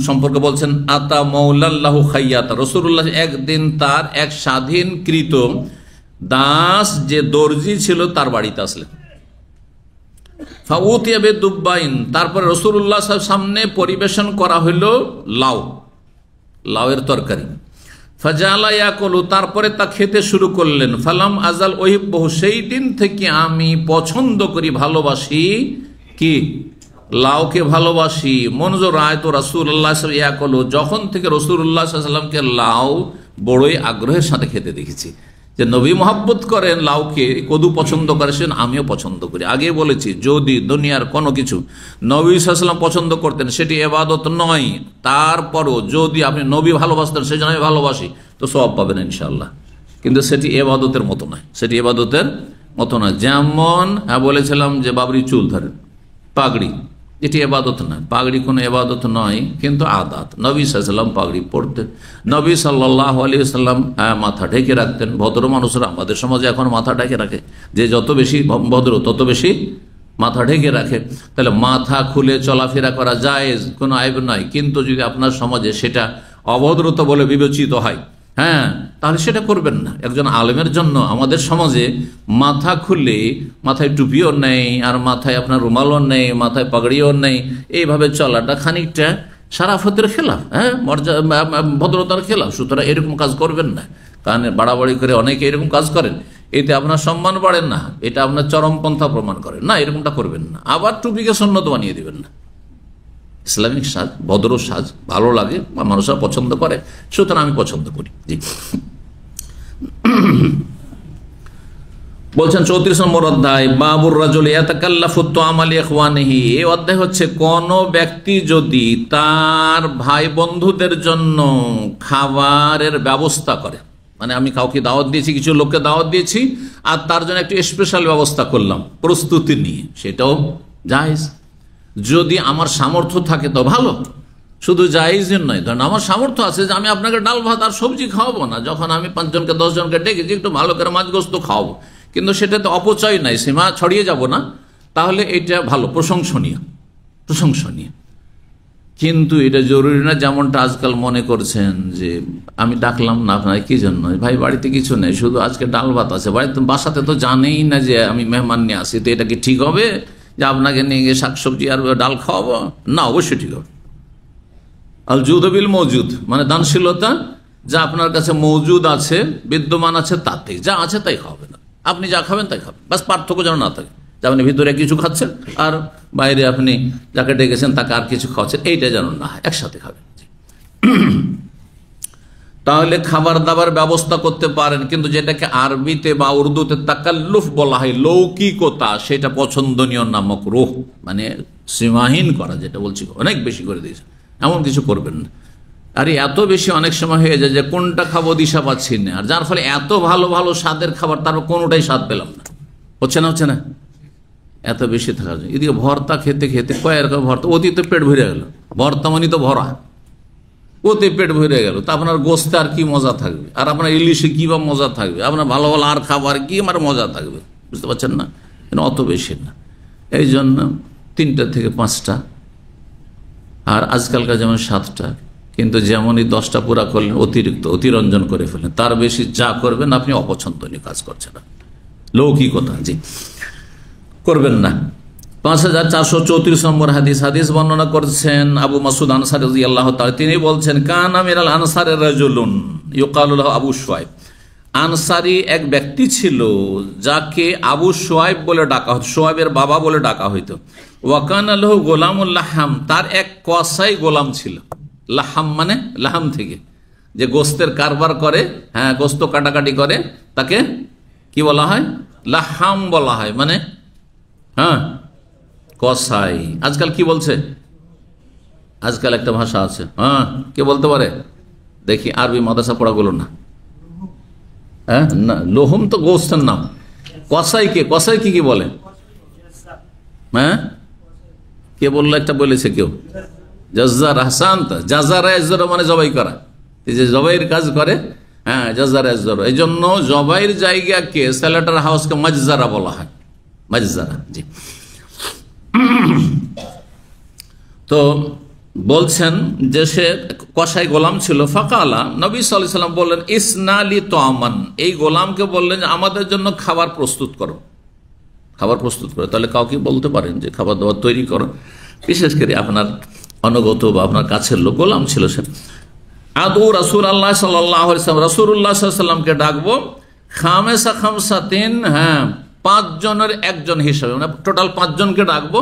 সম্পর্কে বলছেন, আতা মাওলাল্লাহু খাইয়াতা, রাসূলুল্লাহ একদিন তার এক স্বাধীনকৃত দাস যে দর্জি ছিল তার বাড়িতে আসলেন। ফাউতিয়া বিদুব্বাইন, তারপরে রাসূলুল্লাহ সামনে পরিবেশন করা হইল লাউয়ের তরকারি। ফাজালা ইয়াকুলু, তারপরে তা খেতে শুরু করলেন। ফালাম আজাল ওহিব্বহু, সেই দিন থেকে আমি পছন্দ করি, ভালোবাসি, কি? লাউকে ভালোবাসি। মনজুর আয়ত রাসূলুল্লাহ ইয়াকুলু, যখন থেকে রাসূলুল্লাহ সাল্লাল্লাহু আলাইহি ওয়াসাল্লামকে লাউ বড়ই আগ্রহের সাথে খেতে দেখেছি, যে নবী মহব্বত করেন লাউকে, কদু পছন্দ করেছেন, আমিও পছন্দ করি। আগে বলেছি, যদি দুনিয়ার কোনো কিছু নবী সাল্লাল্লাহু আলাইহি ওয়াসাল্লাম পছন্দ করতেন সেটি ইবাদত নয়, তারপরও যদি আপনি নবী ভালোবাসতেন, সেই জন্য আমি ভালোবাসি, তো সওয়াব পাবেন ইনশাআল্লাহ। কিন্তু সেটি ইবাদতের মতো নয়, সেটি ইবাদতের মতো নয়। যেমন বলেছিলাম যে বাবরি চুল ধরেন, পাগড়ি, এটি এবাদত নয়, পাগড়ি কোনো এবাদত নয়, কিন্তু আদাত। নবী সাল্লাল্লাহু আলাইহি ওয়াসাল্লাম পাগড়ি পরতেন, নবী সাল্লাল্লাহু আলাইহি ওয়াসাল্লাম মাথা ঢেকে রাখতেন। ভদ্র মানুষরা আমাদের সমাজে এখন মাথা ঢেকে রাখে, যে যত বেশি ভদ্র তত বেশি মাথা ঢেকে রাখে। তাহলে মাথা খুলে চলাফেরা করা জায়েজ, কোনো আইব নয়, কিন্তু যদি আপনার সমাজে সেটা অভদ্রতা বলে বিবেচিত হয়, হ্যাঁ, তাহলে সেটা করবেন না। একজন আলেমের জন্য আমাদের সমাজে মাথা খুলে, মাথায় টুপিও নেই, আর মাথায় আপনার রুমালও নেই, মাথায় পাগড়িও নেই, এইভাবে চলাটা খানিকটা সারাফতের খেলাফ, হ্যাঁ, ভদ্রতার খেলাফ। সুতরাং এরকম কাজ করবেন না, কারণ বাড়াবাড়ি করে অনেকে এরকম কাজ করেন। এতে আপনার সম্মান বাড়ে না, এটা আপনার চরমপন্থা প্রমাণ করে না, এরকমটা করবেন না। আবার টুপিকে সুন্নত বানিয়ে দিবেন না। ইসলামিক সাজ, ভদ্র সাজ ভালো লাগে বা মানুষরা পছন্দ করে, সুতরাং আমি পছন্দ করি। জি, বলছেন 34 নম্বর অধ্যায়, বাবুর রাজুল ইয়াতাকাল্লাফু তুআমা লিইখওয়ানিহি। এই অধ্যায় হচ্ছে কোন ব্যক্তি যদি তার ভাই বন্ধুদের জন্য খাবারের ব্যবস্থা করে, মানে আমি কাউকে দাওয়াত দিয়েছি, কিছু লোককে দাওয়াত দিয়েছি, আর তার জন্য একটু স্পেশাল ব্যবস্থা করলাম প্রস্তুতি নিয়ে, সেটাও জায়েজ। যদি আমার সামর্থ্য থাকে তো ভালো, শুধু জায়েজ নয়। ধরেন আমার সামর্থ্য আছে যে আমি আপনাকে ডাল ভাত আর সবজি খাওয়াবো না, যখন আমি 5 জনকে 10 জনকে ডেকেছি একটু ভালো করে মাছ গোস্ত খাওয়াবো, কিন্তু সেটাতে অপচয় নাই, সীমা ছড়িয়ে যাব না, তাহলে এটা ভালো, প্রশংসনীয়। কিন্তু এটা জরুরি না যেমনটা আজকাল মনে করছেন যে আমি ডাকলাম না আপনার কি জন্য, ভাই বাড়িতে কিছু নেই, শুধু আজকে ডাল ভাত আছে, বাড়িতে বাসাতে তো জানেই না যে আমি মেহমান নিয়ে আসি, তো এটা কি ঠিক হবে যে আপনাকে নিয়ে গিয়ে শাকসবজি আর ডাল খাওয়াবো? না, অবশ্যই ঠিক হবে। আল জুদ বিল মওজুদ, মানে দানশীলতা যা আপনার কাছে মওজুদ আছে, বিদ্যমান আছে, তাতে যা আছে তাই খাওয়াবেন। আপনি যা খাবেন তাই খাবেন, বাস পার্থক্য যেন না থাকে, যে আপনি ভিতরে কিছু খাচ্ছেন আর বাইরে আপনি যাকে ডেকেছেন তাকে আর কিছু খাওয়াচ্ছেন, এইটা যেন না হয়, একসাথে খাবেন। তাহলে খাবার দাবার ব্যবস্থা করতে পারেন, কিন্তু যেটাকে আরবিতে বা উর্দুতে তাকাল্লুফ বলা হয়, লৌকিকতা, সেটা পছন্দনীয় না, মাকরুহ, মানে সীমাহীন করা, যেটা বলছি অনেক বেশি করে দিয়েছে, এমন কিছু করবেন না। আর এত বেশি অনেক সময় হয়ে যায় যে কোনটা খাবো দিশা পাচ্ছি না, আর যার ফলে এত ভালো ভালো স্বাদের খাবার তারপর কোনোটাই স্বাদ পেলাম না। হচ্ছে না এত বেশি থাকার জন্য। এদিকে ভর্তা খেতে খেতে কয়েকটা ভর্তা, অতীতে পেট ভরে গেল, ভর্তা মানে তো ভরা, ওতে পেট ভরে গেল, তা আপনার গোস্তে আর কি মজা থাকবে, আর আপনার ইলিশে কি বা মজা থাকবে, আপনার ভালো ভালো আর খাবার কি আমার মজা থাকবে, বুঝতে পারছেন না? অত বেশি না, এই জন্য 3টা থেকে 5টা, আর আজকালকার যেমন 7টা, কিন্তু যেমনই 10টা পুরা করলেন অতিরিক্ত, অতিরঞ্জন করে ফেলেন, তার বেশি যা করবেন আপনি অপছন্দনীয় কাজ করছেন না, লৌকিকতা জি করবেন না। 5434 নম্বর হাদিস বর্ণনা করছেন আবু মাসুদ আনসারী রাদিয়াল্লাহু তাআলা, তিনি বলছেন, কানা মিনাল আনসারি রাজুলুন ইউকালু লাহু আবু শুআয়ব। আনসারি এক ব্যক্তি ছিল যাকে আবু শুআয়ব বলে ডাকা হতো, শুআয়বের বাবা বলে ডাকা হইতো। ওয়া কানা লাহু গোলামুল লাহাম, তার এক কসাই গোলাম ছিল। লাহাম মানে লাহাম থেকে যে গোস্তের কারবার করে, হ্যাঁ গোস্ত কাটাকাটি করে, তাকে কি বলা হয়? লাহাম বলা হয়, মানে হ্যাঁ কসাই। আজকাল কি বলছে? আজকাল একটা ভাষা আছে, হ্যাঁ কে বলতে পারে দেখি? আরবি মাদ্রাসা পড়াগুলো না, হ্যাঁ না, লোহম তো গোস্তের নাম। কসাই কে? কসাই কি বলে? হ্যাঁ কে বললো? একটা বলেছে কেউ, জাজ্জার। হাসান, জাজারা এজরা মানে জবাই করা, এই যে জবাইয়ের কাজ করে, হ্যাঁ জাজারা এজরা। এই জন্য জবাইয়ের জায়গাকে, স্যালাটার হাউসকে মাজজারা বলা হয়, মাজজারা জি। তো বলছেন যে সে কসাই গোলাম ছিল। ফাকালা, নবী সাল্লাল্লাহু আলাইহি ওয়াসাল্লাম বললেন, ইসনালি তোয়ামান, এই গোলামকে বললেন আমাদের জন্য খাবার প্রস্তুত করো, খাবার প্রস্তুত করো। তাহলে কাউকে বলতে পারেন যে খাবার দাবার তৈরি করো, বিশেষ করে আপনার অনুগত বা আপনার কাছের লোক, গোলাম ছিল সে। আদু রাসূলুল্লাহ সাল্লাল্লাহু আলাইহি ওয়াসাল্লাম, রাসূলুল্লাহ সাল্লাল্লাহু আলাইহি ওয়াসাল্লামকে ডাকবো খামেসা খামসাতিন, হ্যাঁ 5 জনের একজন হিসাবে, মানে টোটাল 5 জনকে ডাকবো,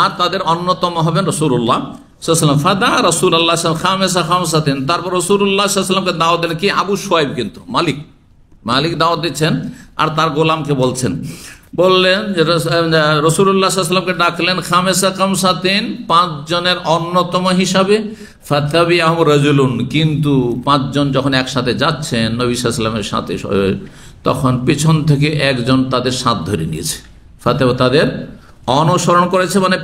আর তাদের অন্যতম হবেন রাসূলুল্লাহ সাল্লাল্লাহু আলাইহি ওয়াসাল্লাম। ফাদা রাসূলুল্লাহ খামেসা খামসাতিন, তারপর রাসূলুল্লাহ সাল্লাল্লাহু আলাইহি ওয়াসাল্লামকে দাওয়াত দিলেন। কি? আবু শুআয়ব, কিন্তু মালিক দাওয়াত দিচ্ছেন, আর তার গোলামকে বলছেন, বললেন যে রাসূলুল্লাহ সাল্লাল্লাহু আলাইহি ওয়াসাল্লামকে ডাকলেন খামেসা খামসাতিন, 5 জনের অন্যতম হিসাবে। ফাতাবিআহু রাজুলুন, কিন্তু 5 জন যখন একসাথে যাচ্ছেন নবী সাল্লাল্লাহু আলাইহি ওয়াসাল্লামের সাথে, তখন পেছন থেকে একজন তাদের সাথ ধরে নিয়েছে। ফাতেমা তাদের অনুসরণ করেছে, মানে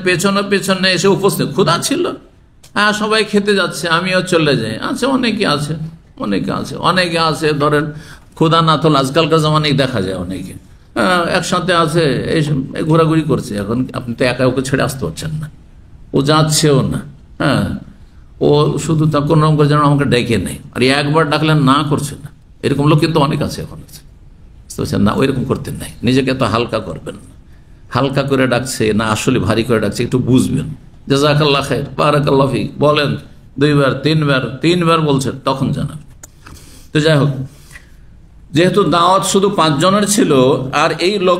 পেছনে এসে উপস্থিত। ক্ষুধা ছিল, হ্যাঁ সবাই খেতে যাচ্ছে, আমিও চলে যাই। আচ্ছা, অনেকে আছে ধরেন ক্ষুধা না থাকলে আজকালকার জামানায় দেখা যায় অনেকে একসাথে আছে, এই ঘোরাঘুরি করছে। এখন আপনি তো একা ওকে ছেড়ে আসতে পারছেন না, ও যাচ্ছেও না, হ্যাঁ ও শুধু তা কোনো রকম করে যেন আমাকে ডেকে নেই, আর একবার ডাকলেন না করছে না, এরকম লোক কিন্তু অনেক আছে এখন আছে, বুঝতে পারছেন না? ওইরকম করতে নাই, নিজেকে তো হালকা করবেন না, হালকা করে ডাকছে না আসলে ভারী করে ডাকছে, একটু বুঝবেন। জাযাকাল্লাহ খাইর, বারাকাল্লাহ ফিক বলেন 2 বার 3 বার বলছেন, তখন জানাবেন। তো যাই হোক, যেহেতু দাওয়াত শুধু 5 জনের ছিল আর এই লোক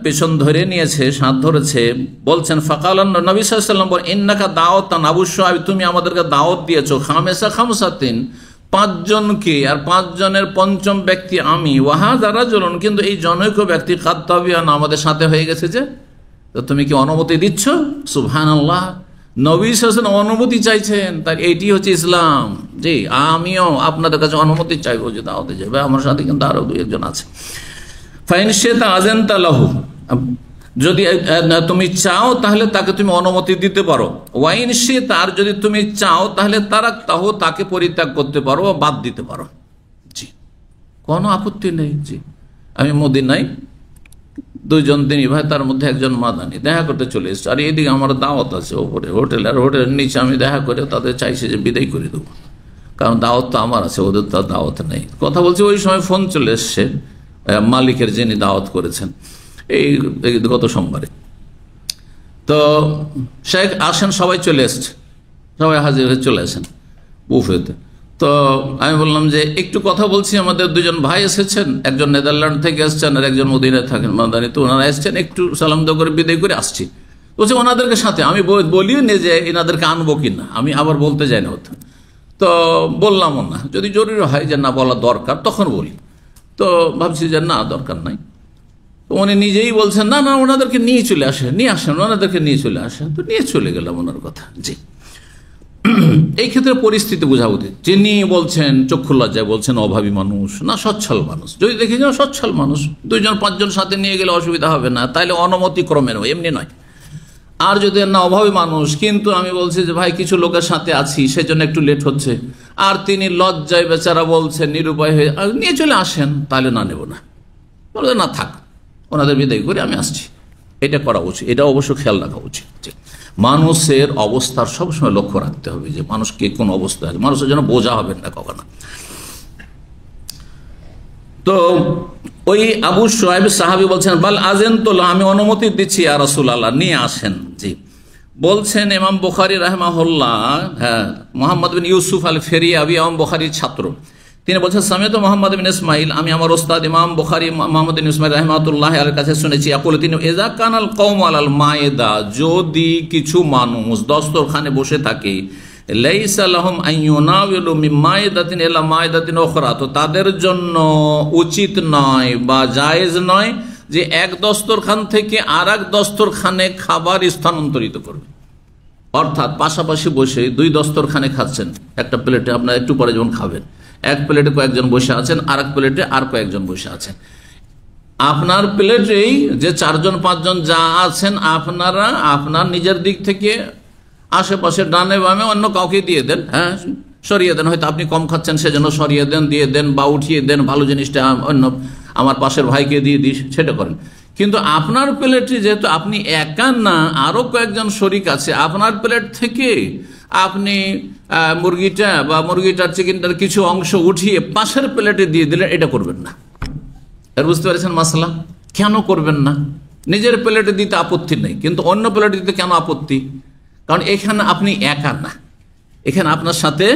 পেছন ধরে নিয়েছে, সাথ ধরেছে, বলছেন ফাকালান নবী সাল্লাল্লাহু আলাইহি ওয়াসাল্লাম, ইন্নাকা দাওয়াতান আবু শুআইব, তুমি আমাদেরকে দাওয়াত দিয়েছো খামেসা খামসাতিন, 5 জনকে, আর 5 জনের পঞ্চম ব্যক্তি আমি, ওয়াহাযা রাজুলুন, কিন্তু এই জনৈক ব্যক্তি কাদ তাবিয়ানা, আমাদের সাথে হয়ে গেছে, যে তো তুমি কি অনুমতি দিচ্ছ? সুবহানাল্লাহ, নবী সাল্লাল্লাহু আলাইহি ওয়াসাল্লাম অনুমতি চাইছেন, তার এটি হচ্ছে ইসলাম। জি, আমিও আপনাদের কাছে অনুমতি চাইবো যে দাওয়াতে যাবে, আমার সাথে কিন্তু আরো 2-1 আছে। ফাইন শিতা আযানতা লাহু, যদি তুমি চাও তাহলে তাকে তুমি অনুমতি দিতে পারো, ওয়াইন শিতা, আর যদি তুমি চাও তাহলে তারাকতাহু, তাকে পরিত্যাগ করতে পারো, বাদ দিতে পারো। জি, কোনো আপত্তি নেই। জি, আমি মদিনায় 2 জন দিনী ভাই, তার মধ্যে একজন মাদানি, দেখা করতে চলে এসছে, আর এইদিকে আমার দাওয়াত আছে ওপরে হোটেল, আর হোটেলের নিচে আমি দেখা করে তাদের চাইছি যে বিদায় করে দেবো, কারণ দাওয়াত তো আমার আছে, ওদের তো দাওয়াত নেই। কথা বলছি, ওই সময় ফোন চলে এসছে মালিকের, যিনি দাওয়াত করেছেন, এই গত সোমবারে। তো শেখ আসেন, সবাই চলে এসছে, সবাই হাজির হয়ে চলে আসেন বুফেতে। তো আমি বললাম যে একটু কথা বলছি, আমাদের 2 জন ভাই এসেছেন, একজন নেদারল্যান্ড থেকে এসছেন আর একজন মদিনায় থাকেন মাদানি, তো ওনারা এসছেন, একটু সালাম দোয়া করে বিদায় করে আসছি। বলছে ওনাদেরকে সাথে, আমি বলিও নি যে এনাদেরকে আনবো কিনা, আমি আবার বলতে যাই না হতো, তো বললামও না, যদি জরুরি হয় যে না বলা দরকার তখন বলি, তো ভাবছি যে না দরকার নাই। তো উনি নিজেই বলছেন না না ওনাদেরকে নিয়ে চলে আসেন, ওনাদেরকে নিয়ে চলে আসেন, তো নিয়ে চলে গেলাম ওনার কথা। জি, এই ক্ষেত্রে পরিস্থিতি বোঝা উচিত, যিনি বলছেন চক্ষু লজ্জায় বলছেন অভাবী মানুষ না সচ্ছল মানুষ, যদি দেখি যে সচ্ছল মানুষ, 2 জন 5 জন সাথে নিয়ে গেলে অসুবিধা হবে না, তাইলে অনুমতি ক্রমে নয়, এমনি নয়। আর যদি না অভাবী মানুষ, কিন্তু আমি বলছি যে ভাই কিছু লোকের সাথে আছি সেজন্য একটু লেট হচ্ছে, আর তিনি লজ্জায় বেচারা বলছেন নিরুপায় হয়ে নিয়ে চলে আসেন, তাহলে না নেব না, বলতে না থাক, ওনাদের বিদায় করে আমি আসছি, এটা করা উচিত, এটা অবশ্য খেয়াল রাখা উচিত। মানুষের অবস্থার সবসময় লক্ষ্য রাখতে হবে যে মানুষকে কোন অবস্থা আছে, মানুষের জন্য বোঝা হবেন না কখনো। তো ওই আবু শুআইব সাহাবী বলছেন বাল আযানতুল্লাহ, আমি অনুমতি দিচ্ছি ইয়া রাসূলুল্লাহ, নিয়ে আসেন। জি, বলছেন ইমাম বুখারী রাহিমাহুল্লাহ, হ্যাঁ, মুহাম্মদ বিন ইউসুফ আল ফেরিয়াবি ইমাম বুখারীর ছাত্র, তিনি বলছেন সামিআতু মুহাম্মদ বিন ইসমাঈল, আমি আমার ওস্তাদ ইমাম বুখারী মুহাম্মদ বিন ইসমাঈল রাহিমাহুল্লাহ এর কাছে শুনেছি, ইয়াকুল, তিনি ইযা কানাল কওমু আলাল মায়েদা, যদি কিছু মানুষ দস্তরখানে বসে থাকে, লাইসা লাহুম আন ইউনাওয়িলু মিন মায়েদাতিন ইলা মায়েদাতিন উখরা, তো তাদের জন্য উচিত নয় বা জায়েজ নয় যে এক দস্তরখান থেকে আরেক দস্তরখানে খাবার স্থানান্তরিত করবে। অর্থাৎ পাশাপাশি বসে 2 দস্তরখানে খাচ্ছেন, একটা প্লেটে আপনার একটু পরে যেমন খাবেন, এক প্লেটে কয়েকজন বসে আছেন, আরেক প্লেটে আর কয়েকজন বসে আছেন, আপনার প্লেটেই যে 4 জন 5 জন যা আছেন, আপনারা আপনার নিজের দিক থেকে আশেপাশে ডানে বামে অন্য কাউকে দিয়ে দেন, হ্যাঁ সরিয়ে দেন, হয়তো আপনি কম খাচ্ছেন সেজন্য সরিয়ে দেন, দিয়ে দেন বা উঠিয়ে দেন, ভালো জিনিসটা অন্য আমার পাশের ভাইকে দিয়ে দিস, সেটা করেন। কিন্তু আপনার প্লেটে যেহেতু আপনি একা না, আরো কয়েকজন শরিক আছে, আপনার প্লেট থেকে আপনি মুরগিটা বা মুরগিটার চিকেনটার কিছু অংশ উঠিয়ে পাশের প্লেটে দিয়ে দিলেন, এটা করবেন না। এর বুঝতে পারছেন মাসলা? কেন করবেন না? নিজের প্লেটে দিতে আপত্তি নেই, কিন্তু অন্য প্লেটে দিতে কেন আপত্তি? কারণ এখানে আপনি একা না, এখানে আপনার সাথে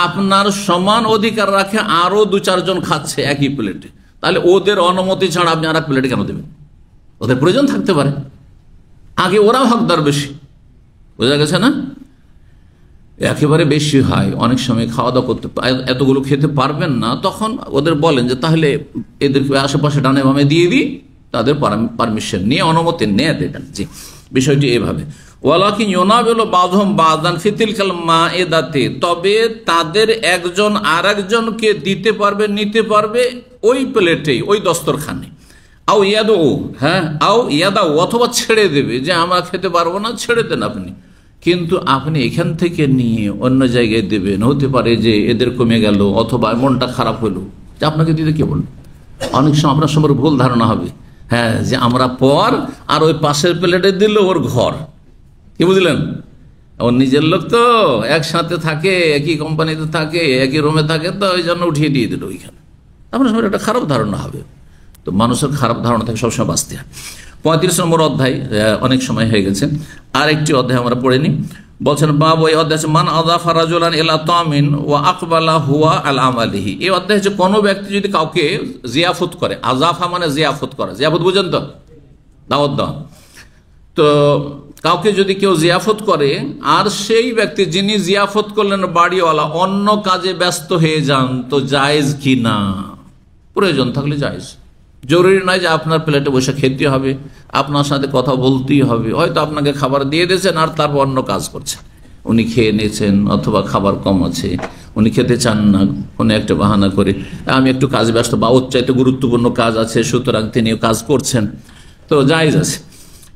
আপনার সমান অধিকার রাখে আরো 2-4 জন খাচ্ছে একই প্লেটে, তাহলে ওদের অনুমতি ছাড়া আপনি আর এক প্লেটে কেন দেবেন? ওদের প্রয়োজন থাকতে পারে, আগে ওরা হকদার বেশি, বোঝা গেছে না? একেবারে বেশি হয়, অনেক সময় খাওয়া দাওয়া করতে এতগুলো খেতে পারবেন না, তখন ওদের বলেন যে তাহলে এদেরকে আশেপাশে ডানে বামে দিয়ে দিই, তাদের পারমিশন নিয়ে অনুমতি নিয়ে দেবেন। জি, বিষয়টি এভাবে। ওয়ালাকিন ইউনাবিলু বাযহুম বাযান ফি তিলকাল মায়েদাতি, তবে তাদের একজন আরেকজনকে দিতে পারবে, নিতে পারবে ওই প্লেটেই, ওই দস্তরখানে। আও ইয়াদু, হ্যাঁ, আও ইয়াদাউ, অথবা ছেড়ে দেবে যে আমরা খেতে পারবো না, ছেড়ে দেন আপনি, কিন্তু আপনি এখান থেকে নিয়ে অন্য জায়গায় দেবেন, হতে পারে যে এদের কমে গেল অথবা মনটা খারাপ হলো, যে আপনাকে দিতে কে বলল? অনেক সময় আপনার সম্পর্কে ভুল ধারণা হবে, হ্যাঁ, যে আমরা পর, আর ওই পাশের প্লেটে দিল ওর ঘর, কি বুঝলেন? ওর নিজের লোক তো, একসাথে থাকে, একই কোম্পানিতে থাকে, একই রুমে থাকে, তো ওই জন্য উঠিয়ে দিয়ে দিল ওইখানে। আপনার সময় একটা খারাপ ধারণা হবে, তো মানুষের খারাপ ধারণা থেকে সবসময় বাঁচতে হয়। 35 নম্বর অধ্যায়, অনেক সময় হয়ে গেছে, আরেকটি অধ্যায় আমরা পড়িনি। বলছেন বাবু, এই অধ্যায় মান আযাফা রাজুলান ইলা তামিন ওয়া আকবালা হুয়া আল আমালিহি। এই অধ্যায় হচ্ছে কোনো ব্যক্তি যদি কাউকে জিয়াফত করে, আযাফা মানে জিয়াফত করা, জিয়াফত বুঝেন তো, দাওয়াত দেওয়া। তো কাউকে যদি কেউ জিয়াফত করে আর সেই ব্যক্তি যিনি জিয়াফত করলেন বাড়িওয়ালা অন্য কাজে ব্যস্ত হয়ে যান, তো জায়েজ কি না? প্রয়োজন থাকলে জায়েজ, জরুরি নয় যে আপনার প্লেটে বসে খেতে হবে, আপনার সাথে কথা বলতেই হবে। হয়তো আপনাকে খাবার দিয়ে দিয়েছেন আর তারপর অন্য কাজ করছেন, উনি খেয়ে নিয়েছেন অথবা খাবার কম আছে, উনি খেতে চান না, কোনো একটা বাহানা করে আমি একটু কাজ ব্যস্ত বা ওর চাইতে গুরুত্বপূর্ণ কাজ আছে, সুতরাং তিনিও কাজ করছেন, তো জায়েজ আছে।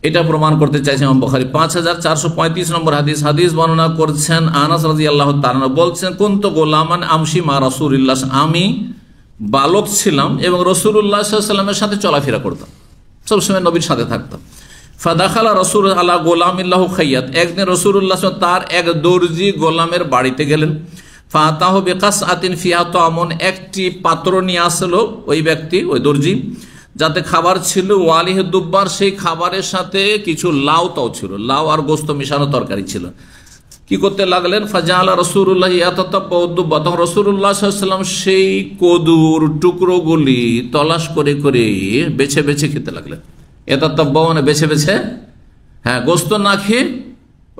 এটা প্রমাণ করতে চাইছেন ইমাম বুখারী 5435 নম্বর হাদিস বর্ণনা করছেন আনাস রাদিয়াল্লাহু তাআলা বলছেন, কুনতু গোলামান আমশি মা রাসূলিল্লাহ, আমি বালক ছিলাম এবং রাসূলুল্লাহ সাল্লাল্লাহু আলাইহি ওয়াসাল্লামের সাথে চলাফেরা করতাম, সবসময় নবীর সাথে থাকতাম। ফাদাখালা রাসূল আলা গোলামিল্লাহু খাইয়াত, একদিন রাসূলুল্লাহ তার এক দর্জি গোলামের বাড়িতে গেলেন। ফাতাহু বিকাসআতিন ফিহা তামুন, একটি পাত্র নিয়ে আসলো ওই ব্যক্তি, ওই দর্জি, যাতে খাবার ছিল। ওয়ালিহি দুব্বার, সেই খাবারের সাথে কিছু লাউ তাও ছিল, লাউ আর গোস্ত মিশানো তরকারি ছিল। কি করতে লাগলেন? ফাজাআলা রাসূলুল্লাহ ইয়াতাতাব্বাউ দুব্বা, তখন রাসূলুল্লাহ সাল্লাল্লাহু আলাইহি ওয়াসাল্লাম সেই কদুর টুকরোগুলি তলাশ করে করে বেছে বেছে খেতে লাগলেন। ইয়াতাতাব্বাউ মানে বেছে বেছে, হ্যাঁ, গোস্ত না খেয়ে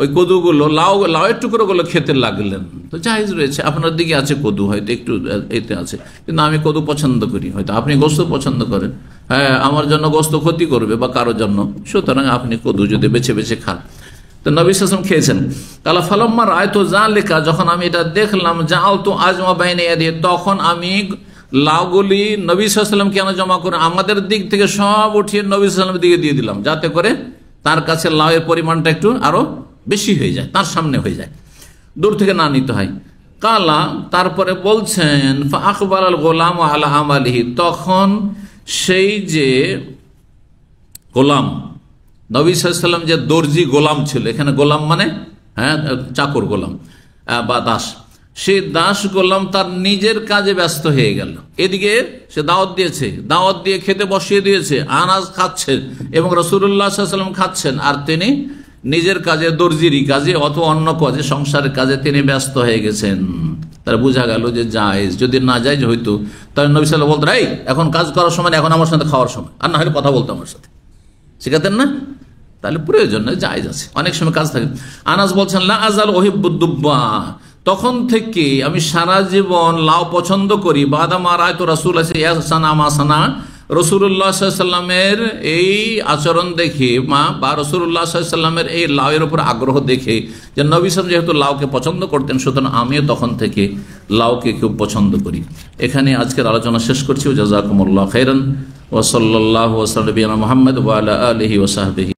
ওই কদুগুলো, লাউয়ের টুকরোগুলো খেতে লাগলেন। তো জায়েজ রয়েছে, আপনার দিকে আছে কদু, হয়তো একটু এতে আছে, কিন্তু আমি কদু পছন্দ করি, হয়তো আপনি গোস্ত পছন্দ করেন, হ্যাঁ, আমার জন্য গোস্ত ক্ষতি করবে বা কারোর জন্য, সুতরাং আপনি কদু যদি বেছে বেছে খান। তো নবী সাল্লাল্লাহু আলাইহি ওয়াসাল্লাম খেয়েছেন। কালা ফালাম্মা রাআইতু যালিকা, যখন আমি এটা দেখলাম, জাআলতু আজমা বাইনা ইয়াদিহি, তখন আমি লাউগুলি নবী সাল্লাল্লাহু আলাইহি ওয়াসাল্লাম কেন জমা করে আমাদের দিক থেকে সব উঠিয়ে নবী সাল্লাল্লাহু আলাইহি ওয়াসাল্লামের দিকে দিয়ে দিলাম, যাতে করে তার কাছে লাউয়ের পরিমাণটা একটু আরো বেশি হয়ে যায়, তার সামনে হয়ে যায়, দূর থেকে না নিতে হয়। কালা, তারপরে বলছেন ফা আকবালাল গোলাম আলা আমালিহি, তখন সেই যে গোলাম, নবী সাল্লাল্লাহু আলাইহি ওয়াসাল্লাম যে দর্জি গোলাম ছিল, এখানে গোলাম মানে হ্যাঁ চাকর গোলাম বা দাস, সেই দাস গোলাম তার নিজের কাজে ব্যস্ত হয়ে গেল। এদিকে সে দাওয়াত দিয়েছে, দাওয়াত দিয়ে খেতে বসিয়ে দিয়েছে, আনাজ খাচ্ছেন এবং রাসূলুল্লাহ সাল্লাল্লাহু আলাইহি ওয়াসাল্লাম খাচ্ছেন, আর তিনি নিজের কাজে, দর্জিরি কাজে অথবা অন্য কাজে, সংসারের কাজে তিনি ব্যস্ত হয়ে গেছেন। তার বোঝা গেল যে জায়েজ, যদি না জায়েজ হইতো তাহলে নবী সাল্লাল্লাহু আলাইহি ওয়াসাল্লাম বলতেন, এই এখন কাজ করার সময়, এখন আমার সাথে খাওয়ার সময়, আর না হলে কথা বলতো আমার সাথে, শিখাতেন না? তাহলে প্রয়োজন নয়, জায়েজ আছে, অনেক সময় কাজ থাকে। আনাস বলছেন লা আযাল উহিব্বুদ দুব্বা, তখন থেকে আমি সারা জীবন লাউ পছন্দ করি। বাদা মা রাআইতু রাসূলুল্লাহ সানা মা সানা, রাসূলুল্লাহ সাল্লাল্লাহু আলাইহি ওয়াসাল্লামের এই আচরণ দেখে বা রাসূলুল্লাহ সাল্লাল্লাহু আলাইহি ওয়াসাল্লামের এই লাউয়ের উপর আগ্রহ দেখে, যে নবী সাল্লাল্লাহু যেহেতু লাউকে পছন্দ করতেন, সুতরাং আমিও তখন থেকে লাউকে খুব পছন্দ করি। এখানে আজকের আলোচনা শেষ করছি। জাযাকুমুল্লাহু খাইরান ওয়া সাল্লাল্লাহু ওয়া সাল্লাম আলা মুহাম্মদ ওয়া আলা আলিহি ওয়া সাহবিহি।